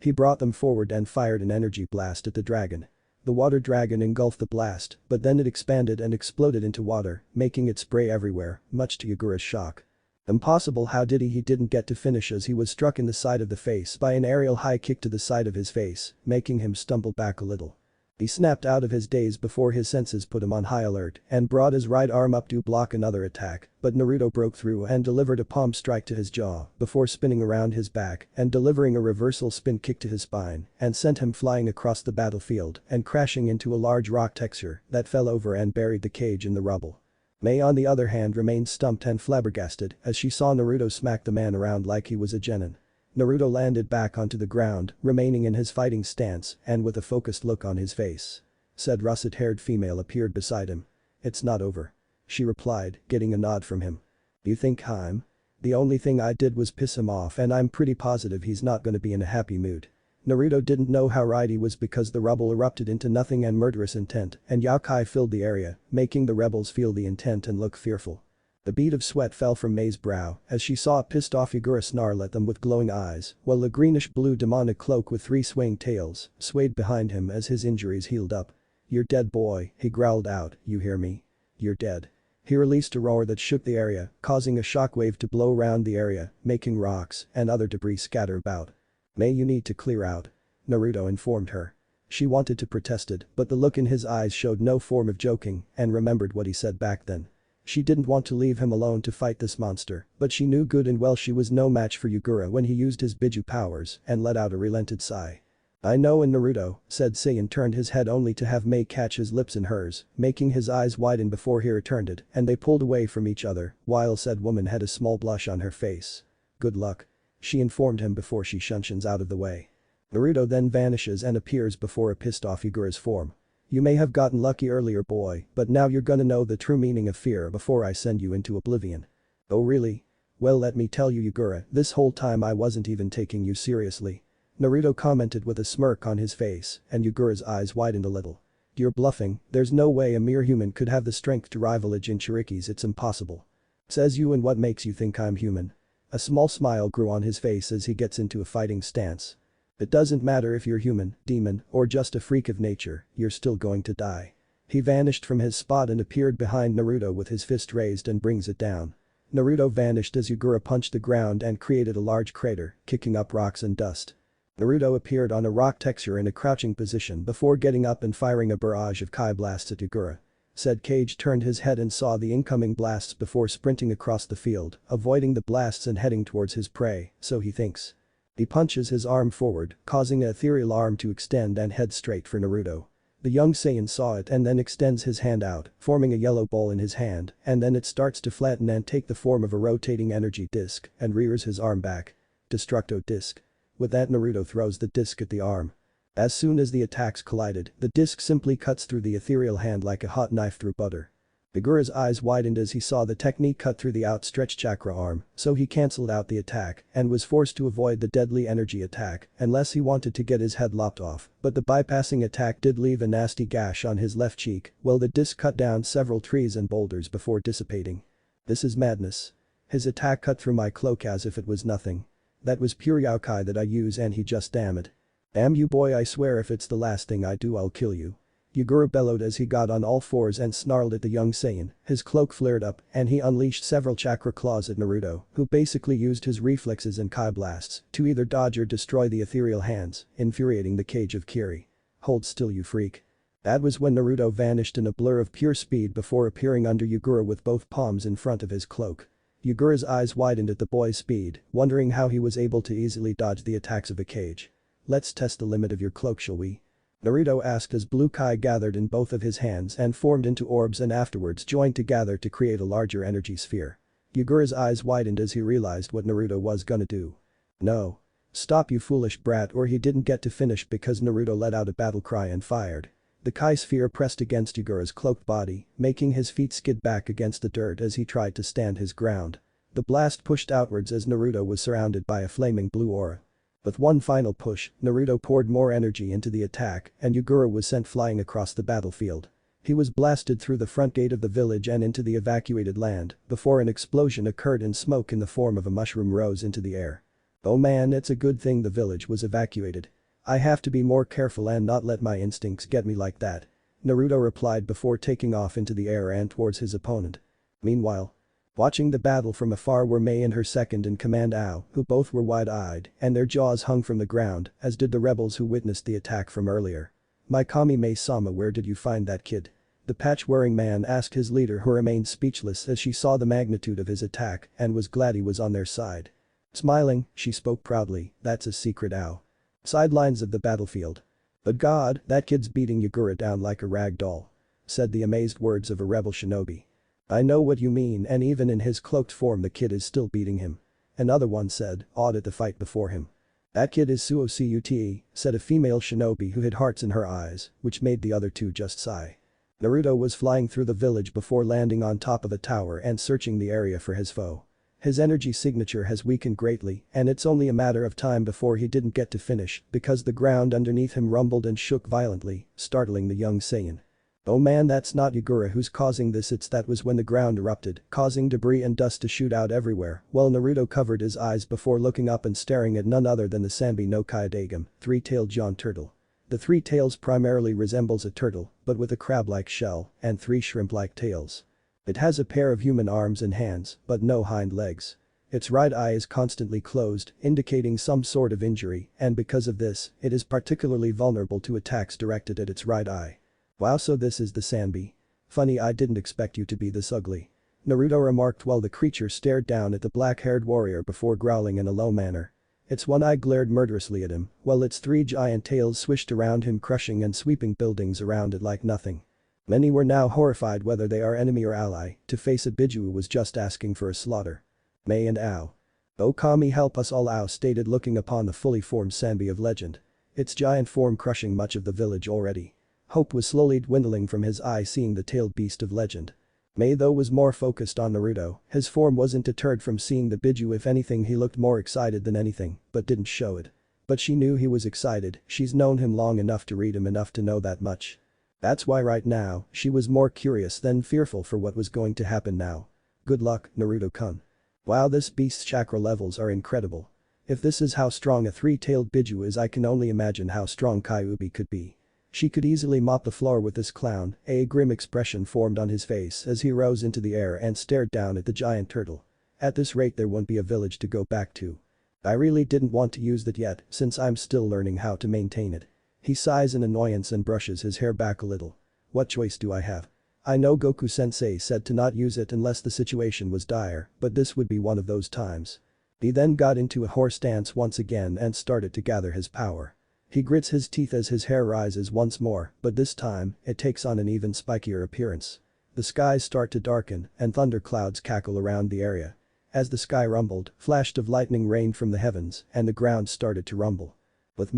He brought them forward and fired an energy blast at the dragon. The water dragon engulfed the blast, but then it expanded and exploded into water, making it spray everywhere, much to Yagura's shock. Impossible, how did he didn't get to finish as he was struck in the side of the face by an aerial high kick to the side of his face, making him stumble back a little. He snapped out of his daze before his senses put him on high alert and brought his right arm up to block another attack, but Naruto broke through and delivered a palm strike to his jaw before spinning around his back and delivering a reversal spin kick to his spine and sent him flying across the battlefield and crashing into a large rock texture that fell over and buried the cage in the rubble. Mei on the other hand remained stumped and flabbergasted as she saw Naruto smack the man around like he was a genin. Naruto landed back onto the ground, remaining in his fighting stance and with a focused look on his face. Said russet-haired female appeared beside him. "It's not over." She replied, getting a nod from him. "You think I'm? The only thing I did was piss him off and I'm pretty positive he's not gonna be in a happy mood." Naruto didn't know how right he was because the rubble erupted into nothing and murderous intent and Yakai filled the area, making the rebels feel the intent and look fearful. The bead of sweat fell from Mei's brow as she saw a pissed-off Yagura snarl at them with glowing eyes, while a greenish-blue demonic cloak with 3 swaying tails swayed behind him as his injuries healed up. "You're dead, boy," he growled out, "you hear me? You're dead." He released a roar that shook the area, causing a shockwave to blow around the area, making rocks and other debris scatter about. "Mei, you need to clear out," Naruto informed her. She wanted to protest, but the look in his eyes showed no form of joking and remembered what he said back then. She didn't want to leave him alone to fight this monster, but she knew good and well she was no match for Yagura when he used his Biju powers and let out a relented sigh. "I know," and Naruto, said Saiyan turned his head only to have Mei catch his lips in hers, making his eyes widen before he returned it, and they pulled away from each other, while said woman had a small blush on her face. "Good luck," she informed him before she shunshins out of the way. Naruto then vanishes and appears before a pissed-off Yagura's form. "You may have gotten lucky earlier, boy, but now you're gonna know the true meaning of fear before I send you into oblivion." "Oh really? Well, let me tell you, Yagura, this whole time I wasn't even taking you seriously," Naruto commented with a smirk on his face, and Yagura's eyes widened a little. "You're bluffing, there's no way a mere human could have the strength to rival a Jinchuriki's, it's impossible." "Says you, and what makes you think I'm human?" A small smile grew on his face as he gets into a fighting stance. "It doesn't matter if you're human, demon, or just a freak of nature, you're still going to die." He vanished from his spot and appeared behind Naruto with his fist raised and brings it down. Naruto vanished as Yagura punched the ground and created a large crater, kicking up rocks and dust. Naruto appeared on a rock texture in a crouching position before getting up and firing a barrage of Kai blasts at Yagura. Said Cage turned his head and saw the incoming blasts before sprinting across the field, avoiding the blasts and heading towards his prey, so he thinks. He punches his arm forward, causing an ethereal arm to extend and head straight for Naruto. The young Saiyan saw it and then extends his hand out, forming a yellow ball in his hand, and then it starts to flatten and take the form of a rotating energy disc and rears his arm back. Destructo disc. With that, Naruto throws the disc at the arm. As soon as the attacks collided, the disc simply cuts through the ethereal hand like a hot knife through butter. Yagura's eyes widened as he saw the technique cut through the outstretched chakra arm, so he cancelled out the attack and was forced to avoid the deadly energy attack unless he wanted to get his head lopped off, but the bypassing attack did leave a nasty gash on his left cheek, while the disc cut down several trees and boulders before dissipating. "This is madness. His attack cut through my cloak as if it was nothing. That was pure Yakai that I use and he just damn it. Damn you, boy, I swear if it's the last thing I do I'll kill you." Yagura bellowed as he got on all fours and snarled at the young Saiyan. His cloak flared up and he unleashed several chakra claws at Naruto, who basically used his reflexes and Kai blasts to either dodge or destroy the ethereal hands, infuriating the cage of Kiri. "Hold still, you freak." That was when Naruto vanished in a blur of pure speed before appearing under Yagura with both palms in front of his cloak. Yagura's eyes widened at the boy's speed, wondering how he was able to easily dodge the attacks of a cage. "Let's test the limit of your cloak, shall we?" Naruto asked as blue Kai gathered in both of his hands and formed into orbs and afterwards joined together to create a larger energy sphere. Yagura's eyes widened as he realized what Naruto was gonna do. "No. Stop, you foolish brat," or he didn't get to finish because Naruto let out a battle cry and fired. The Kai sphere pressed against Yagura's cloaked body, making his feet skid back against the dirt as he tried to stand his ground. The blast pushed outwards as Naruto was surrounded by a flaming blue aura. With one final push, Naruto poured more energy into the attack and Yugura was sent flying across the battlefield. He was blasted through the front gate of the village and into the evacuated land before an explosion occurred and smoke in the form of a mushroom rose into the air. Oh man, it's a good thing the village was evacuated. I have to be more careful and not let my instincts get me like that. Naruto replied before taking off into the air and towards his opponent. Meanwhile, watching the battle from afar were Mei and her second-in-command Ao, who both were wide-eyed and their jaws hung from the ground, as did the rebels who witnessed the attack from earlier. "My Kami Mei-sama, where did you find that kid?" The patch-wearing man asked his leader, who remained speechless as she saw the magnitude of his attack and was glad he was on their side. Smiling, she spoke proudly, "That's a secret, Ao." Sidelines of the battlefield. "But God, that kid's beating Yugura down like a rag doll," said the amazed words of a rebel shinobi. "I know what you mean, and even in his cloaked form the kid is still beating him." Another one said, awed at the fight before him. "That kid is Suo Cute," said a female shinobi who had hearts in her eyes, which made the other two just sigh. Naruto was flying through the village before landing on top of a tower and searching the area for his foe. His energy signature has weakened greatly and it's only a matter of time before he didn't get to finish because the ground underneath him rumbled and shook violently, startling the young Saiyan. "Oh man, that's not Yugura who's causing this, that was when the ground erupted, causing debris and dust to shoot out everywhere," while Naruto covered his eyes before looking up and staring at none other than the Sanbi no Kaidagame, three-tailed giant turtle. The three tails primarily resembles a turtle, but with a crab-like shell and three shrimp-like tails. It has a pair of human arms and hands, but no hind legs. Its right eye is constantly closed, indicating some sort of injury, and because of this, it is particularly vulnerable to attacks directed at its right eye. "Wow, so this is the Sanbi. Funny, I didn't expect you to be this ugly," Naruto remarked while the creature stared down at the black-haired warrior before growling in a low manner. Its one eye glared murderously at him, while its three giant tails swished around him, crushing and sweeping buildings around it like nothing. Many were now horrified whether they are enemy or ally, to face a Biju was just asking for a slaughter. Mei and Ao. "Oh Kami, help us all," Ao stated, looking upon the fully formed Sanbi of legend. Its giant form crushing much of the village already. Hope was slowly dwindling from his eye seeing the tailed beast of legend. Mei though was more focused on Naruto, his form wasn't deterred from seeing the Biju. If anything, he looked more excited than anything, but didn't show it. But she knew he was excited, she's known him long enough to read him enough to know that much. That's why right now, she was more curious than fearful for what was going to happen now. "Good luck, Naruto-kun. Wow, this beast's chakra levels are incredible. If this is how strong a three-tailed Biju is, I can only imagine how strong Kyuubi could be. She could easily mop the floor with this clown." A grim expression formed on his face as he rose into the air and stared down at the giant turtle. "At this rate there won't be a village to go back to. I really didn't want to use that yet since I'm still learning how to maintain it." He sighs in annoyance and brushes his hair back a little. "What choice do I have? I know Goku-sensei said to not use it unless the situation was dire, but this would be one of those times." He then got into a horse stance once again and started to gather his power. He grits his teeth as his hair rises once more, but this time, it takes on an even spikier appearance. The skies start to darken and thunderclouds cackle around the area. As the sky rumbled, flashes of lightning rained from the heavens and the ground started to rumble. "With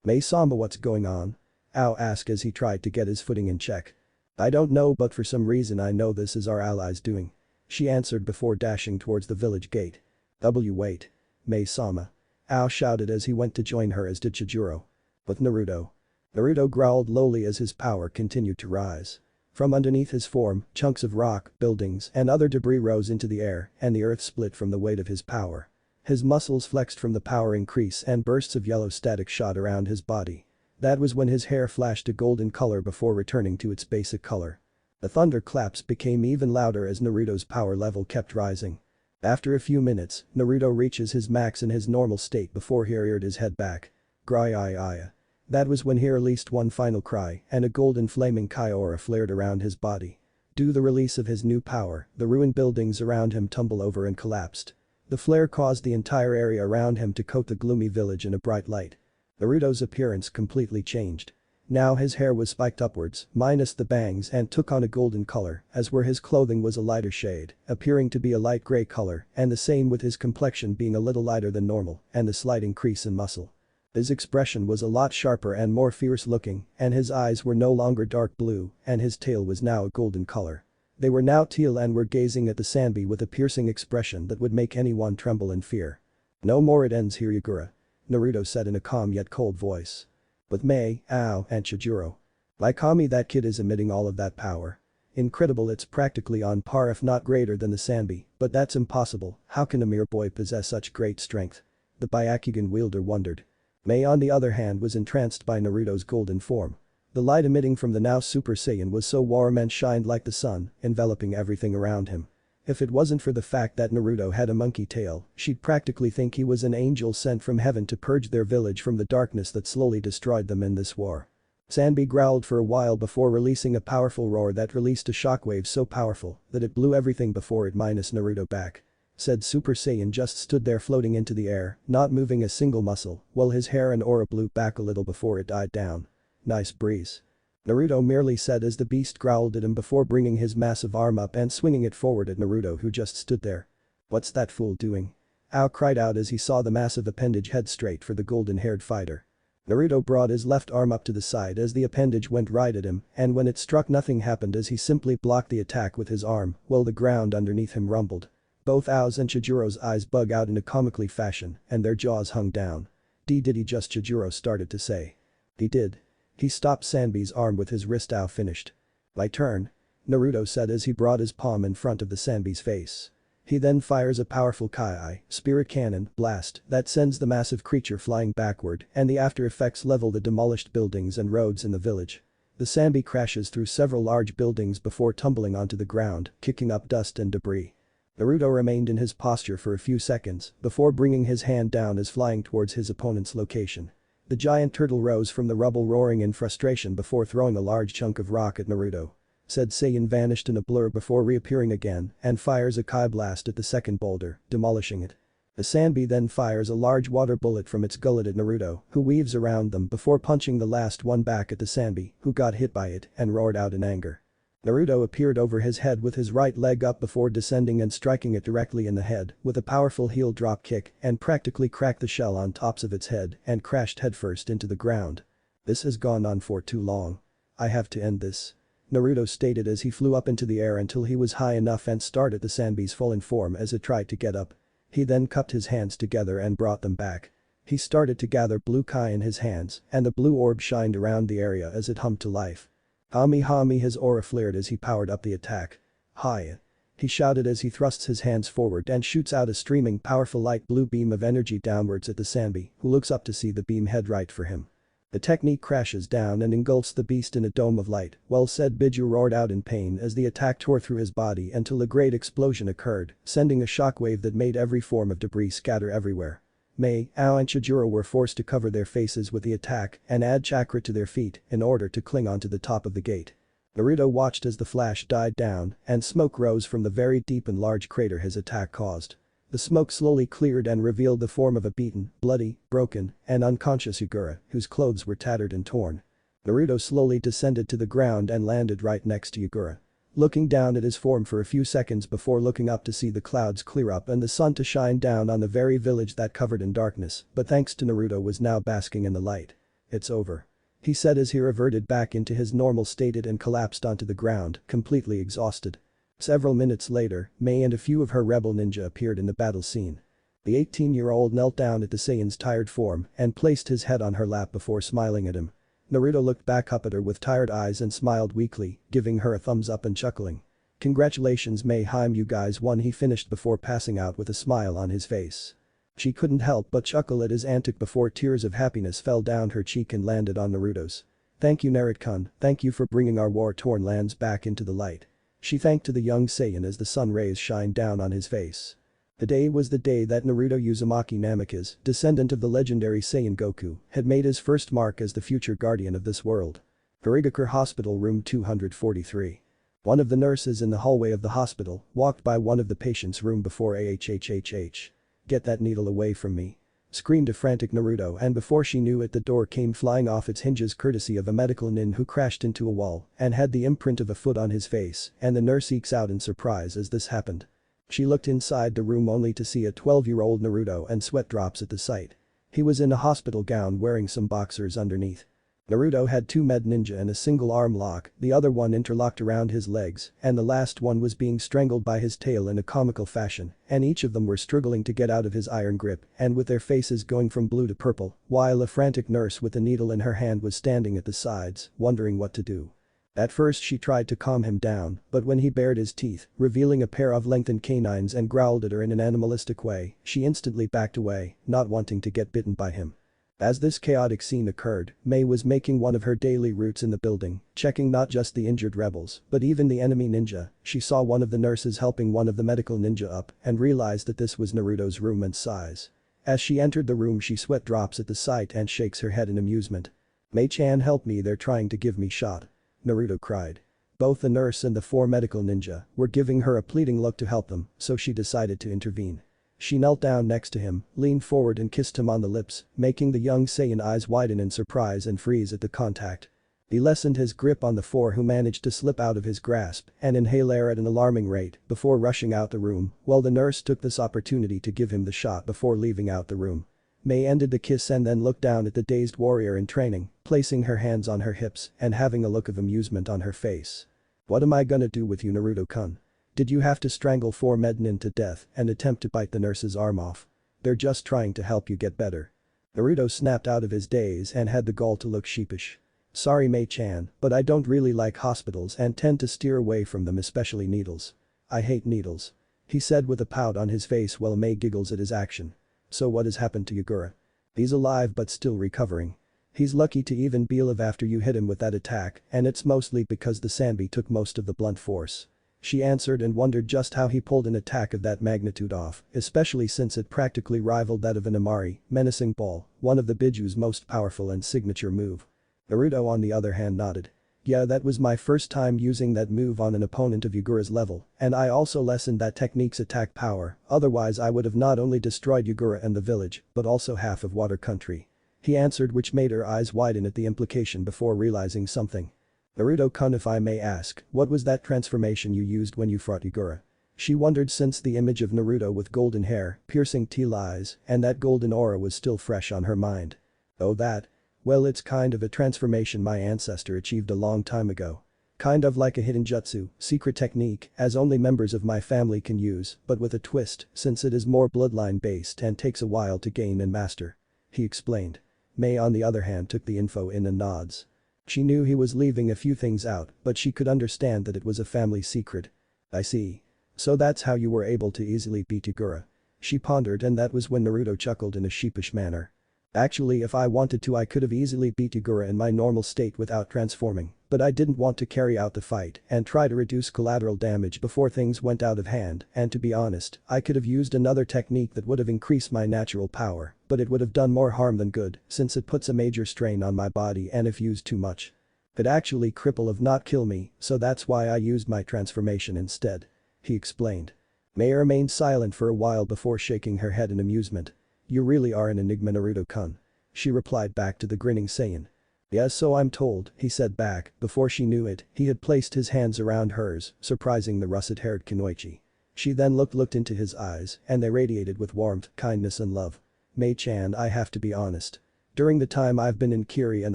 Mei-sama, what's going on?" Ao asked as he tried to get his footing in check. "I don't know, but for some reason I know this is our allies' doing," she answered before dashing towards the village gate. Wait. Mei-sama," Ao shouted as he went to join her, as did Chijuro. "With Naruto." Naruto growled lowly as his power continued to rise. From underneath his form, chunks of rock, buildings and other debris rose into the air and the earth split from the weight of his power. His muscles flexed from the power increase and bursts of yellow static shot around his body. That was when his hair flashed a golden color before returning to its basic color. The thunderclaps became even louder as Naruto's power level kept rising. After a few minutes, Naruto reaches his max in his normal state before he reared his head back. Grai-iya. That was when he released one final cry and a golden flaming Kai aura flared around his body. Due to the release of his new power, the ruined buildings around him tumbled over and collapsed. The flare caused the entire area around him to coat the gloomy village in a bright light. Naruto's appearance completely changed. Now his hair was spiked upwards, minus the bangs, and took on a golden color, as where his clothing was a lighter shade, appearing to be a light gray color, and the same with his complexion being a little lighter than normal, and the slight increase in muscle. His expression was a lot sharper and more fierce looking, and his eyes were no longer dark blue, and his tail was now a golden color. They were now teal and were gazing at the Sanbi with a piercing expression that would make anyone tremble in fear. "No more, it ends here, Yugura. Naruto said in a calm yet cold voice. With Mei, Ao, and Chijuro. Like Kami, that kid is emitting all of that power. Incredible, it's practically on par if not greater than the Sanbi, but that's impossible, how can a mere boy possess such great strength? The Byakugan wielder wondered. Mei on the other hand was entranced by Naruto's golden form. The light emitting from the now Super Saiyan was so warm and shined like the sun, enveloping everything around him. If it wasn't for the fact that Naruto had a monkey tail, she'd practically think he was an angel sent from heaven to purge their village from the darkness that slowly destroyed them in this war. Sanbi growled for a while before releasing a powerful roar that released a shockwave so powerful that it blew everything before it minus Naruto back. Said Super Saiyan just stood there floating into the air, not moving a single muscle, while his hair and aura blew back a little before it died down. Nice breeze. Naruto merely said as the beast growled at him before bringing his massive arm up and swinging it forward at Naruto, who just stood there. What's that fool doing? Ao cried out as he saw the massive appendage head straight for the golden-haired fighter. Naruto brought his left arm up to the side as the appendage went right at him, and when it struck, nothing happened as he simply blocked the attack with his arm, while the ground underneath him rumbled. Both Ao's and Chijuro's eyes bug out in a comically fashion, and their jaws hung down. Did he just? Chijuro started to say. He did. He stopped Sanbi's arm with his wrist. Ao finished. My turn. Naruto said as he brought his palm in front of the Sanbi's face. He then fires a powerful Kai spirit cannon blast that sends the massive creature flying backward, and the after effects level the demolished buildings and roads in the village. The Sanbi crashes through several large buildings before tumbling onto the ground, kicking up dust and debris. Naruto remained in his posture for a few seconds before bringing his hand down as flying towards his opponent's location. The giant turtle rose from the rubble roaring in frustration before throwing a large chunk of rock at Naruto. Said Saiyan vanished in a blur before reappearing again and fires a Kai blast at the second boulder, demolishing it. The Sanbi then fires a large water bullet from its gullet at Naruto, who weaves around them before punching the last one back at the Sanbi, who got hit by it and roared out in anger. Naruto appeared over his head with his right leg up before descending and striking it directly in the head with a powerful heel drop kick and practically cracked the shell on tops of its head and crashed headfirst into the ground. This has gone on for too long. I have to end this. Naruto stated as he flew up into the air until he was high enough and started the Sanbi's fallen form as it tried to get up. He then cupped his hands together and brought them back. He started to gather blue Kai in his hands and the blue orb shined around the area as it hummed to life. Hami, his aura flared as he powered up the attack. Hi. He shouted as he thrusts his hands forward and shoots out a streaming powerful light blue beam of energy downwards at the Sanbi, who looks up to see the beam head right for him. The technique crashes down and engulfs the beast in a dome of light, while said Biju roared out in pain as the attack tore through his body until a great explosion occurred, sending a shockwave that made every form of debris scatter everywhere. Mei, Ao and Chijuro were forced to cover their faces with the attack and add chakra to their feet in order to cling onto the top of the gate. Naruto watched as the flash died down and smoke rose from the very deep and large crater his attack caused. The smoke slowly cleared and revealed the form of a beaten, bloody, broken, and unconscious Yagura, whose clothes were tattered and torn. Naruto slowly descended to the ground and landed right next to Yagura. Looking down at his form for a few seconds before looking up to see the clouds clear up and the sun to shine down on the very village that covered in darkness, but thanks to Naruto was now basking in the light. It's over. He said as he reverted back into his normal state and collapsed onto the ground, completely exhausted. Several minutes later, Mei and a few of her rebel ninja appeared in the battle scene. The 18-year-old knelt down at the Saiyan's tired form and placed his head on her lap before smiling at him. Naruto looked back up at her with tired eyes and smiled weakly, giving her a thumbs up and chuckling. Congratulations Mei, you guys won, he finished before passing out with a smile on his face. She couldn't help but chuckle at his antic before tears of happiness fell down her cheek and landed on Naruto's. Thank you Naruto-kun, thank you for bringing our war-torn lands back into the light. She thanked to the young Saiyan as the sun rays shined down on his face. The day was the day that Naruto Uzumaki Namikaze, descendant of the legendary Saiyan Goku, had made his first mark as the future guardian of this world. Harigakure Hospital Room 243. One of the nurses in the hallway of the hospital walked by one of the patient's room before ahhhh. Get that needle away from me. Screamed a frantic Naruto, and before she knew it the door came flying off its hinges courtesy of a medical nin who crashed into a wall and had the imprint of a foot on his face, and the nurse ekes out in surprise as this happened. She looked inside the room only to see a 12-year-old Naruto and sweat drops at the sight. He was in a hospital gown wearing some boxers underneath. Naruto had two med ninja and a single arm lock, the other one interlocked around his legs, and the last one was being strangled by his tail in a comical fashion, and each of them were struggling to get out of his iron grip and with their faces going from blue to purple, while a frantic nurse with a needle in her hand was standing at the sides, wondering what to do. At first she tried to calm him down, but when he bared his teeth, revealing a pair of lengthened canines and growled at her in an animalistic way, she instantly backed away, not wanting to get bitten by him. As this chaotic scene occurred, Mei was making one of her daily routes in the building, checking not just the injured rebels, but even the enemy ninja. She saw one of the nurses helping one of the medical ninja up and realized that this was Naruto's room and size. As she entered the room she sweat drops at the sight and shakes her head in amusement. "Mei-chan, help me, they're trying to give me shot," Naruto cried. Both the nurse and the four medical ninja were giving her a pleading look to help them, so she decided to intervene. She knelt down next to him, leaned forward and kissed him on the lips, making the young Saiyan eyes widen in surprise and freeze at the contact. He lessened his grip on the four who managed to slip out of his grasp and inhale air at an alarming rate before rushing out the room, while the nurse took this opportunity to give him the shot before leaving out the room. Mei ended the kiss and then looked down at the dazed warrior in training, placing her hands on her hips and having a look of amusement on her face. "What am I gonna do with you, Naruto-kun? Did you have to strangle four mednin to death and attempt to bite the nurse's arm off? They're just trying to help you get better." Naruto snapped out of his daze and had the gall to look sheepish. "Sorry Mei-chan, but I don't really like hospitals and tend to steer away from them, especially needles. I hate needles," he said with a pout on his face while Mei giggles at his action. "So what has happened to Yagura? He's alive but still recovering. He's lucky to even be alive after you hit him with that attack, and it's mostly because the Sanbi took most of the blunt force." She answered and wondered just how he pulled an attack of that magnitude off, especially since it practically rivaled that of an Amari, menacing ball, one of the Biju's most powerful and signature move. Naruto on the other hand nodded. "Yeah, that was my first time using that move on an opponent of Yagura's level, and I also lessened that technique's attack power, otherwise I would have not only destroyed Yagura and the village, but also half of Water Country," he answered, which made her eyes widen at the implication before realizing something. "Naruto-kun, if I may ask, what was that transformation you used when you fought Yagura?" She wondered since the image of Naruto with golden hair, piercing teal eyes, and that golden aura was still fresh on her mind. "Oh that? Well, it's kind of a transformation my ancestor achieved a long time ago. Kind of like a hidden jutsu, secret technique, as only members of my family can use, but with a twist since it is more bloodline based and takes a while to gain and master," he explained. Mei on the other hand took the info in and nods. She knew he was leaving a few things out, but she could understand that it was a family secret. "I see. So that's how you were able to easily beat Yagura." She pondered, and that was when Naruto chuckled in a sheepish manner. "Actually, if I wanted to I could have easily beat Yagura in my normal state without transforming, but I didn't want to carry out the fight and try to reduce collateral damage before things went out of hand, and to be honest, I could have used another technique that would have increased my natural power, but it would have done more harm than good since it puts a major strain on my body and if used too much. Could actually cripple if not kill me, so that's why I used my transformation instead," he explained. Mei remained silent for a while before shaking her head in amusement. "You really are an enigma, Naruto-kun," she replied back to the grinning Saiyan. "Yes, so I'm told," he said back. Before she knew it, he had placed his hands around hers, surprising the russet-haired Kunoichi. She then looked into his eyes, and they radiated with warmth, kindness and love. "Mei-chan, I have to be honest. During the time I've been in Kiri and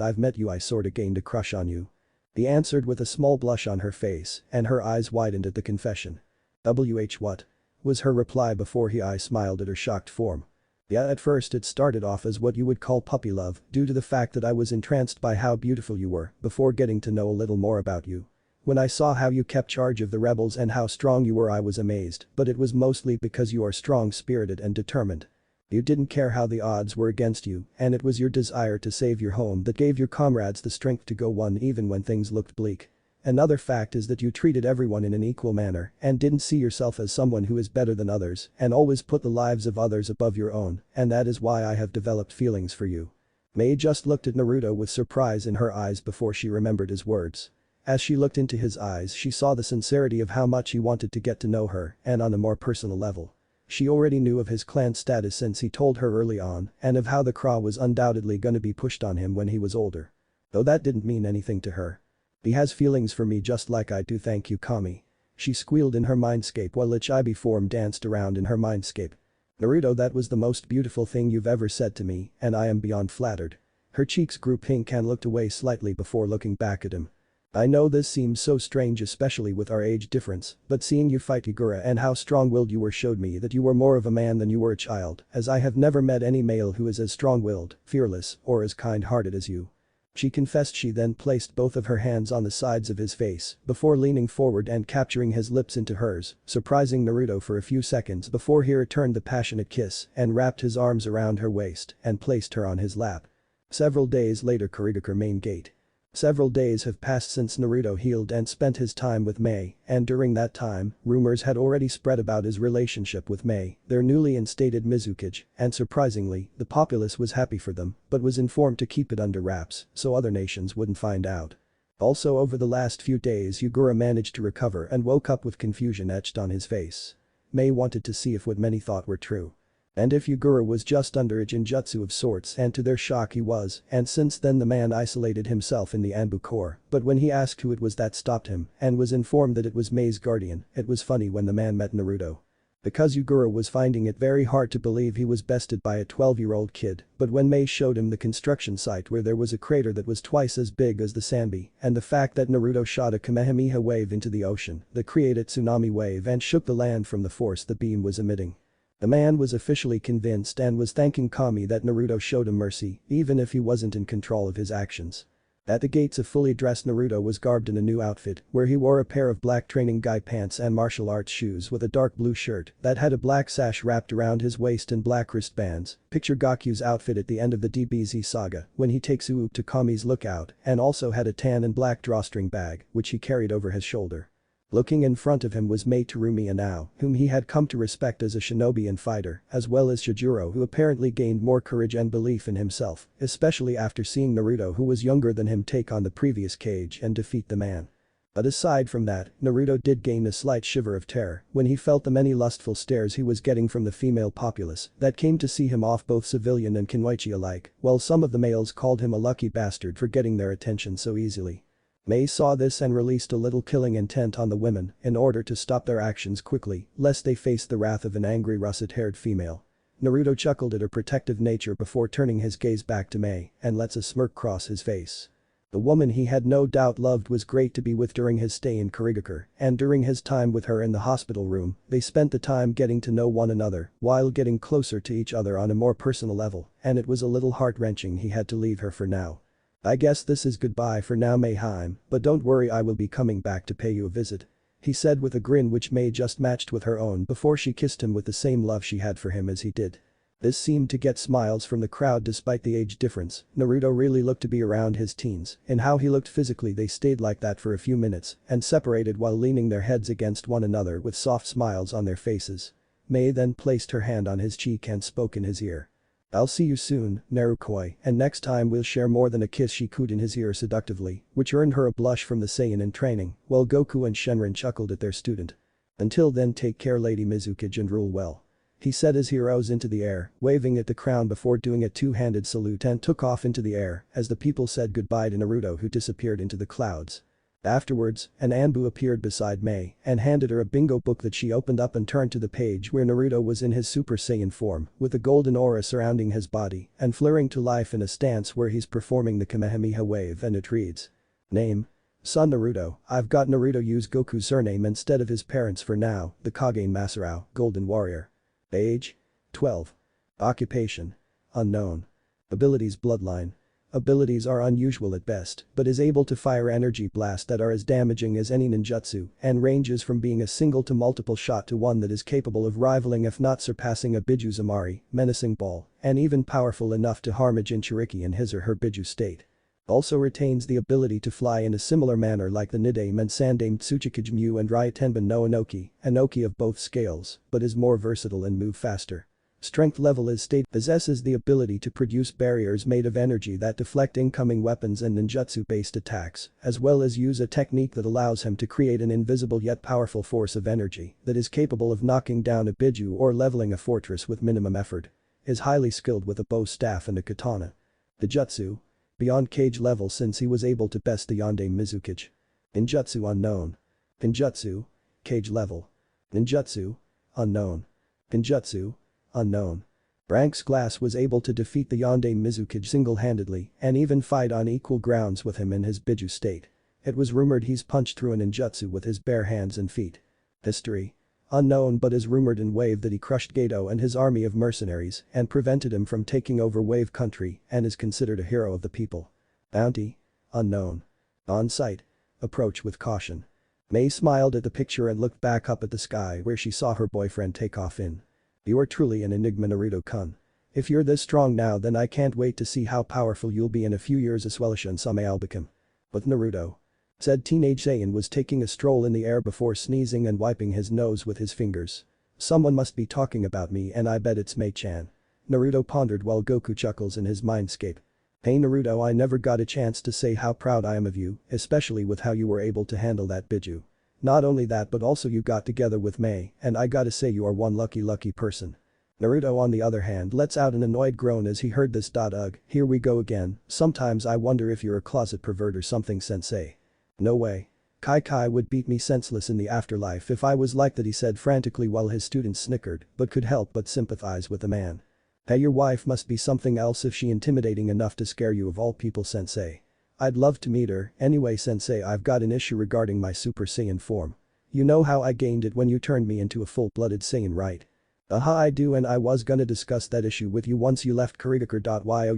I've met you, I sorta gained a crush on you," he answered with a small blush on her face, and her eyes widened at the confession. What?" was her reply before he smiled at her shocked form. "Yeah, at first it started off as what you would call puppy love due to the fact that I was entranced by how beautiful you were before getting to know a little more about you. When I saw how you kept charge of the rebels and how strong you were, I was amazed, but it was mostly because you are strong-spirited and determined. You didn't care how the odds were against you, and it was your desire to save your home that gave your comrades the strength to go on even when things looked bleak. Another fact is that you treated everyone in an equal manner and didn't see yourself as someone who is better than others and always put the lives of others above your own, and that is why I have developed feelings for you." Mei just looked at Naruto with surprise in her eyes before she remembered his words. As she looked into his eyes, she saw the sincerity of how much he wanted to get to know her, and on a more personal level. She already knew of his clan status since he told her early on, and of how the Craw was undoubtedly gonna be pushed on him when he was older. Though that didn't mean anything to her. "He has feelings for me just like I do, thank you, Kami," she squealed in her mindscape while a chibi form danced around in her mindscape. "Naruto, that was the most beautiful thing you've ever said to me, and I am beyond flattered." Her cheeks grew pink and looked away slightly before looking back at him. I know this seems so strange, especially with our age difference, but seeing you fight Yagura and how strong-willed you were showed me that you were more of a man than you were a child, as I have never met any male who is as strong-willed, fearless, or as kind-hearted as you. She confessed. She then placed both of her hands on the sides of his face before leaning forward and capturing his lips into hers, surprising Naruto for a few seconds before he returned the passionate kiss and wrapped his arms around her waist and placed her on his lap. Several days later, Kurigakure main gate. Several days have passed since Naruto healed and spent his time with Mei, and during that time, rumors had already spread about his relationship with Mei, their newly instated Mizukage, and surprisingly, the populace was happy for them, but was informed to keep it under wraps so other nations wouldn't find out. Also, over the last few days, Yagura managed to recover and woke up with confusion etched on his face. Mei wanted to see if what many thought were true. And if Yagura was just under a genjutsu of sorts, and to their shock he was, and since then the man isolated himself in the Anbu core, but when he asked who it was that stopped him and was informed that it was Mei's guardian, it was funny when the man met Naruto. Because Yagura was finding it very hard to believe he was bested by a 12-year-old kid, but when Mei showed him the construction site where there was a crater that was twice as big as the Sanbi, and the fact that Naruto shot a Kamehameha wave into the ocean that created tsunami wave and shook the land from the force the beam was emitting. The man was officially convinced and was thanking Kami that Naruto showed him mercy, even if he wasn't in control of his actions. At the gates, a fully dressed Naruto was garbed in a new outfit where he wore a pair of black training guy pants and martial arts shoes with a dark blue shirt that had a black sash wrapped around his waist and black wristbands. Picture Gaku's outfit at the end of the DBZ saga when he takes Uub to Kami's lookout, and also had a tan and black drawstring bag which he carried over his shoulder. Looking in front of him was Mei Terumi Anao, whom he had come to respect as a shinobi and fighter, as well as Shijuro, who apparently gained more courage and belief in himself, especially after seeing Naruto, who was younger than him, take on the previous cage and defeat the man. But aside from that, Naruto did gain a slight shiver of terror when he felt the many lustful stares he was getting from the female populace that came to see him off, both civilian and Kunoichi alike, while some of the males called him a lucky bastard for getting their attention so easily. Mei saw this and released a little killing intent on the women in order to stop their actions quickly, lest they face the wrath of an angry russet-haired female. Naruto chuckled at her protective nature before turning his gaze back to Mei and lets a smirk cross his face. The woman he had no doubt loved was great to be with during his stay in Kurigakure, and during his time with her in the hospital room, they spent the time getting to know one another while getting closer to each other on a more personal level, and it was a little heart-wrenching he had to leave her for now. I guess this is goodbye for now, Mayheim, but don't worry, I will be coming back to pay you a visit. He said with a grin which Mei just matched with her own before she kissed him with the same love she had for him as he did. This seemed to get smiles from the crowd despite the age difference. Naruto really looked to be around his teens. In how he looked physically, they stayed like that for a few minutes and separated while leaning their heads against one another with soft smiles on their faces. Mei then placed her hand on his cheek and spoke in his ear. I'll see you soon, Narukoi, and next time we'll share more than a kiss, she cooed in his ear seductively, which earned her a blush from the Saiyan in training, while Goku and Shenron chuckled at their student. Until then, take care, Lady Mizukage, and rule well. He said as he rose into the air, waving at the crown before doing a two-handed salute and took off into the air as the people said goodbye to Naruto, who disappeared into the clouds. Afterwards, an Anbu appeared beside Mei and handed her a bingo book that she opened up and turned to the page where Naruto was in his Super Saiyan form with a golden aura surrounding his body and flaring to life in a stance where he's performing the Kamehameha wave, and it reads. Name. Son Naruto. I've got Naruto use Goku's surname instead of his parents for now, the Kage Masaru, Golden Warrior. Age. 12. Occupation. Unknown. Abilities, Bloodline. Abilities are unusual at best, but is able to fire energy blasts that are as damaging as any ninjutsu and ranges from being a single to multiple shot to one that is capable of rivaling if not surpassing a Biju Zamari, menacing ball, and even powerful enough to harm a Jinchuriki in his or her Biju state. Also retains the ability to fly in a similar manner like the Nidame and Sandame Tsuchikage Mu and Ryotenban no Inoki of both scales, but is more versatile and move faster. Strength level is state, possesses the ability to produce barriers made of energy that deflect incoming weapons and ninjutsu-based attacks, as well as use a technique that allows him to create an invisible yet powerful force of energy that is capable of knocking down a Biju or leveling a fortress with minimum effort. Is highly skilled with a bow staff and a katana. The jutsu. Beyond cage level since he was able to best the Yondaime Mizukage. Ninjutsu unknown. Ninjutsu. Cage level. Ninjutsu. Unknown. Ninjutsu. Unknown. Ranks Glass was able to defeat the Yonde Mizukage single-handedly and even fight on equal grounds with him in his Biju state. It was rumored he's punched through an ninjutsu with his bare hands and feet. History. Unknown, but is rumored in Wave that he crushed Gato and his army of mercenaries and prevented him from taking over Wave country and is considered a hero of the people. Bounty. Unknown. On-site. Approach with caution. Mei smiled at the picture and looked back up at the sky where she saw her boyfriend take off in. You are truly an enigma, Naruto-kun. If you're this strong now, then I can't wait to see how powerful you'll be in a few years as well. Some Albicum. But Naruto. Said teenage Saiyan was taking a stroll in the air before sneezing and wiping his nose with his fingers. Someone must be talking about me and I bet it's Mei-chan. Naruto pondered while Goku chuckles in his mindscape. Hey Naruto, I never got a chance to say how proud I am of you, especially with how you were able to handle that Biju. Not only that, but also you got together with Mei, and I gotta say you are one lucky person. Naruto on the other hand lets out an annoyed groan as he heard this. Ugh, here we go again, sometimes I wonder if you're a closet pervert or something, sensei. No way. Kai would beat me senseless in the afterlife if I was like that, he said frantically while his students snickered but could help but sympathize with the man. Hey, your wife must be something else if she intimidating enough to scare you of all people, sensei. I'd love to meet her. Anyway sensei, I've got an issue regarding my Super Saiyan form. You know how I gained it when you turned me into a full-blooded Saiyan, right? I do, and I was gonna discuss that issue with you once you left Kurigakure.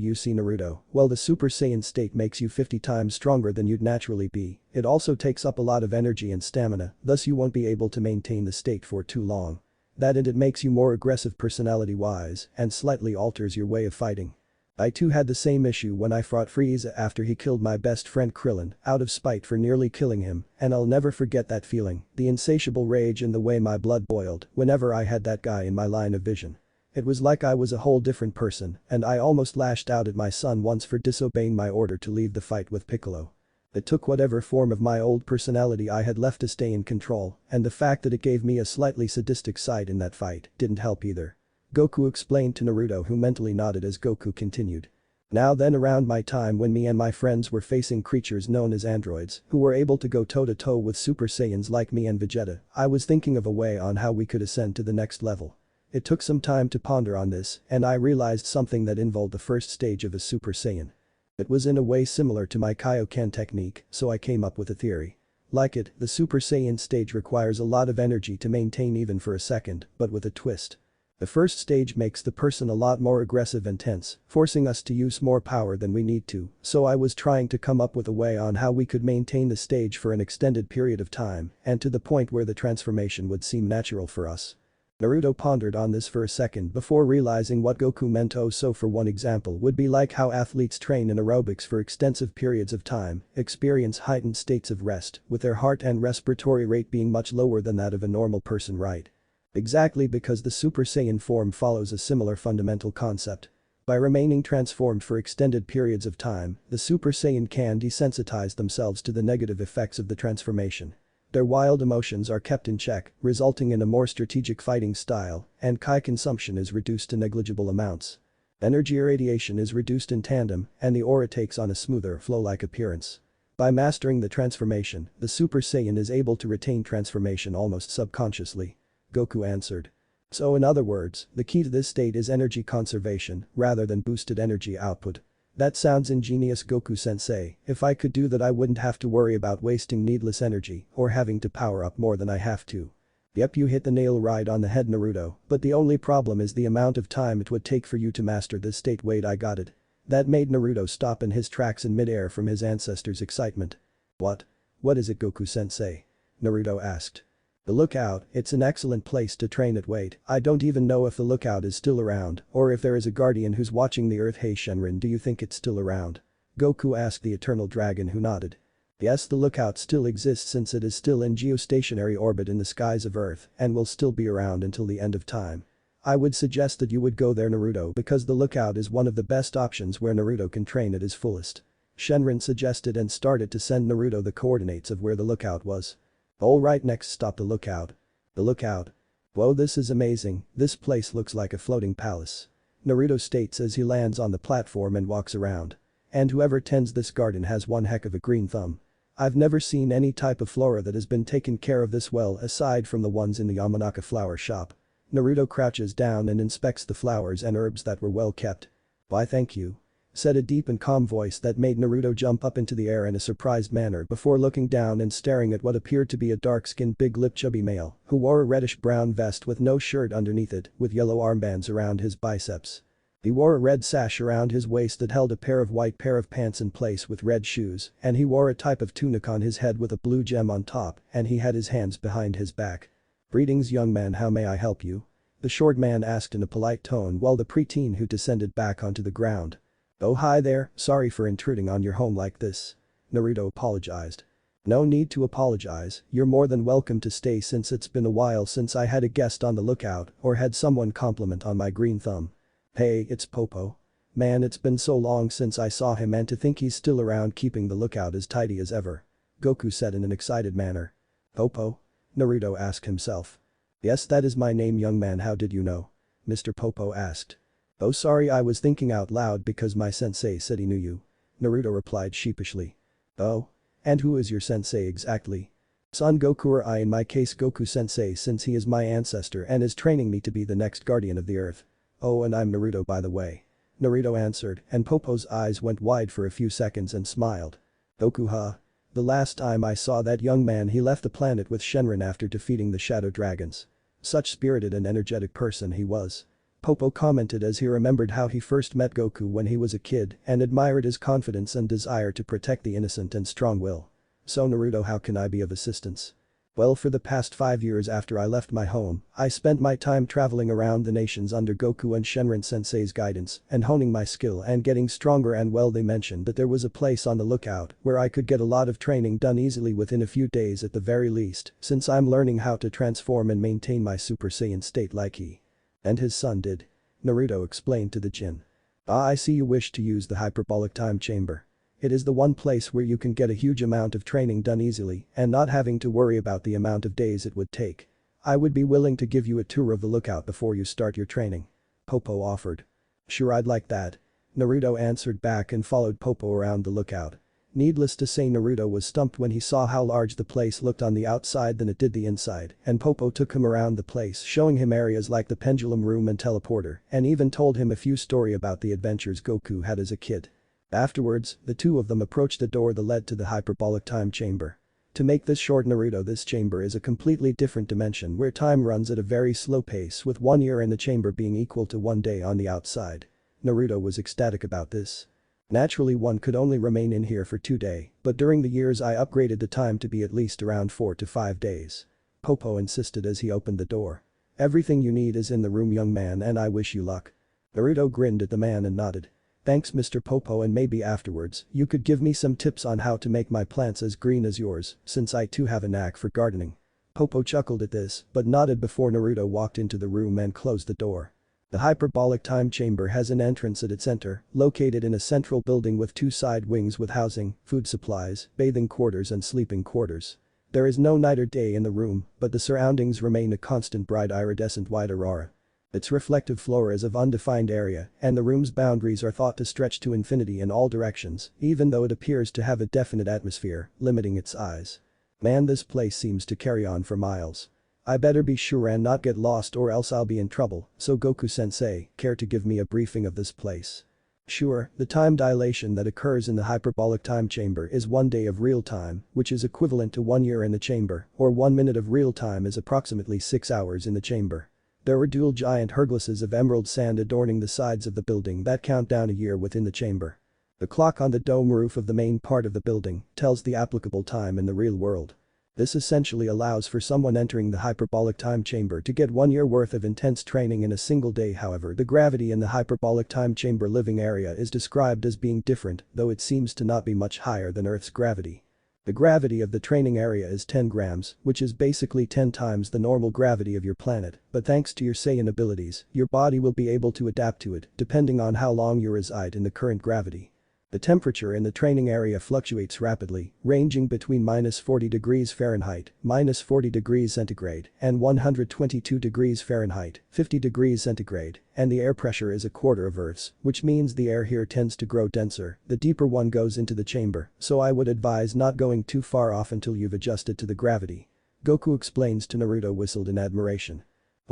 Youc Naruto, well, the Super Saiyan state makes you 50 times stronger than you'd naturally be. It also takes up a lot of energy and stamina, thus you won't be able to maintain the state for too long. That and it makes you more aggressive personality-wise and slightly alters your way of fighting. I too had the same issue when I fought Frieza after he killed my best friend Krillin out of spite for nearly killing him, and I'll never forget that feeling, the insatiable rage and the way my blood boiled whenever I had that guy in my line of vision. It was like I was a whole different person and I almost lashed out at my son once for disobeying my order to leave the fight with Piccolo. It took whatever form of my old personality I had left to stay in control, and the fact that it gave me a slightly sadistic side in that fight didn't help either. Goku explained to Naruto, who mentally nodded as Goku continued. Now then, around my time when me and my friends were facing creatures known as androids who were able to go toe-to-toe with Super Saiyans like me and Vegeta, I was thinking of a way on how we could ascend to the next level. It took some time to ponder on this and I realized something that involved the first stage of a Super Saiyan. It was in a way similar to my Kaioken technique, so I came up with a theory. Like it, the Super Saiyan stage requires a lot of energy to maintain even for a second, but with a twist. The first stage makes the person a lot more aggressive and tense, forcing us to use more power than we need to, so I was trying to come up with a way on how we could maintain the stage for an extended period of time and to the point where the transformation would seem natural for us. Naruto pondered on this for a second before realizing what Goku meant. So for one example would be like how athletes train in aerobics for extensive periods of time, experience heightened states of rest, with their heart and respiratory rate being much lower than that of a normal person, right? Exactly, because the Super Saiyan form follows a similar fundamental concept. By remaining transformed for extended periods of time, the Super Saiyan can desensitize themselves to the negative effects of the transformation. Their wild emotions are kept in check, resulting in a more strategic fighting style, and Kai consumption is reduced to negligible amounts. Energy irradiation is reduced in tandem, and the aura takes on a smoother, flow-like appearance. By mastering the transformation, the Super Saiyan is able to retain transformation almost subconsciously. Goku answered. So in other words, the key to this state is energy conservation rather than boosted energy output. That sounds ingenious, Goku-sensei. If I could do that, I wouldn't have to worry about wasting needless energy or having to power up more than I have to. Yep, you hit the nail right on the head, Naruto, but the only problem is the amount of time it would take for you to master this state. Wait, I got it. That made Naruto stop in his tracks in midair from his ancestors' excitement. What? What is it, Goku-sensei? Naruto asked. The lookout, it's an excellent place to train at. Wait, I don't even know if the lookout is still around or if there is a guardian who's watching the earth. Hey Shenron, do you think it's still around? Goku asked the eternal dragon, who nodded. Yes, the lookout still exists since it is still in geostationary orbit in the skies of Earth and will still be around until the end of time. I would suggest that you would go there, Naruto, because the lookout is one of the best options where Naruto can train at his fullest. Shenron suggested and started to send Naruto the coordinates of where the lookout was. Alright, next stop, the lookout. The lookout. Whoa, this is amazing, this place looks like a floating palace. Naruto states as he lands on the platform and walks around. And whoever tends this garden has one heck of a green thumb. I've never seen any type of flora that has been taken care of this well aside from the ones in the Yamanaka flower shop. Naruto crouches down and inspects the flowers and herbs that were well kept. "Why thank you," said a deep and calm voice that made Naruto jump up into the air in a surprised manner before looking down and staring at what appeared to be a dark-skinned big-lipped chubby male who wore a reddish-brown vest with no shirt underneath it with yellow armbands around his biceps. He wore a red sash around his waist that held a pair of pants in place with red shoes, and he wore a type of tunic on his head with a blue gem on top, and he had his hands behind his back. "Greetings young man, how may I help you?" the short man asked in a polite tone while the preteen who descended back onto the ground. "Oh hi there, sorry for intruding on your home like this." Naruto apologized. "No need to apologize, you're more than welcome to stay since it's been a while since I had a guest on the lookout or had someone compliment on my green thumb." "Hey, it's Popo. Man, it's been so long since I saw him and to think he's still around keeping the lookout as tidy as ever," Goku said in an excited manner. "Popo?" Naruto asked himself. "Yes, that is my name young man, how did you know?" Mr. Popo asked. "Oh sorry, I was thinking out loud because my sensei said he knew you," Naruto replied sheepishly. "Oh? And who is your sensei exactly?" "Son Goku, or I in my case Goku sensei, since he is my ancestor and is training me to be the next guardian of the earth." "Oh, and I'm Naruto by the way," Naruto answered, and Popo's eyes went wide for a few seconds and smiled. "Goku huh? The last time I saw that young man he left the planet with Shenron after defeating the Shadow Dragons. Such spirited and energetic person he was." Popo commented as he remembered how he first met Goku when he was a kid and admired his confidence and desire to protect the innocent and strong will. "So Naruto, how can I be of assistance?" "Well, for the past 5 years after I left my home, I spent my time traveling around the nations under Goku and Shenron sensei's guidance and honing my skill and getting stronger, and well, they mentioned that there was a place on the lookout where I could get a lot of training done easily within a few days at the very least, since I'm learning how to transform and maintain my Super Saiyan state like he and his son did," Naruto explained to the Jin. "Ah, I see you wish to use the hyperbolic time chamber. It is the one place where you can get a huge amount of training done easily and not having to worry about the amount of days it would take. I would be willing to give you a tour of the lookout before you start your training," Popo offered. "Sure, I'd like that," Naruto answered back and followed Popo around the lookout. Needless to say, Naruto was stumped when he saw how large the place looked on the outside than it did the inside, and Popo took him around the place, showing him areas like the pendulum room and teleporter, and even told him a few stories about the adventures Goku had as a kid. Afterwards, the two of them approached the door that led to the hyperbolic time chamber. To make this short, Naruto, this chamber is a completely different dimension where time runs at a very slow pace, with 1 year in the chamber being equal to 1 day on the outside. Naruto was ecstatic about this. "Naturally one could only remain in here for 2 days, but during the years I upgraded the time to be at least around 4 to 5 days. Popo insisted as he opened the door. "Everything you need is in the room young man, and I wish you luck." Naruto grinned at the man and nodded. "Thanks Mr. Popo, and maybe afterwards you could give me some tips on how to make my plants as green as yours, since I too have a knack for gardening." Popo chuckled at this but nodded before Naruto walked into the room and closed the door. The hyperbolic time chamber has an entrance at its center, located in a central building with 2 side wings with housing, food supplies, bathing quarters and sleeping quarters. There is no night or day in the room, but the surroundings remain a constant bright iridescent white aurora. Its reflective floor is of undefined area, and the room's boundaries are thought to stretch to infinity in all directions, even though it appears to have a definite atmosphere, limiting its size. "Man, this place seems to carry on for miles. I better be sure and not get lost or else I'll be in trouble, so Goku-sensei, care to give me a briefing of this place?" "Sure, the time dilation that occurs in the hyperbolic time chamber is 1 day of real time, which is equivalent to 1 year in the chamber, or 1 minute of real time is approximately 6 hours in the chamber. There were dual giant hourglasses of emerald sand adorning the sides of the building that count down a year within the chamber. The clock on the dome roof of the main part of the building tells the applicable time in the real world. This essentially allows for someone entering the hyperbolic time chamber to get 1 year worth of intense training in a single day. However, the gravity in the hyperbolic time chamber living area is described as being different, though it seems to not be much higher than Earth's gravity. The gravity of the training area is 10 grams, which is basically 10 times the normal gravity of your planet, but thanks to your Saiyan abilities, your body will be able to adapt to it depending on how long you reside in the current gravity. The temperature in the training area fluctuates rapidly, ranging between -40 degrees Fahrenheit, -40 degrees centigrade, and 122 degrees Fahrenheit, 50 degrees centigrade, and the air pressure is a quarter of Earth's, which means the air here tends to grow denser the deeper one goes into the chamber, so I would advise not going too far off until you've adjusted to the gravity. Goku explains to Naruto, whistled in admiration.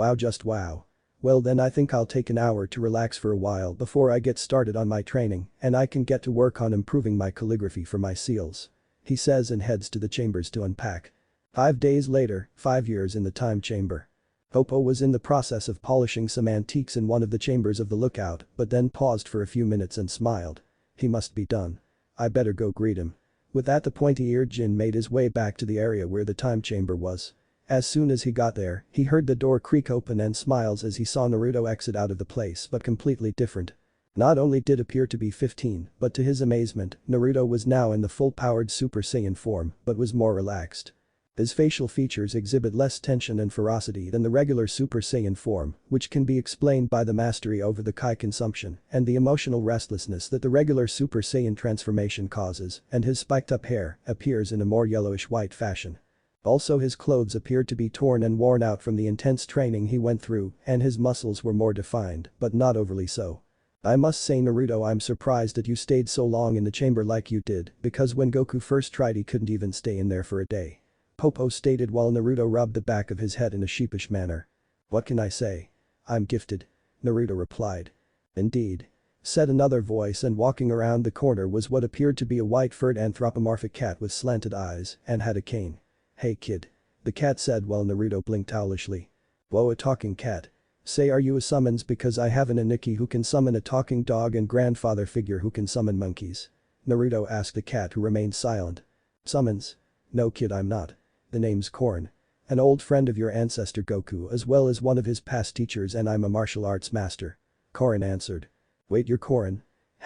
Wow, just wow. Well then I think I'll take an hour to relax for a while before I get started on my training and I can get to work on improving my calligraphy for my seals. He says and heads to the chambers to unpack. 5 days later, 5 years in the time chamber. Popo was in the process of polishing some antiques in one of the chambers of the lookout but then paused for a few minutes and smiled. He must be done. I better go greet him. With that the pointy-eared Jin made his way back to the area where the time chamber was. As soon as he got there, he heard the door creak open and smiles as he saw Naruto exit out of the place but completely different. Not only did appear to be 15, but to his amazement, Naruto was now in the full-powered Super Saiyan form but was more relaxed. His facial features exhibit less tension and ferocity than the regular Super Saiyan form, which can be explained by the mastery over the Kai consumption and the emotional restlessness that the regular Super Saiyan transformation causes, and his spiked-up hair appears in a more yellowish-white fashion. Also his clothes appeared to be torn and worn out from the intense training he went through and his muscles were more defined, but not overly so. I must say Naruto, I'm surprised that you stayed so long in the chamber like you did because when Goku first tried he couldn't even stay in there for a day. Popo stated while Naruto rubbed the back of his head in a sheepish manner. What can I say? I'm gifted. Naruto replied. Indeed. Said another voice and walking around the corner was what appeared to be a white-furred anthropomorphic cat with slanted eyes and had a cane. Hey kid. The cat said while Naruto blinked owlishly. Whoa, a talking cat. Say, are you a summons because I have an Aniki who can summon a talking dog and grandfather figure who can summon monkeys? Naruto asked the cat who remained silent. Summons? No kid, I'm not. The name's Korin. An old friend of your ancestor Goku as well as one of his past teachers and I'm a martial arts master. Korin answered. Wait, you're Korin?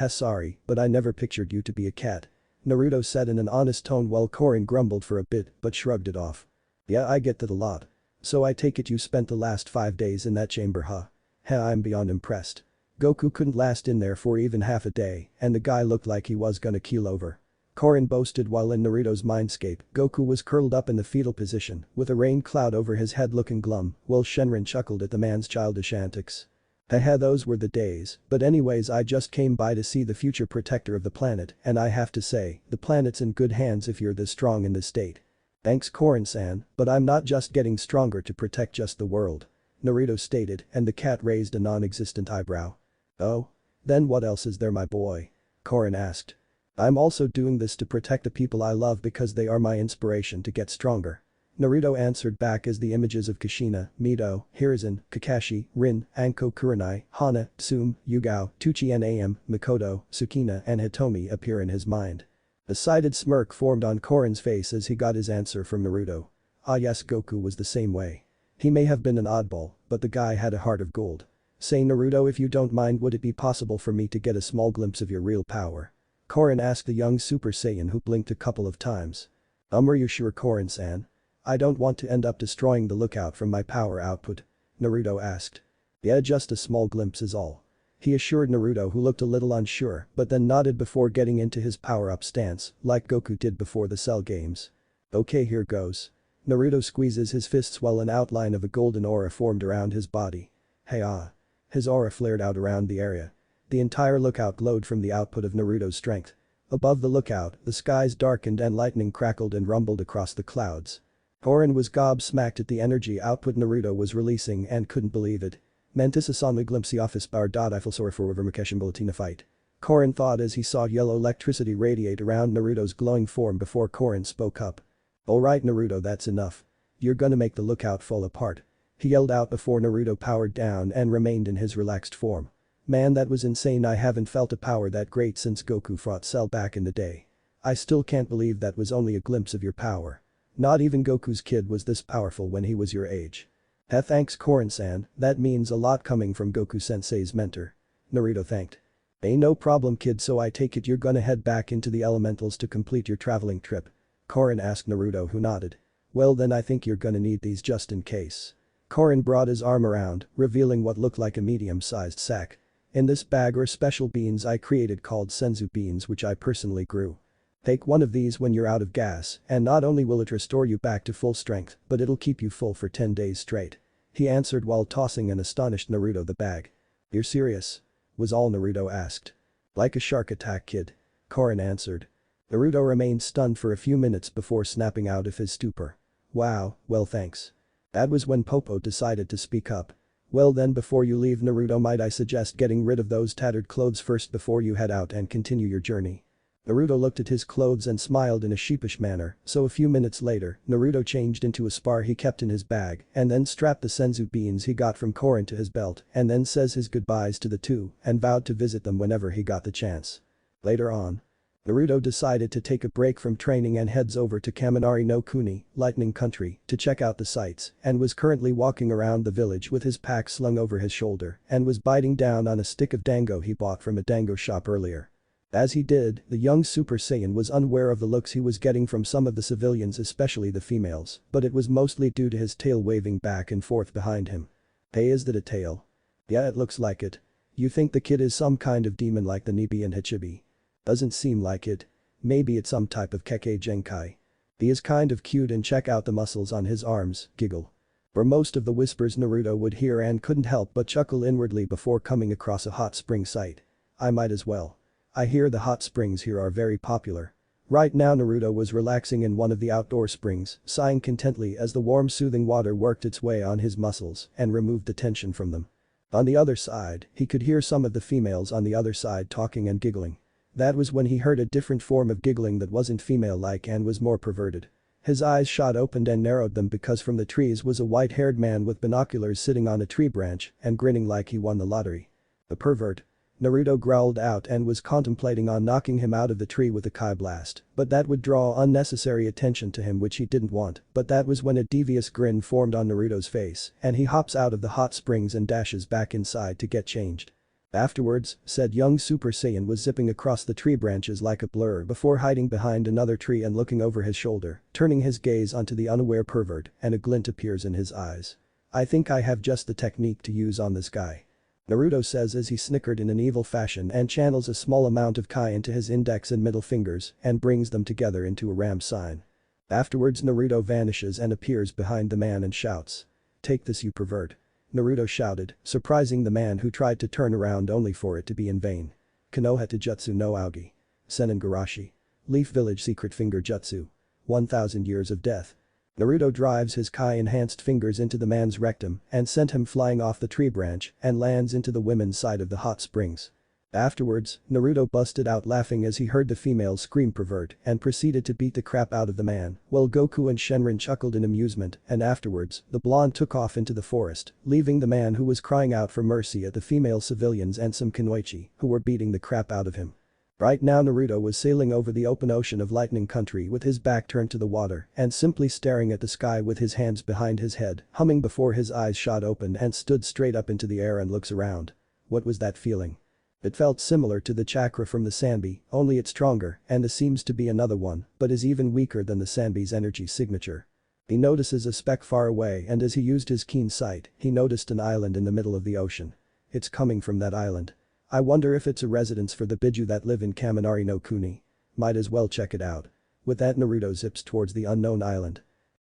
Sorry, but I never pictured you to be a cat. Naruto said in an honest tone while Korin grumbled for a bit but shrugged it off. Yeah, I get that a lot. So I take it you spent the last 5 days in that chamber, huh? I'm beyond impressed. Goku couldn't last in there for even half a day and the guy looked like he was gonna keel over. Korin boasted while in Naruto's mindscape, Goku was curled up in the fetal position with a rain cloud over his head looking glum while Shenron chuckled at the man's childish antics. Haha, those were the days, but anyways I just came by to see the future protector of the planet and I have to say, the planet's in good hands if you're this strong in this state. Thanks Korin-san, but I'm not just getting stronger to protect just the world. Naruto stated and the cat raised a non-existent eyebrow. Oh? Then what else is there my boy? Korin asked. I'm also doing this to protect the people I love because they are my inspiration to get stronger. Naruto answered back as the images of Kushina, Mito, Hiruzen, Kakashi, Rin, Anko Kurenai, Hana, Tsume, Yugao, Tsuchiya, Mikoto, Tsukina and Hitomi appear in his mind. A sided smirk formed on Korin's face as he got his answer from Naruto. Ah yes, Goku was the same way. He may have been an oddball, but the guy had a heart of gold. Say Naruto, if you don't mind, would it be possible for me to get a small glimpse of your real power? Korin asked the young Super Saiyan who blinked a couple of times. Are you sure, Korin-san? I don't want to end up destroying the lookout from my power output. Naruto asked. Yeah, just a small glimpse is all. He assured Naruto who looked a little unsure but then nodded before getting into his power-up stance like Goku did before the Cell games. Okay, here goes. Naruto squeezes his fists while an outline of a golden aura formed around his body. Hey ah. His aura flared out around the area. The entire lookout glowed from the output of Naruto's strength. Above the lookout, the skies darkened and lightning crackled and rumbled across the clouds. Korin was gobsmacked at the energy output Naruto was releasing and couldn't believe it. Mentis-san a glimpse office bar. I feel sorry for Overmukeshin Bulletina fight. Korin thought as he saw yellow electricity radiate around Naruto's glowing form before Korin spoke up. Alright Naruto, that's enough. You're gonna make the lookout fall apart. He yelled out before Naruto powered down and remained in his relaxed form. Man, that was insane. I haven't felt a power that great since Goku fought Cell back in the day. I still can't believe that was only a glimpse of your power. Not even Goku's kid was this powerful when he was your age. Thanks Korin-san, that means a lot coming from Goku-sensei's mentor. Naruto thanked. No problem kid, so I take it you're gonna head back into the elementals to complete your traveling trip? Korin asked Naruto who nodded. Well then I think you're gonna need these just in case. Korin brought his arm around, revealing what looked like a medium-sized sack. In this bag are special beans I created called senzu beans which I personally grew. Take one of these when you're out of gas and not only will it restore you back to full strength but it'll keep you full for 10 days straight. He answered while tossing an astonished Naruto the bag. You're serious? Was all Naruto asked. Like a shark attack kid. Korin answered. Naruto remained stunned for a few minutes before snapping out of his stupor. Wow, well thanks. That was when Popo decided to speak up. Well then, before you leave Naruto, might I suggest getting rid of those tattered clothes first before you head out and continue your journey. Naruto looked at his clothes and smiled in a sheepish manner, so a few minutes later, Naruto changed into a spar he kept in his bag and then strapped the senzu beans he got from Korin to his belt and then says his goodbyes to the two and vowed to visit them whenever he got the chance. Later on, Naruto decided to take a break from training and heads over to Kaminari no Kuni, Lightning Country, to check out the sights and was currently walking around the village with his pack slung over his shoulder and was biting down on a stick of dango he bought from a dango shop earlier. As he did, the young Super Saiyan was unaware of the looks he was getting from some of the civilians, especially the females, but it was mostly due to his tail waving back and forth behind him. Hey, is that a tail? Yeah, it looks like it. You think the kid is some kind of demon like the Nibi and Hachibi? Doesn't seem like it. Maybe it's some type of Kekkei Genkai. He is kind of cute, and check out the muscles on his arms, giggle. For most of the whispers Naruto would hear and couldn't help but chuckle inwardly before coming across a hot spring site. I might as well. I hear the hot springs here are very popular. Right now Naruto was relaxing in one of the outdoor springs, sighing contentedly as the warm soothing water worked its way on his muscles and removed the tension from them. On the other side, he could hear some of the females on the other side talking and giggling. That was when he heard a different form of giggling that wasn't female-like and was more perverted. His eyes shot open and narrowed them because from the trees was a white-haired man with binoculars sitting on a tree branch and grinning like he won the lottery. The pervert. Naruto growled out and was contemplating on knocking him out of the tree with a Kai blast, but that would draw unnecessary attention to him, which he didn't want. But that was when a devious grin formed on Naruto's face and he hops out of the hot springs and dashes back inside to get changed. Afterwards, said young Super Saiyan was zipping across the tree branches like a blur before hiding behind another tree and looking over his shoulder, turning his gaze onto the unaware pervert, and a glint appears in his eyes. I think I have just the technique to use on this guy. Naruto says as he snickered in an evil fashion and channels a small amount of Kai into his index and middle fingers and brings them together into a ram sign. Afterwards Naruto vanishes and appears behind the man and shouts. Take this, you pervert. Naruto shouted, surprising the man who tried to turn around only for it to be in vain. Konoha Jutsu no Aogi. Senin Garashi. Leaf Village Secret Finger Jutsu. 1000 Years of Death. Naruto drives his Kai-enhanced fingers into the man's rectum and sent him flying off the tree branch and lands into the women's side of the hot springs. Afterwards, Naruto busted out laughing as he heard the female scream pervert and proceeded to beat the crap out of the man, while Goku and Shenron chuckled in amusement, and afterwards, the blonde took off into the forest, leaving the man who was crying out for mercy at the female civilians and some Kunoichi, who were beating the crap out of him. Right now Naruto was sailing over the open ocean of Lightning Country with his back turned to the water and simply staring at the sky with his hands behind his head, humming before his eyes shot open and stood straight up into the air and looks around. What was that feeling? It felt similar to the chakra from the Sanbi, only it's stronger, and this seems to be another one, but is even weaker than the Sanbi's energy signature. He notices a speck far away, and as he used his keen sight, he noticed an island in the middle of the ocean. It's coming from that island. I wonder if it's a residence for the Biju that live in Kaminari no Kuni. Might as well check it out. With that Naruto zips towards the unknown island.